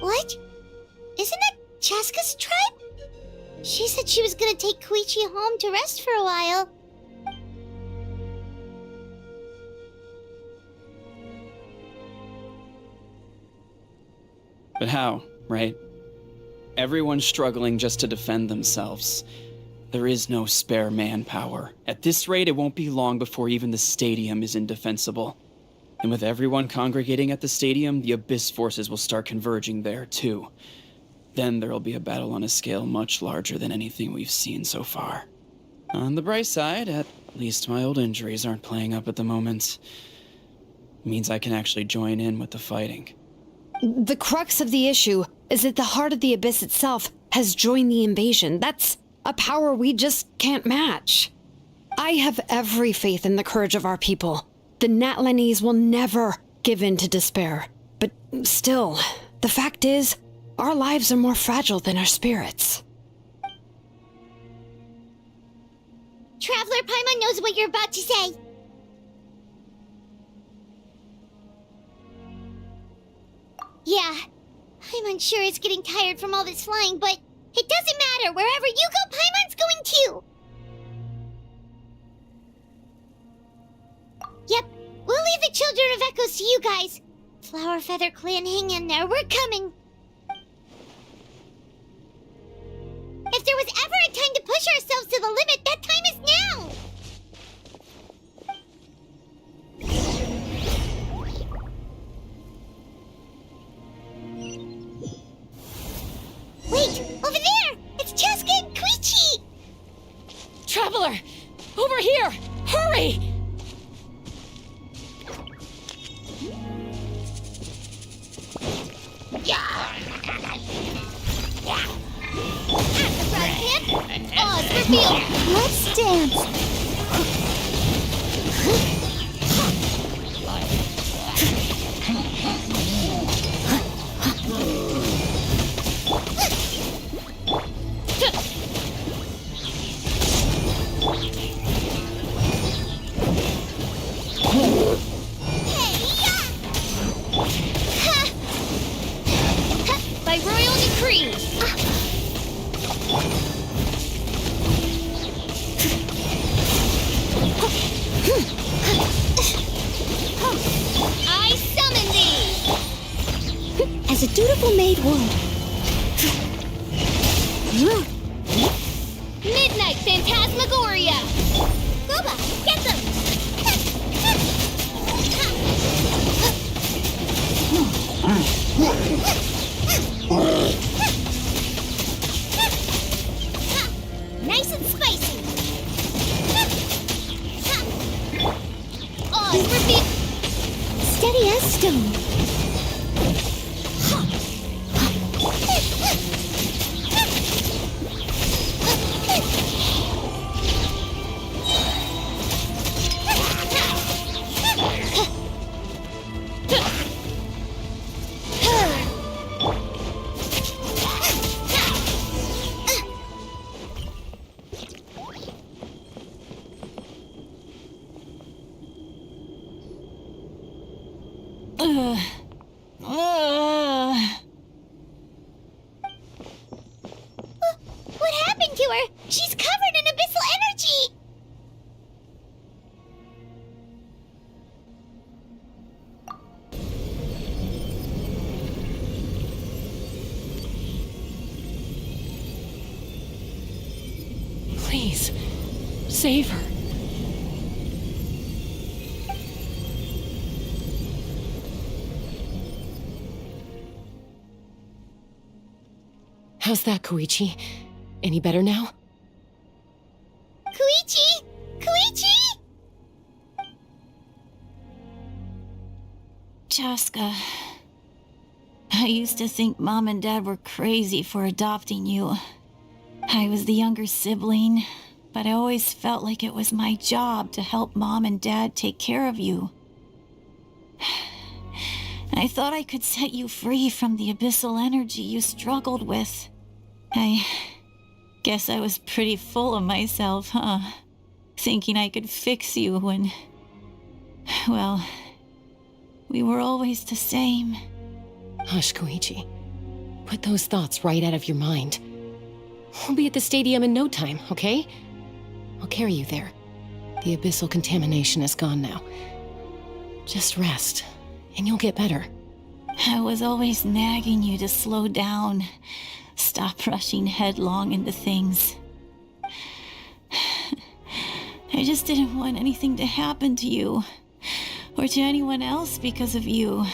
What? Isn't that Chaska's tribe? She said she was gonna take Koichi home to rest for a while.
But how, right? Everyone's struggling just to defend themselves. There is no spare manpower. At this rate, it won't be long before even the stadium is indefensible. And with everyone congregating at the stadium, the Abyss forces will start converging there, too. Then there'll be a battle on a scale much larger than anything we've seen so far. On the bright side, at least my old injuries aren't playing up at the moment. Means I can actually join in with the fighting.
The crux of the issue is that the heart of the Abyss itself has joined the invasion. That's a power we just can't match. I have every faith in the courage of our people. The Natlanese will never give in to despair. But still, the fact is, our lives are more fragile than our spirits.
Traveler Paimon knows what you're about to say. Yeah, Paimon sure is getting tired from all this flying, but it doesn't matter. Wherever you go, Paimon's going too. Yep, we'll leave the Children of Echoes to you guys. Flower Feather Clan, hang in there. We're coming. If there was ever a time to push ourselves to the limit, that time is now! Wait! Over there! It's Chaska and Koichi!
Traveler! Over here! Hurry!
Oz revealed! Let's dance!
By royal decree!
I summon thee! As a dutiful maid would. Midnight Phantasmagoria! Gooba, get them! Nice and spicy! Oh, repeat! Steady as stone. What happened to her? She's covered in abyssal energy!
Please, save her. How's that, Koichi? Any better now?
Koichi! Koichi!
Chaska, I used to think Mom and Dad were crazy for adopting you. I was the younger sibling, but I always felt like it was my job to help Mom and Dad take care of you. I thought I could set you free from the abyssal energy you struggled with. I guess I was pretty full of myself, huh? Thinking I could fix you when... well, we were always the same.
Hush, Koichi. Put those thoughts right out of your mind. We'll be at the stadium in no time, okay? I'll carry you there. The abyssal contamination is gone now. Just rest, and you'll get better.
I was always nagging you to slow down. Stop rushing headlong into things. I just didn't want anything to happen to you, or to anyone else because of you.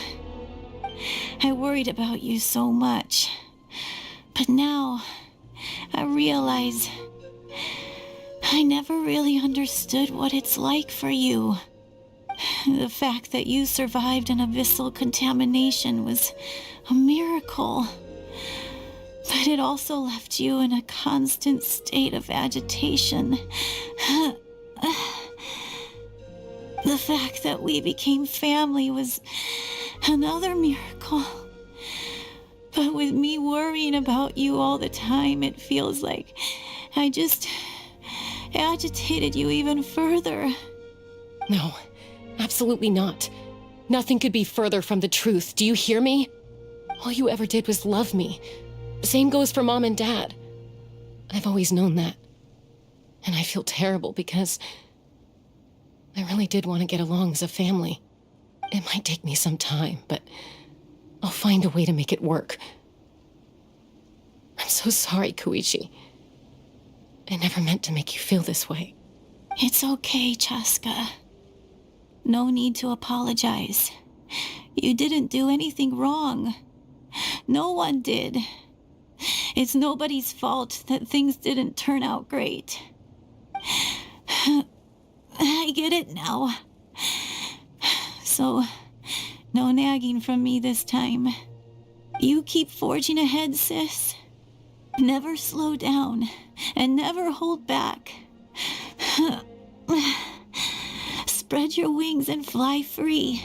I worried about you so much. But now, I realize I never really understood what it's like for you. The fact that you survived an abyssal contamination was a miracle. But it also left you in a constant state of agitation. The fact that we became family was another miracle. But with me worrying about you all the time, it feels like I just agitated you even further.
No, absolutely not. Nothing could be further from the truth. Do you hear me? All you ever did was love me. Same goes for Mom and Dad. I've always known that. And I feel terrible because I really did want to get along as a family. It might take me some time, but I'll find a way to make it work. I'm so sorry, Koichi. I never meant to make you feel this way.
It's okay, Chaska. No need to apologize. You didn't do anything wrong. No one did. It's nobody's fault that things didn't turn out great. I get it now. So, no nagging from me this time. You keep forging ahead, sis. Never slow down, and never hold back. Spread your wings and fly free,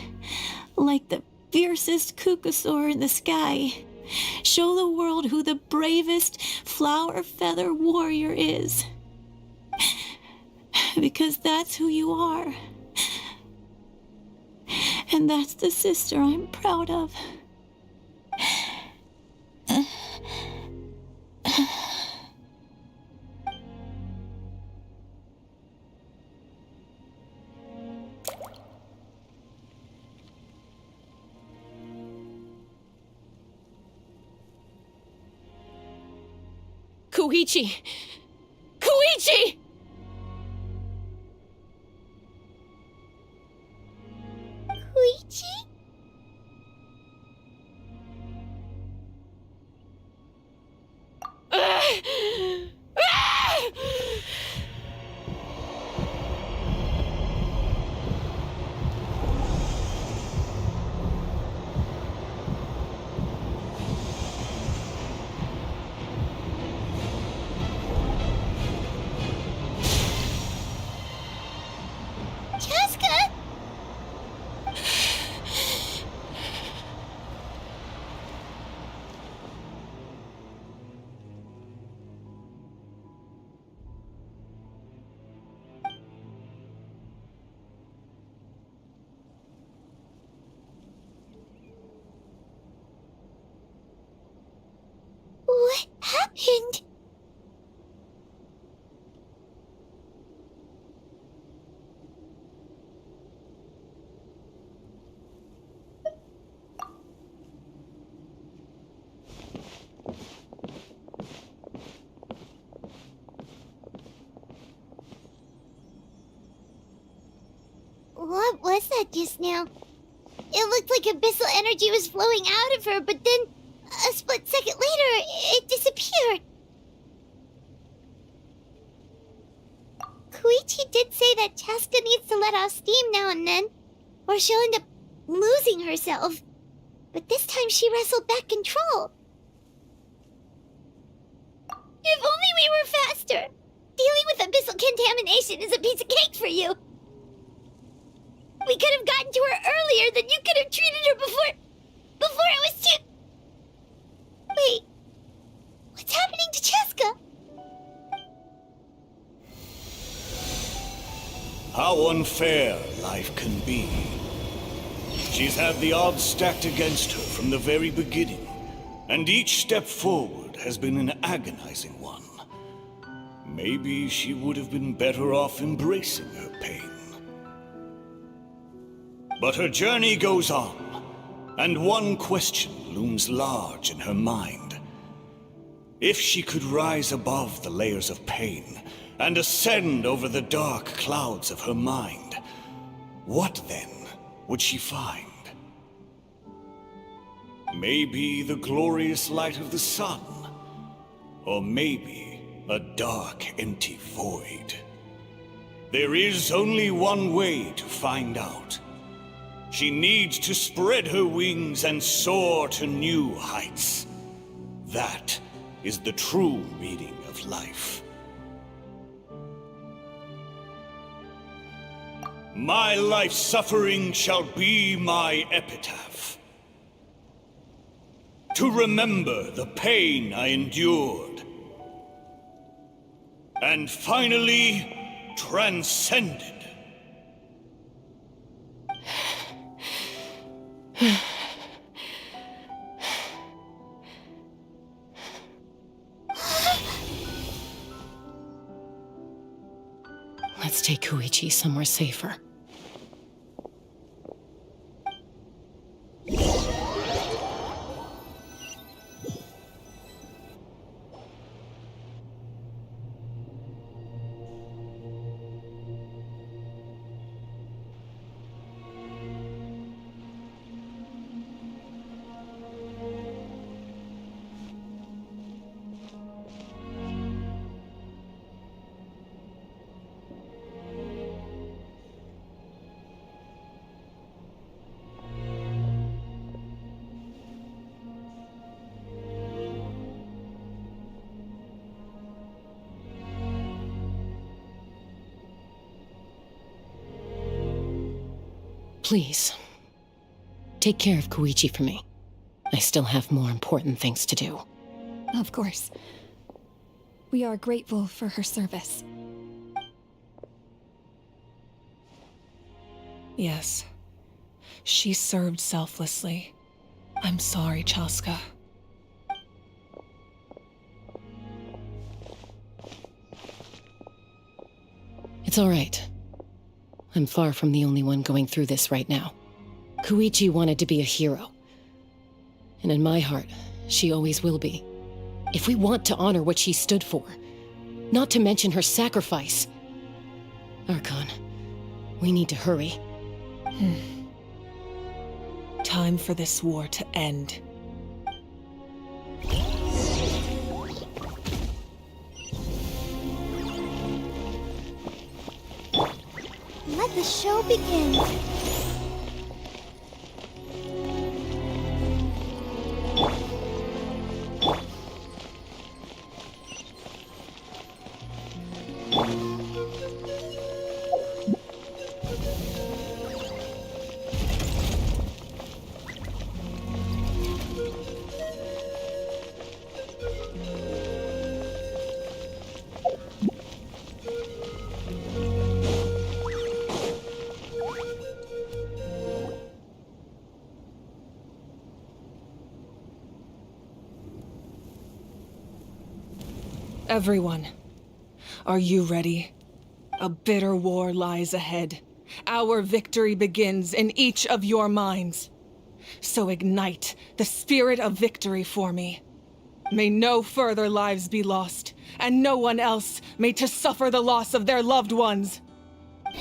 like the fiercest kukasaur in the sky. Show the world who the bravest flower feather warrior is. Because that's who you are. And that's the sister I'm proud of.
Koichi! Koichi!
Koichi? Chaska? What happened? What was that just now? It looked like abyssal energy was flowing out of her, but then a split second later, it disappeared. Koichi did say that Chaska needs to let off steam now and then, or she'll end up losing herself. But this time she wrestled back control. If only we were faster! Dealing with abyssal contamination is a piece of cake for you! We could have gotten to her earlier, then you could have treated her before it was too... Wait, what's happening to Chaska?
How unfair life can be. She's had the odds stacked against her from the very beginning, and each step forward has been an agonizing one. Maybe she would have been better off embracing her pain. But her journey goes on, and one question looms large in her mind. If she could rise above the layers of pain and ascend over the dark clouds of her mind, what then would she find? Maybe the glorious light of the sun, or maybe a dark, empty void. There is only one way to find out. She needs to spread her wings and soar to new heights. That is the true meaning of life. My life suffering shall be my epitaph. To remember the pain I endured. And finally, transcended.
Let's take Koichi somewhere safer. Please, take care of Koichi for me. I still have more important things to do.
Of course. We are grateful for her service.
Yes. She served selflessly. I'm sorry, Chaska.
It's all right. I'm far from the only one going through this right now. Koichi wanted to be a hero. And in my heart, she always will be. If we want to honor what she stood for, not to mention her sacrifice. Archon, we need to hurry.
Time for this war to end.
Let the show begin.
Everyone, are you ready? A bitter war lies ahead. Our victory begins in each of your minds. So ignite the spirit of victory for me. May no further lives be lost, and no one else may to suffer the loss of their loved ones.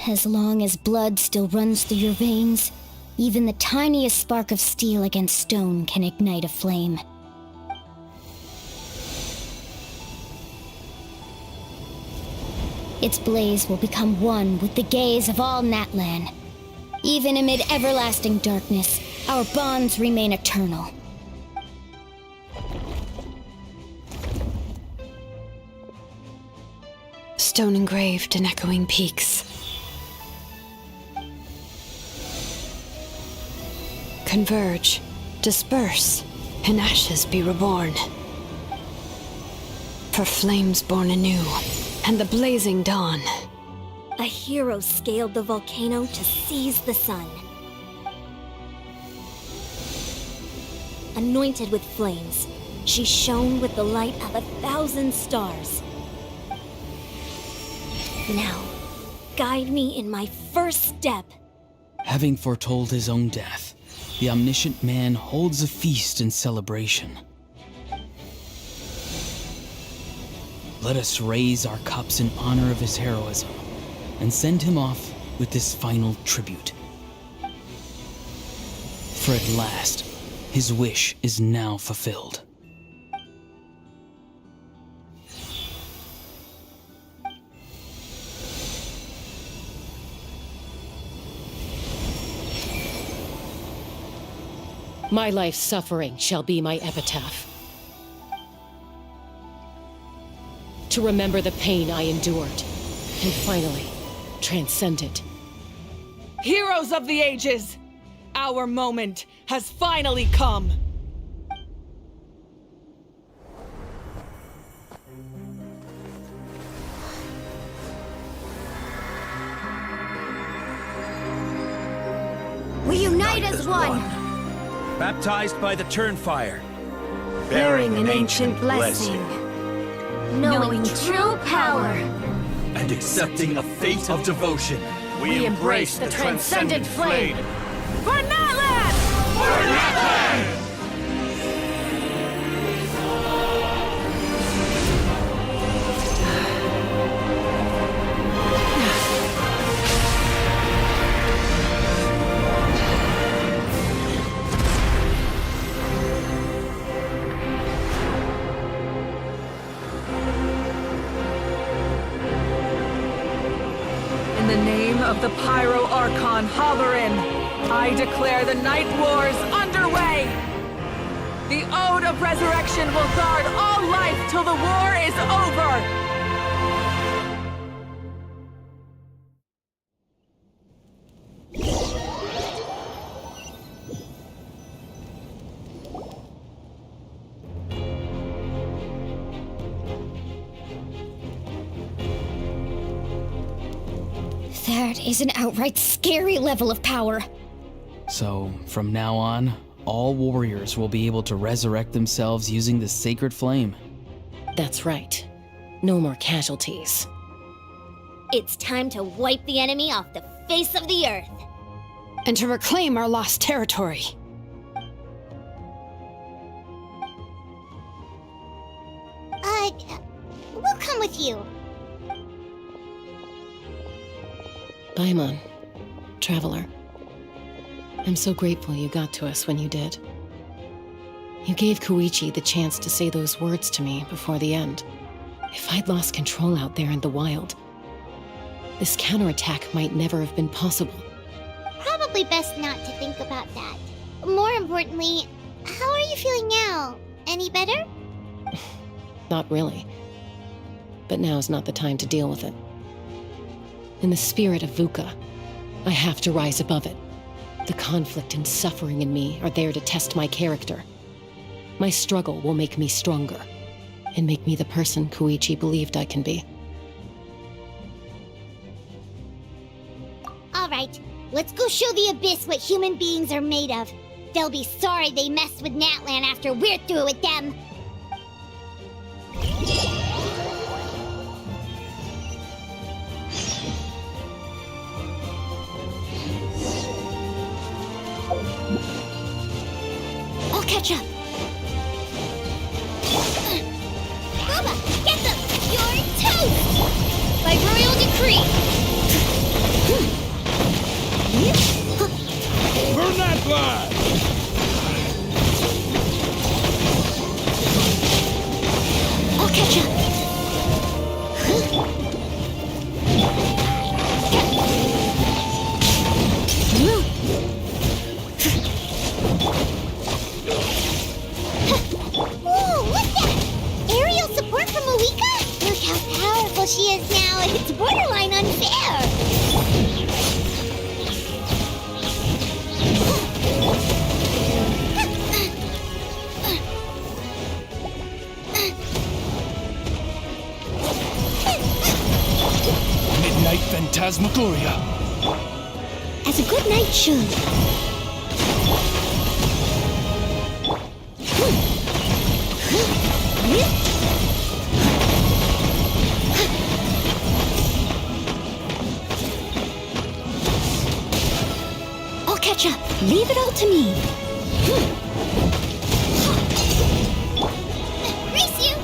As long as blood still runs through your veins, even the tiniest spark of steel against stone can ignite a flame. Its blaze will become one with the gaze of all Natlan. Even amid everlasting darkness, our bonds remain eternal.
Stone engraved in echoing peaks. Converge, disperse, in ashes be reborn. For flames born anew, and the blazing dawn.
A hero scaled the volcano to seize the sun. Anointed with flames, she shone with the light of 1,000 stars. Now, guide me in my first step.
Having foretold his own death, the omniscient man holds a feast in celebration. Let us raise our cups in honor of his heroism and send him off with this final tribute. For at last, his wish is now fulfilled.
My life's suffering shall be my epitaph. To remember the pain I endured, and finally, transcend it.
Heroes of the ages! Our moment has finally come!
We unite as one!
Baptized by the Turnfire,
Bearing an ancient blessing. Knowing true power.
and accepting a fate of devotion, we embrace the transcendent flame.
For Natlan!
For Natlan!
In the name of the Pyro Archon Halloran, I declare the Night Wars underway! The Ode of Resurrection will guard all life till the war is over!
That is an outright scary level of power.
So, from now on, all warriors will be able to resurrect themselves using the sacred flame.
That's right. No more casualties.
It's time to wipe the enemy off the face of the earth.
And to reclaim our lost territory.
but we'll come with you.
Paimon, traveler. I'm so grateful you got to us when you did. You gave Koichi the chance to say those words to me before the end. If I'd lost control out there in the wild, this counterattack might never have been possible.
Probably best not to think about that. More importantly, how are you feeling now? Any better?
Not really. But now's not the time to deal with it. In the spirit of VUCA, I have to rise above it. The conflict and suffering in me are there to test my character. My struggle will make me stronger, and make me the person Koichi believed I can be.
Alright, let's go show the Abyss what human beings are made of. They'll be sorry they messed with Natlan after we're through with them. I'll catch up. Baba, get them! You're toast! By royal decree!
Burn that flag!
I'll catch up. Whoa, what's that? Aerial support from Malika? Look how powerful she is now, and it's borderline unfair.
Midnight Phantasmagoria.
As a good night should. I'll catch up. Leave it all to me. Grease you!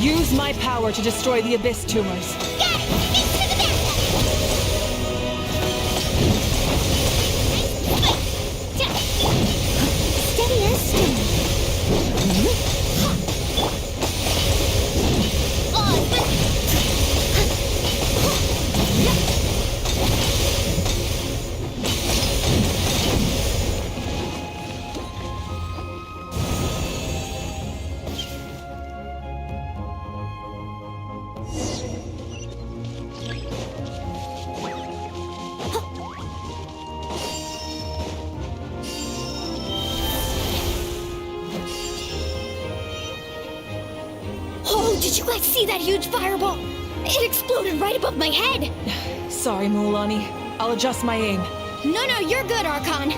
Use my power to destroy the Abyss tumors.
Steady as stone. Oh, did you guys see that huge fireball? It exploded right above my head.
Sorry, Mualani. I'll adjust my aim.
No, you're good, Archon.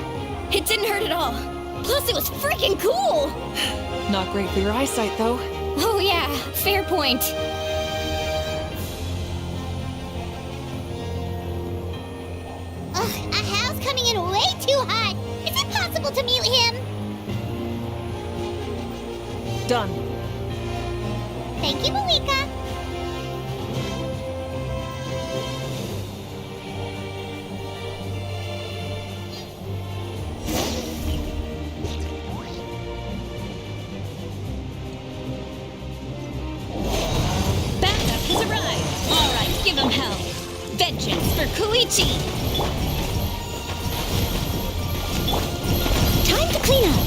It didn't hurt at all. Plus, it was freaking cool.
Not great for your eyesight, though.
Oh yeah, fair point. Ugh, Ahal's coming in way too hot. Is it possible to mute him?
Done.
Thank you, Malika.
Backup has arrived. All right, give him hell. Vengeance for Koichi.
Time to clean up.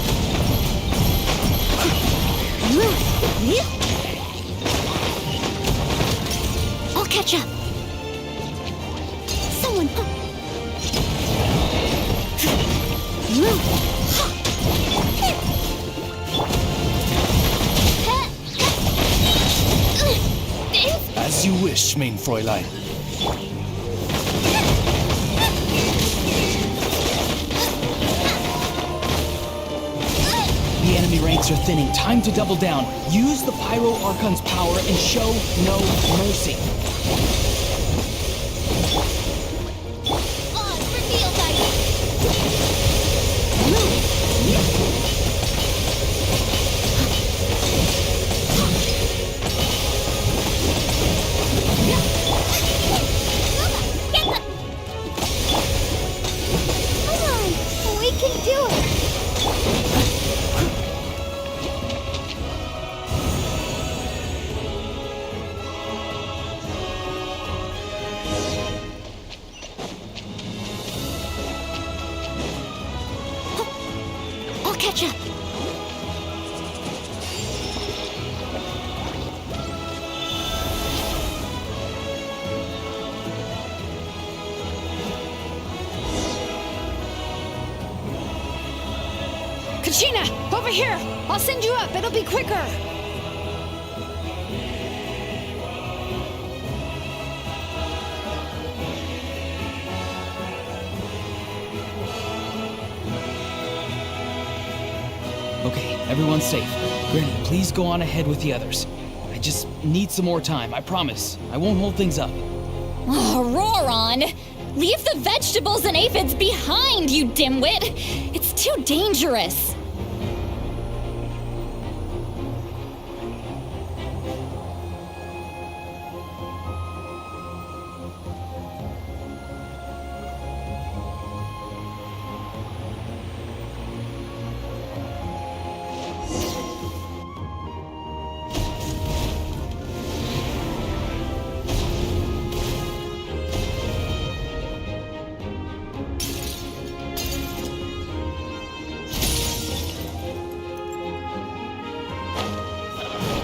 I'll catch up. Someone.
As you wish, mein Fräulein. The enemy
enemy ranks are thinning. Time to double down. Use the Pyro Archon's power and show no mercy.
Oh, it's reveal, guys. Come on, we can do it. I'll catch up.
Kachina, over here! I'll send you up, it'll be quicker!
Okay, everyone's safe. Granny, please go on ahead with the others. I just need some more time, I promise. I won't hold things up.
Oh, Roron! Leave the vegetables and aphids behind, you dimwit! It's too dangerous!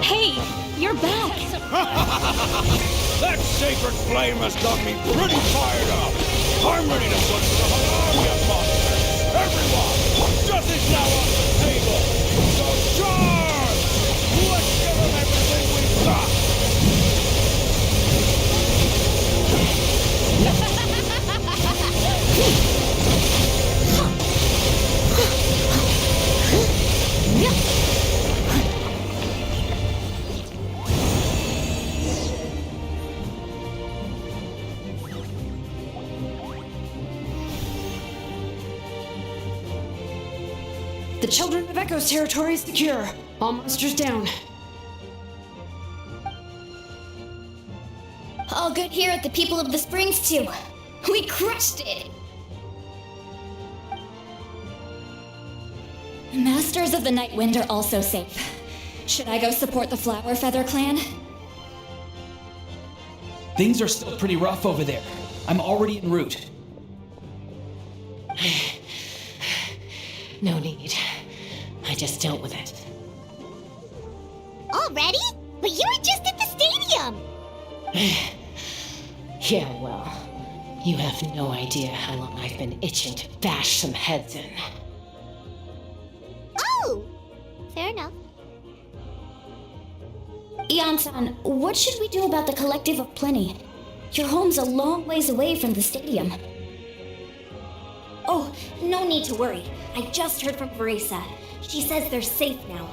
Hey, you're back!
That sacred flame has got me pretty fired up. I'm ready to put the whole army of monsters. Everyone, justice now on the table. So charge! Let's give them everything we've got.
The Children of Echo's territory is secure. All monsters down.
All good here at the People of the Springs, too. We crushed it!
Masters of the Night Wind are also safe. Should I go support the Flower Feather clan?
Things are still pretty rough over there. I'm already en route.
No need. I just dealt with it.
Already? But you were just at the stadium!
Yeah, well, you have no idea how long I've been itching to bash some heads in.
Oh! Fair enough.
Ian-san, what should we do about the Collective of Plenty? Your home's a long ways away from the stadium.
Oh, no need to worry. I just heard from Veresa. She says they're safe now.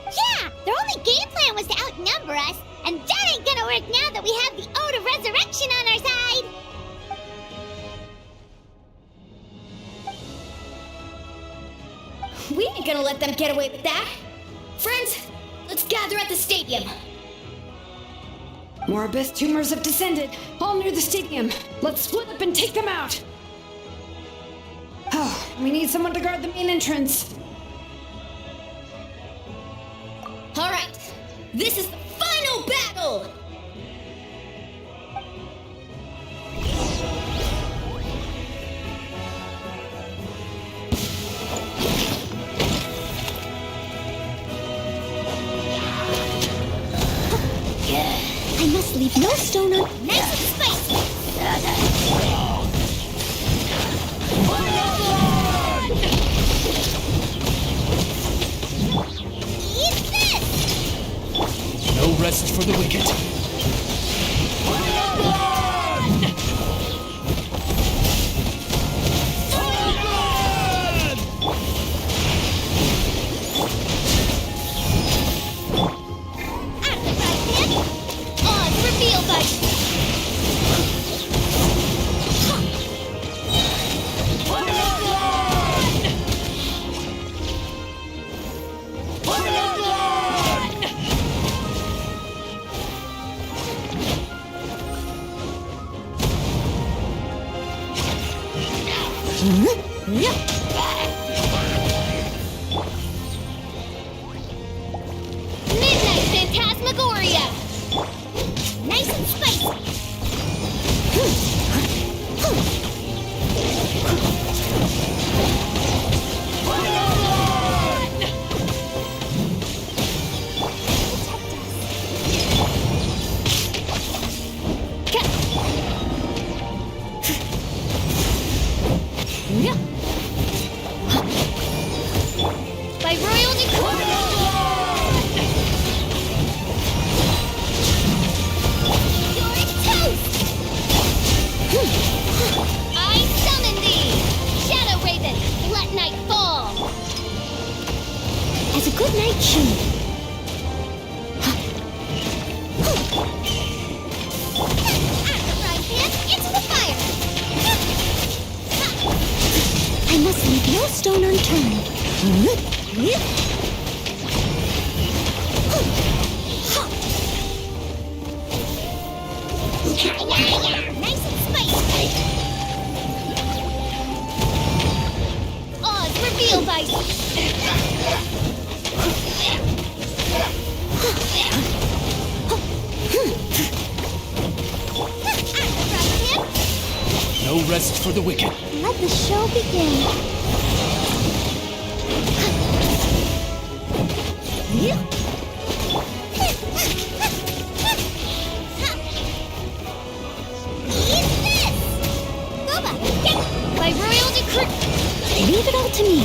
Yeah! Their only game plan was to outnumber us, and that ain't gonna work now that we have the Ode of Resurrection on our side! We ain't gonna let them get away with that! Friends, let's gather at the stadium!
More abyss tumors have descended, all near the stadium. Let's split up and take them out. Oh, we need someone to guard the main entrance.
All right, this is the final battle! I must leave no stone unturned. Nice and spicy! Eat this!
No rest for the wicked.
Midnight Phantasmagoria! Nice and spicy! By royal decree! You're toast! I summon thee! Shadow Raven, let night fall! As a good night should. Into the fire! I must leave no stone unturned. Nice and spicy! Odds revealed by...
No rest for the wicked.
Let the show begin. By royal decree, leave it all to me.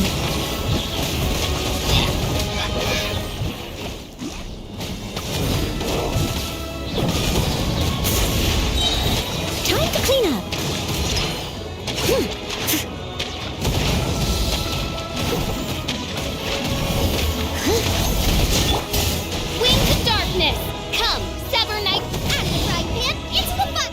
Time to clean up. Wing to darkness. Come, sever night. At the frying pan, into the fire.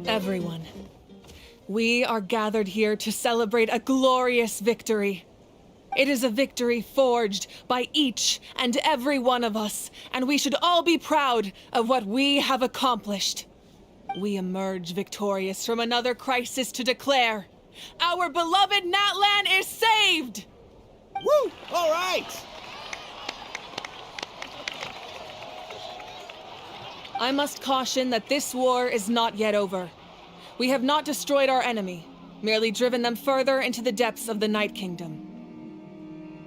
Everyone, we are gathered here to celebrate a glorious victory. It is a victory forged by each and every one of us, and we should all be proud of what we have accomplished. We emerge victorious from another crisis to declare, our beloved Natlan is saved!
Woo! All right!
I must caution that this war is not yet over. We have not destroyed our enemy, merely driven them further into the depths of the Night Kingdom.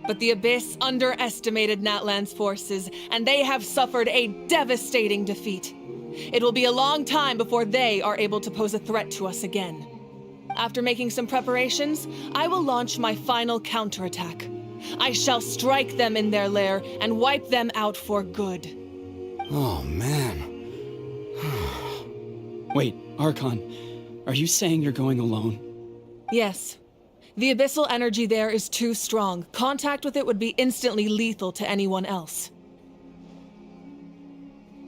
But the Abyss underestimated Natlan's forces, and they have suffered a devastating defeat. It will be a long time before they are able to pose a threat to us again. After making some preparations, I will launch my final counterattack. I shall strike them in their lair and wipe them out for good.
Oh, man.
Wait, Archon, are you saying you're going alone?
Yes. The abyssal energy there is too strong. Contact with it would be instantly lethal to anyone else.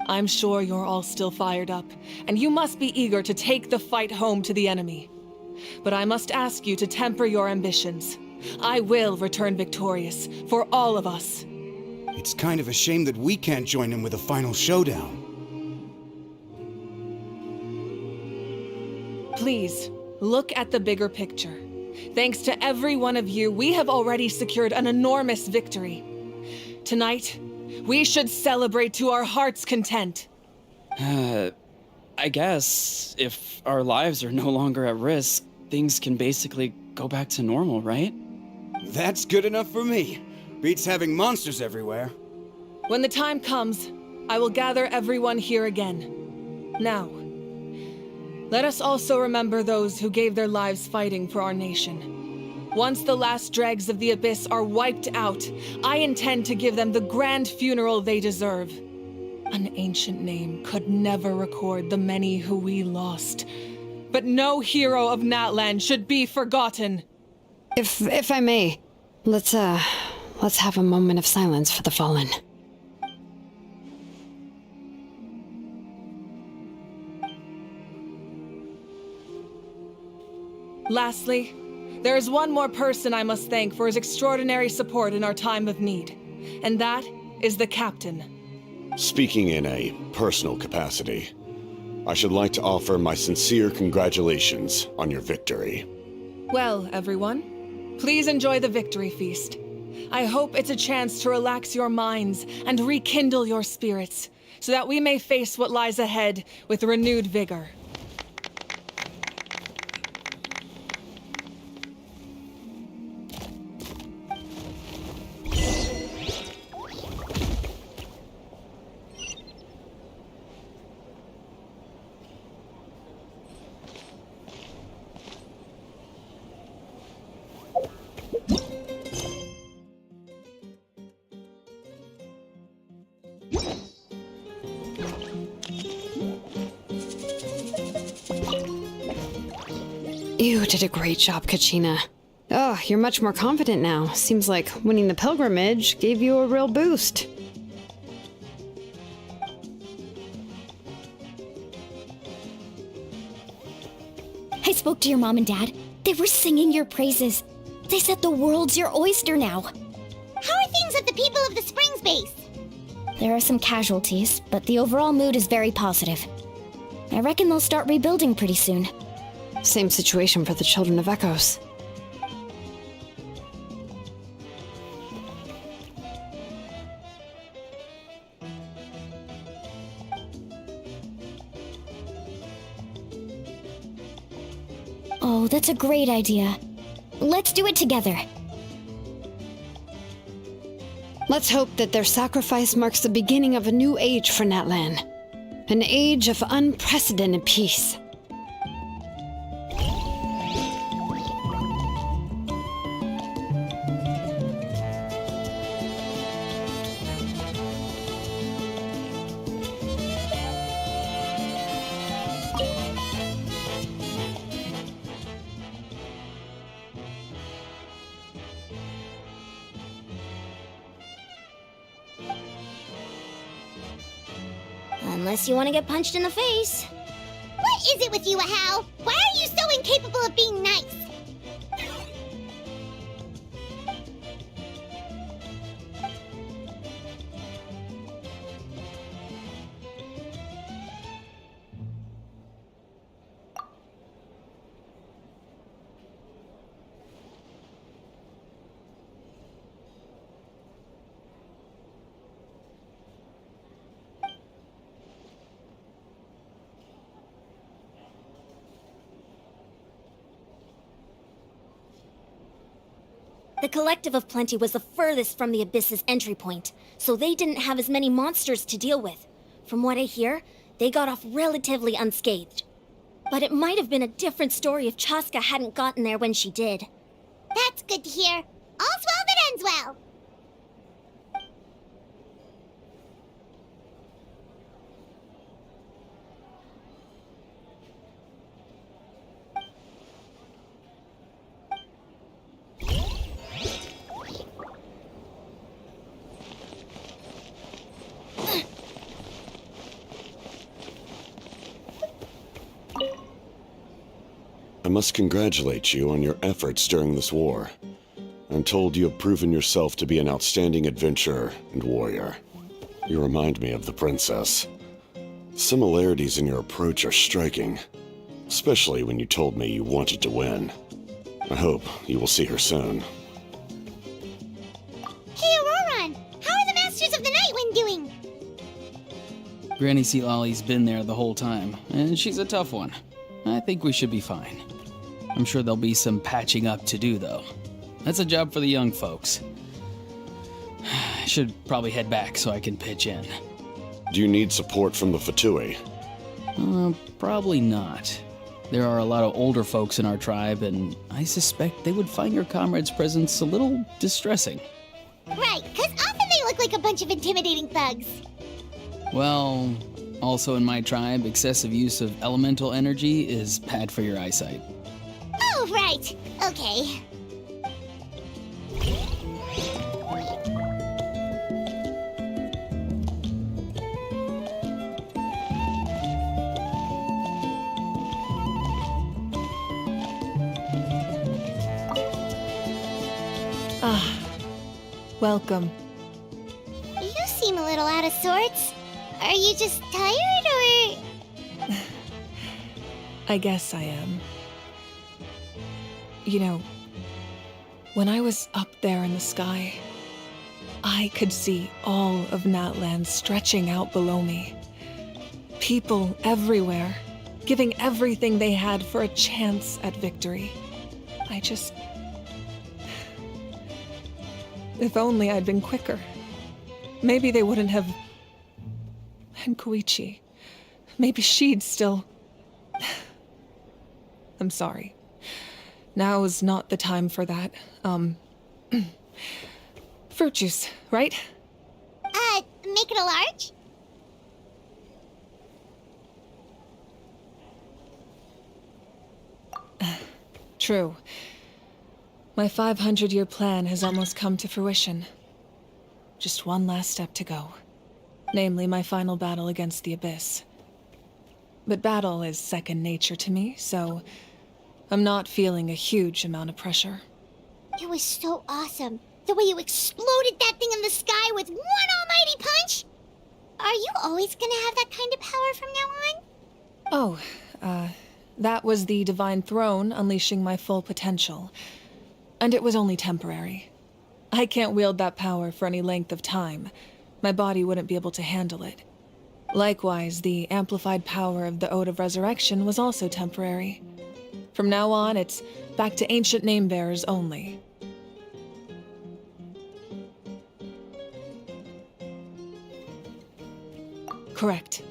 I'm sure you're all still fired up, and you must be eager to take the fight home to the enemy. But I must ask you to temper your ambitions. I will return victorious, for all of us.
It's kind of a shame that we can't join him with a final showdown.
Please, look at the bigger picture. Thanks to every one of you, we have already secured an enormous victory. Tonight, we should celebrate to our heart's content.
I guess if our lives are no longer at risk, things can basically go back to normal, right?
That's good enough for me. Beats having monsters everywhere.
When the time comes, I will gather everyone here again. Now, let us also remember those who gave their lives fighting for our nation. Once the last dregs of the Abyss are wiped out, I intend to give them the grand funeral they deserve. An ancient name could never record the many who we lost. But no hero of Natlan should be forgotten.
If I may, let's have a moment of silence for the fallen.
Lastly, there is one more person I must thank for his extraordinary support in our time of need, and that is the Captain.
Speaking in a personal capacity, I should like to offer my sincere congratulations on your victory.
Well, everyone, please enjoy the victory feast. I hope it's a chance to relax your minds and rekindle your spirits, so that we may face what lies ahead with renewed vigor.
You did a great job, Kachina. Oh, you're much more confident now. Seems like winning the pilgrimage gave you a real boost.
I spoke to your mom and dad. They were singing your praises. They said the world's your oyster now. How are things at the People of the Springs base? There are some casualties, but the overall mood is very positive. I reckon they'll start rebuilding pretty soon.
Same situation for the Children of Echoes.
Oh, that's a great idea. Let's do it together.
Let's hope that their sacrifice marks the beginning of a new age for Natlan. An age of unprecedented peace.
Unless you want to get punched in the face. What is it with you, Ahau? Why are you so incapable of being nice? The Collective of Plenty was the furthest from the Abyss's entry point, so they didn't have as many monsters to deal with. From what I hear, they got off relatively unscathed. But it might have been a different story if Chaska hadn't gotten there when she did. That's good to hear. All's well that ends well.
I must congratulate you on your efforts during this war. I'm told you have proven yourself to be an outstanding adventurer and warrior. You remind me of the princess. Similarities in your approach are striking, especially when you told me you wanted to win. I hope you will see her soon.
Hey, Auroran! How are the Masters of the Nightwind doing?
Granny Sealali's been there the whole time, and she's a tough one. I think we should be fine. I'm sure there'll be some patching up to do, though. That's a job for the young folks. I should probably head back so I can pitch in.
Do you need support from the fatui?
Probably not. There are a lot of older folks in our tribe, and I suspect they would find your comrade's presence a little distressing.
Right, because often they look like a bunch of intimidating thugs.
Well, also in my tribe, excessive use of elemental energy is bad for your eyesight.
Oh, right. Okay.
Welcome.
You seem a little out of sorts. Are you just tired, or...?
I guess I am. You know, when I was up there in the sky, I could see all of Natlan stretching out below me. People everywhere, giving everything they had for a chance at victory. If only I'd been quicker. Maybe they wouldn't have... And Koichi. Maybe she'd still... I'm sorry. Now is not the time for that. Fruit juice, right?
Make it a large?
True. My 500-year plan has almost come to fruition. Just one last step to go. Namely, my final battle against the Abyss. But battle is second nature to me, so I'm not feeling a huge amount of pressure.
It was so awesome. The way you exploded that thing in the sky with one almighty punch! Are you always gonna have that kind of power from now on?
Oh, that was the Divine Throne unleashing my full potential. And it was only temporary. I can't wield that power for any length of time. My body wouldn't be able to handle it. Likewise, the amplified power of the Ode of Resurrection was also temporary. From now on, it's back to ancient name-bearers only. Correct.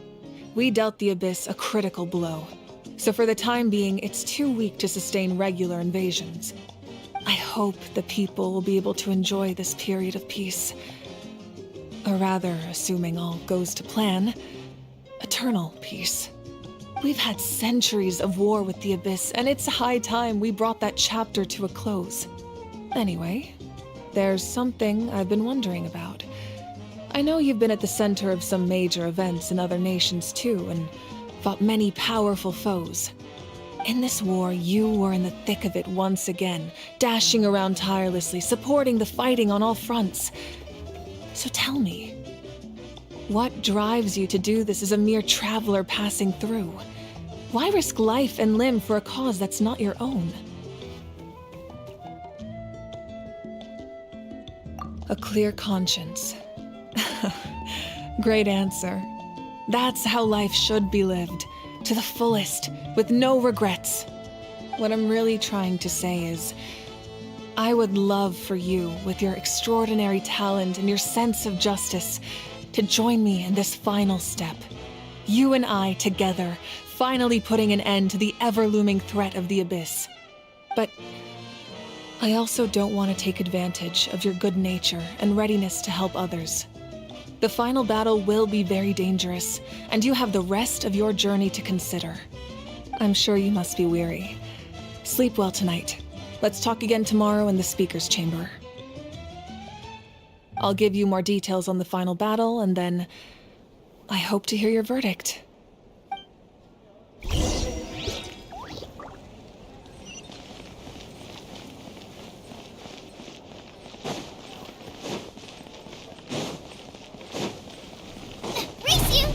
We dealt the Abyss a critical blow. So for the time being, it's too weak to sustain regular invasions. I hope the people will be able to enjoy this period of peace. Or rather, assuming all goes to plan, eternal peace. We've had centuries of war with the Abyss, and it's high time we brought that chapter to a close. Anyway, there's something I've been wondering about. I know you've been at the center of some major events in other nations too, and fought many powerful foes. In this war, you were in the thick of it once again, dashing around tirelessly, supporting the fighting on all fronts. So tell me, what drives you to do this as a mere traveler passing through? Why risk life and limb for a cause that's not your own? A clear conscience. Great answer. That's how life should be lived, to the fullest, with no regrets. What I'm really trying to say is, I would love for you, with your extraordinary talent and your sense of justice, to join me in this final step. You and I together, finally putting an end to the ever-looming threat of the Abyss. But I also don't want to take advantage of your good nature and readiness to help others. The final battle will be very dangerous, and you have the rest of your journey to consider. I'm sure you must be weary. Sleep well tonight. Let's talk again tomorrow in the speaker's chamber. I'll give you more details on the final battle, and then I hope to hear your verdict.
Race you!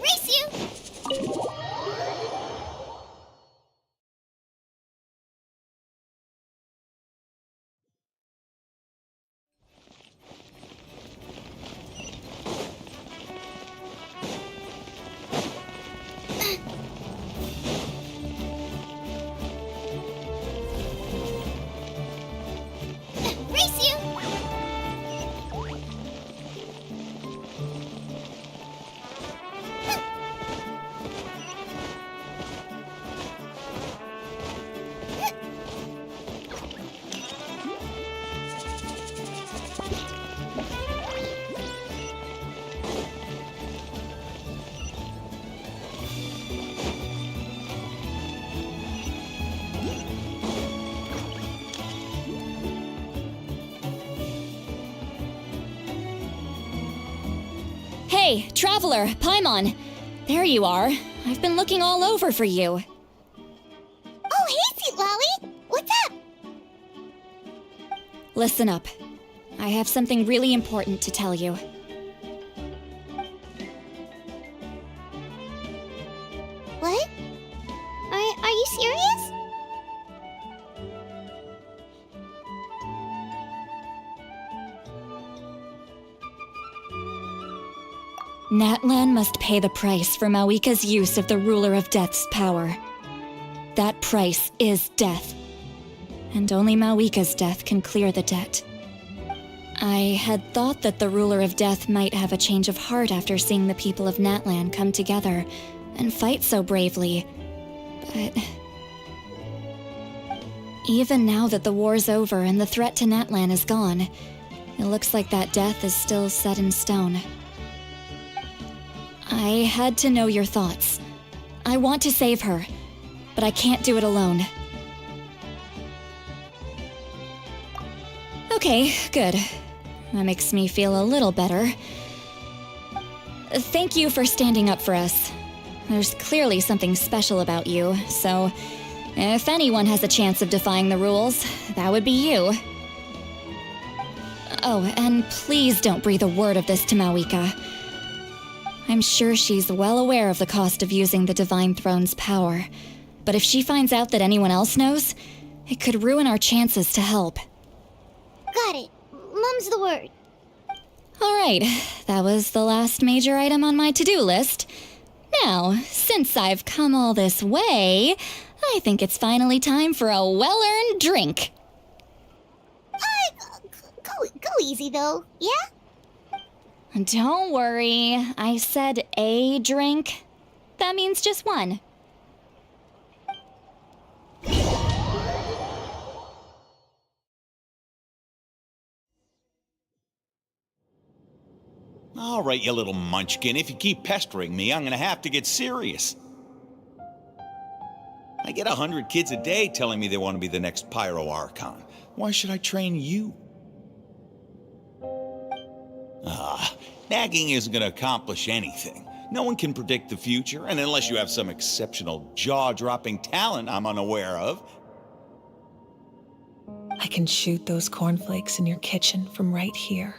Race you! Race you!
Hey, Traveler, Paimon! There you are. I've been looking all over for you.
Oh, hey, Sweet Lolly! What's up?
Listen up. I have something really important to tell you.
What? Are you serious?
Natlan must pay the price for Mawika's use of the Ruler of Death's power. That price is death. And only Mawika's death can clear the debt. I had thought that the Ruler of Death might have a change of heart after seeing the people of Natlan come together and fight so bravely, but even now that the war's over and the threat to Natlan is gone, it looks like that death is still set in stone. I had to know your thoughts. I want to save her, but I can't do it alone. Okay, good. That makes me feel a little better. Thank you for standing up for us. There's clearly something special about you, so if anyone has a chance of defying the rules, that would be you. Oh, and please don't breathe a word of this to Mawika. I'm sure she's well aware of the cost of using the Divine Throne's power, but if she finds out that anyone else knows, it could ruin our chances to help.
Got it. Mum's the word.
Alright, that was the last major item on my to-do list. Now, since I've come all this way, I think it's finally time for a well-earned drink.
Go easy, though, yeah?
Don't worry, I said a drink. That means just one.
All right, you little munchkin. If you keep pestering me, I'm gonna have to get serious. I get 100 kids a day telling me they want to be the next Pyro Archon. Why should I train you? Nagging isn't gonna accomplish anything. No one can predict the future, and unless you have some exceptional jaw-dropping talent I'm unaware of.
I can shoot those cornflakes in your kitchen from right here.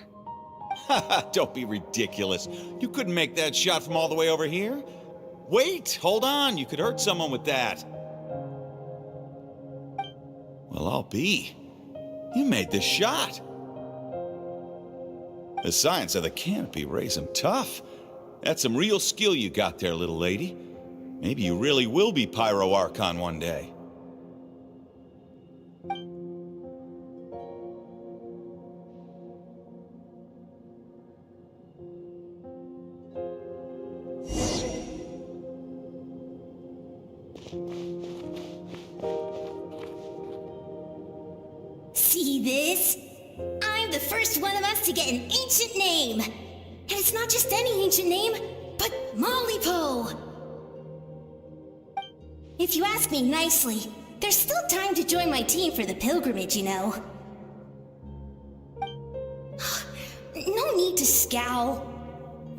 Don't be ridiculous. You couldn't make that shot from all the way over here? Wait, hold on. You could hurt someone with that. Well, I'll be. You made this shot. The science of the canopy raised him tough. That's some real skill you got there, little lady. Maybe you really will be Pyro Archon one day.
See this? I'm the first one of us to get an ancient name. And it's not just any ancient name, but Malipo. If you ask me nicely, there's still time to join my team for the pilgrimage, you know. No need to scowl.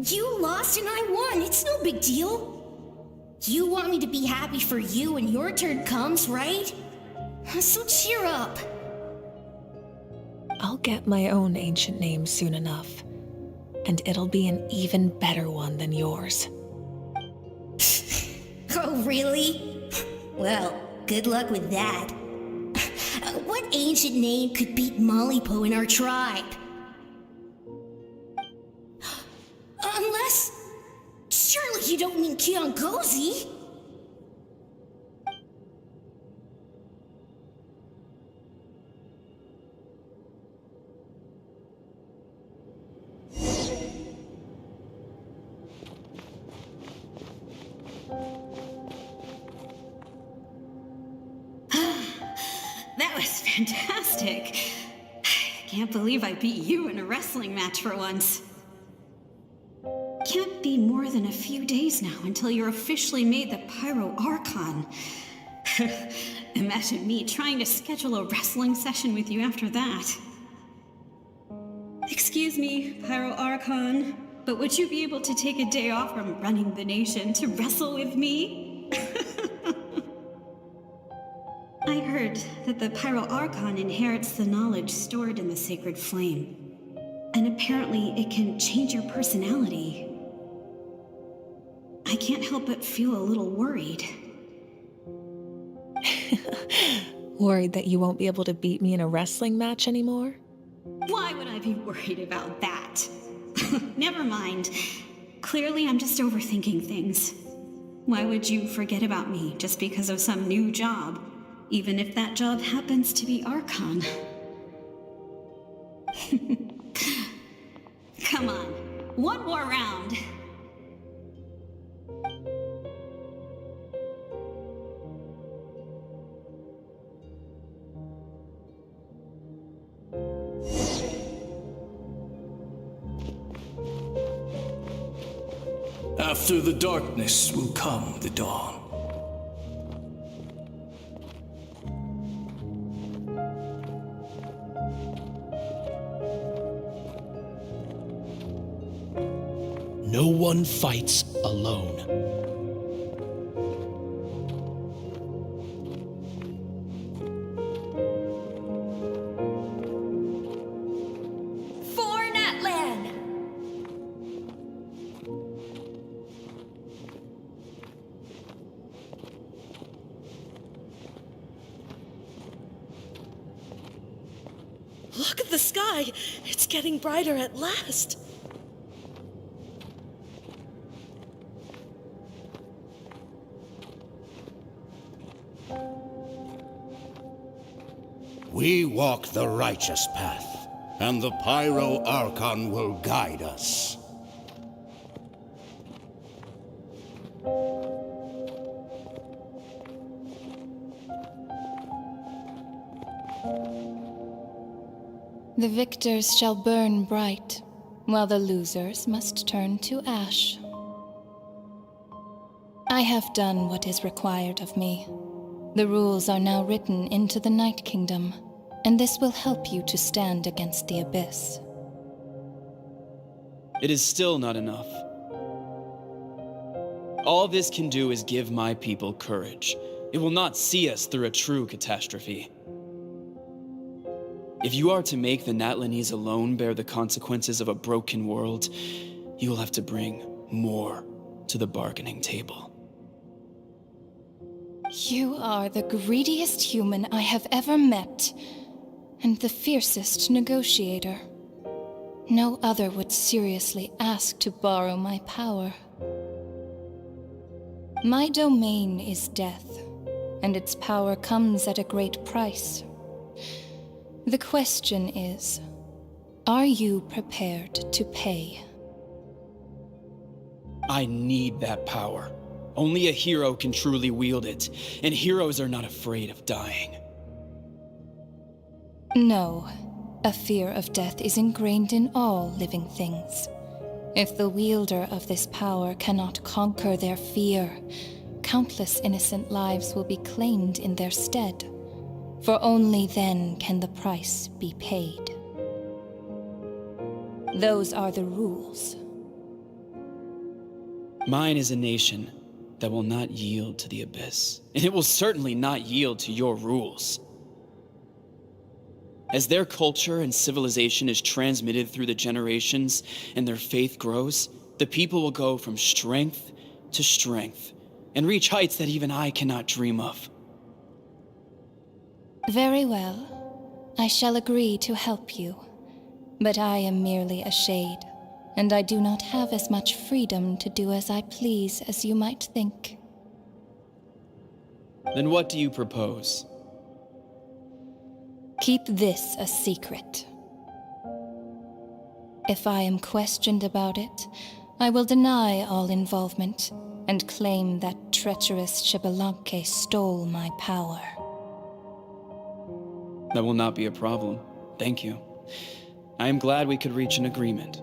You lost and I won, it's no big deal. You want me to be happy for you when your turn comes, right? So cheer up.
I'll get my own ancient name soon enough, and it'll be an even better one than yours.
Oh, really? Well, good luck with that. What ancient name could beat Malipo in our tribe? Unless... surely you don't mean Kiangozi?
That was fantastic. I can't believe I beat you in a wrestling match for once. Can't be more than a few days now until you're officially made the Pyro Archon. Imagine me trying to schedule a wrestling session with you after that. Excuse me, Pyro Archon, but would you be able to take a day off from running the nation to wrestle with me? I heard that the Pyro Archon inherits the knowledge stored in the sacred flame. And apparently it can change your personality. I can't help but feel a little worried.
Worried that you won't be able to beat me in a wrestling match anymore?
Why would I be worried about that? Never mind. Clearly I'm just overthinking things. Why would you forget about me just because of some new job? Even if that job happens to be Archon. Come on, one more round.
After the darkness will come the dawn.
No one fights alone.
For Natlan!
Look at the sky! It's getting brighter at last!
We walk the righteous path, and the Pyro Archon will guide us.
The victors shall burn bright, while the losers must turn to ash. I have done what is required of me. The rules are now written into the Night Kingdom, and this will help you to stand against the Abyss.
It is still not enough. All this can do is give my people courage. It will not see us through a true catastrophe. If you are to make the Natlanese alone bear the consequences of a broken world, you will have to bring more to the bargaining table.
You are the greediest human I have ever met, and the fiercest negotiator. No other would seriously ask to borrow my power. My domain is death, and its power comes at a great price. The question is, are you prepared to pay?
I need that power. Only a hero can truly wield it, and heroes are not afraid of dying.
No, a fear of death is ingrained in all living things. If the wielder of this power cannot conquer their fear, countless innocent lives will be claimed in their stead, for only then can the price be paid. Those are the rules.
Mine is a nation that will not yield to the Abyss, and it will certainly not yield to your rules. As their culture and civilization is transmitted through the generations and their faith grows, the people will go from strength to strength and reach heights that even I cannot dream of.
Very well. I shall agree to help you. But I am merely a shade, and I do not have as much freedom to do as I please as you might think.
Then what do you propose?
Keep this a secret. If I am questioned about it, I will deny all involvement and claim that treacherous Xbalanque stole my power.
That will not be a problem. Thank you. I am glad we could reach an agreement.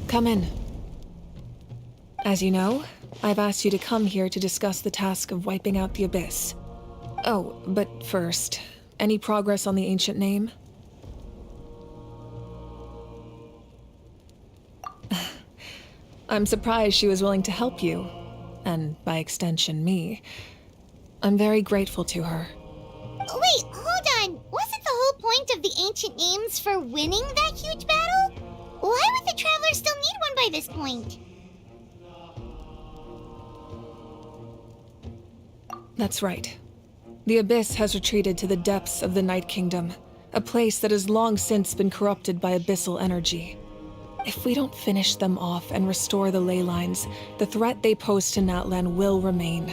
Come in. As you know, I've asked you to come here to discuss the task of wiping out the Abyss. Oh, but first, any progress on the ancient name? I'm surprised she was willing to help you, and by extension me. I'm very grateful to her.
Wait, hold on. Wasn't the whole point of the ancient names for winning that huge battle? Why would the Travelers still need one by this point?
That's right. The Abyss has retreated to the depths of the Night Kingdom, a place that has long since been corrupted by abyssal energy. If we don't finish them off and restore the ley lines, the threat they pose to Natlan will remain.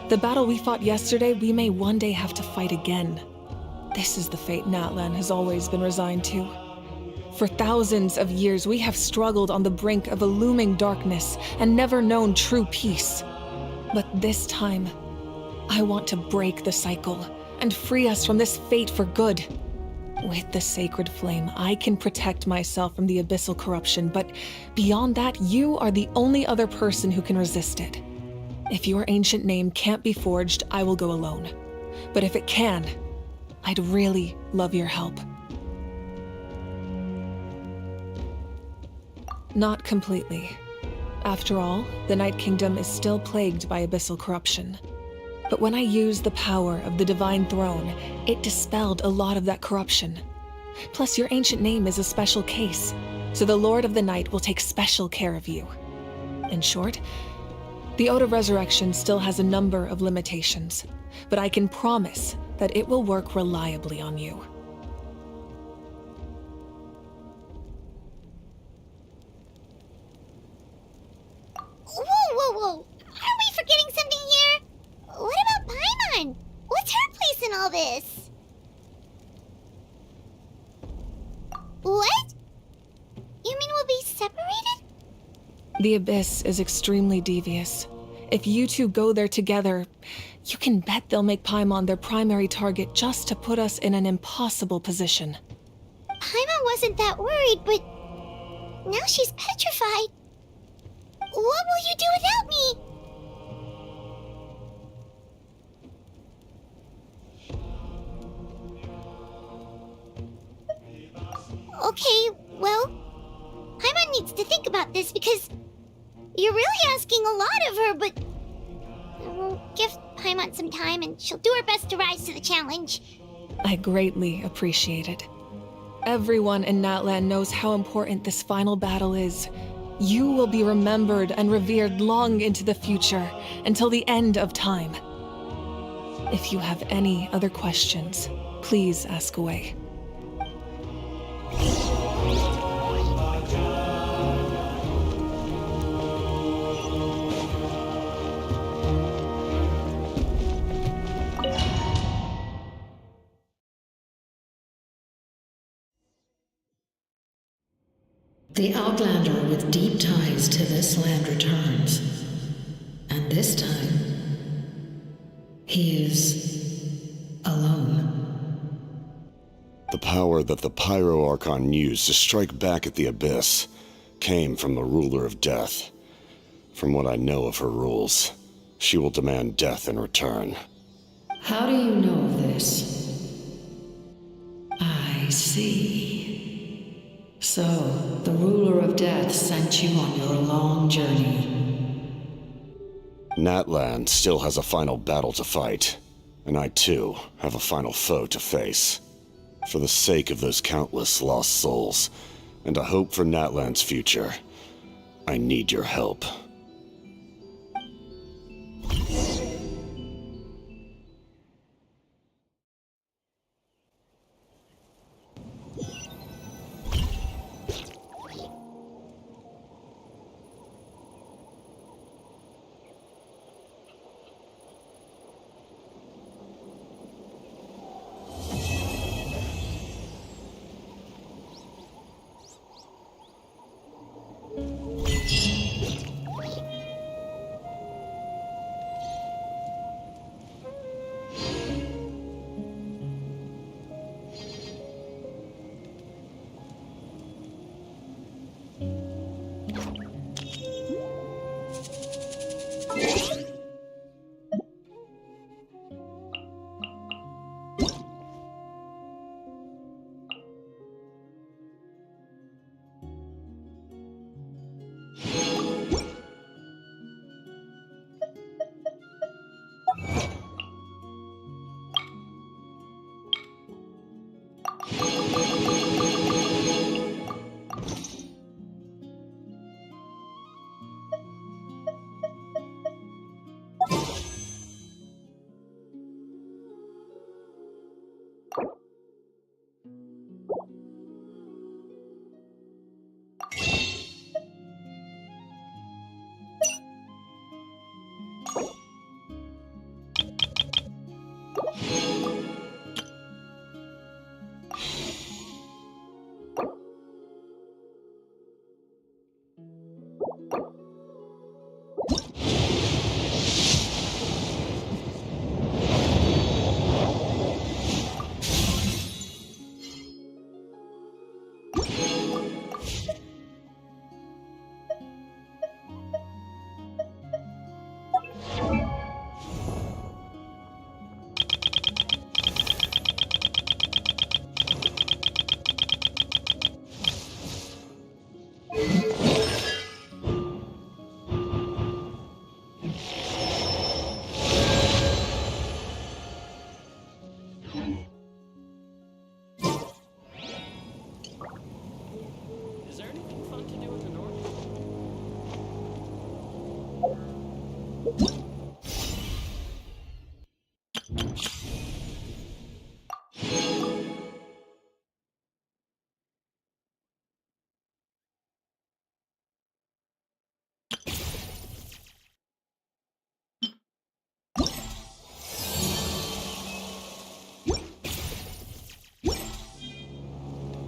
The battle we fought yesterday, we may one day have to fight again. This is the fate Natlan has always been resigned to. For thousands of years, we have struggled on the brink of a looming darkness and never known true peace. But this time, I want to break the cycle and free us from this fate for good. With the sacred flame, I can protect myself from the abyssal corruption, but beyond that, you are the only other person who can resist it. If your ancient name can't be forged, I will go alone. But if it can, I'd really love your help. Not completely. After all, the Night Kingdom is still plagued by abyssal corruption. But when I used the power of the Divine Throne, it dispelled a lot of that corruption. Plus, your ancient name is a special case, so the Lord of the Night will take special care of you. In short, the Ode of Resurrection still has a number of limitations, but I can promise that it will work reliably on you.
Whoa! Aren't we forgetting something here? What about Paimon? What's her place in all this? What? You mean we'll be separated?
The Abyss is extremely devious. If you two go there together, you can bet they'll make Paimon their primary target just to put us in an impossible position.
Paimon wasn't that worried, but now she's petrified. What will you do without me? Okay, well, Paimon needs to think about this because you're really asking a lot of her, but We'll give Paimon some time and she'll do her best to rise to the challenge.
I greatly appreciate it. Everyone in Natlan knows how important this final battle is. You will be remembered and revered long into the future, until the end of time. If you have any other questions, please ask away.
The Outlander with deep ties to this land returns. And this time, he is alone.
The power that the Pyro Archon used to strike back at the Abyss came from the Ruler of Death. From what I know of her rules, she will demand death in return.
How do you know of this? I see. So, the Ruler of Death sent you on your long journey.
Natlan still has a final battle to fight, and I too have a final foe to face. For the sake of those countless lost souls, and a hope for Natlan's future, I need your help.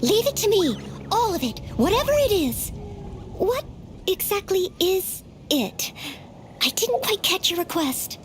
Leave it to me. All of it. Whatever it is. What exactly is it? I didn't quite catch your request.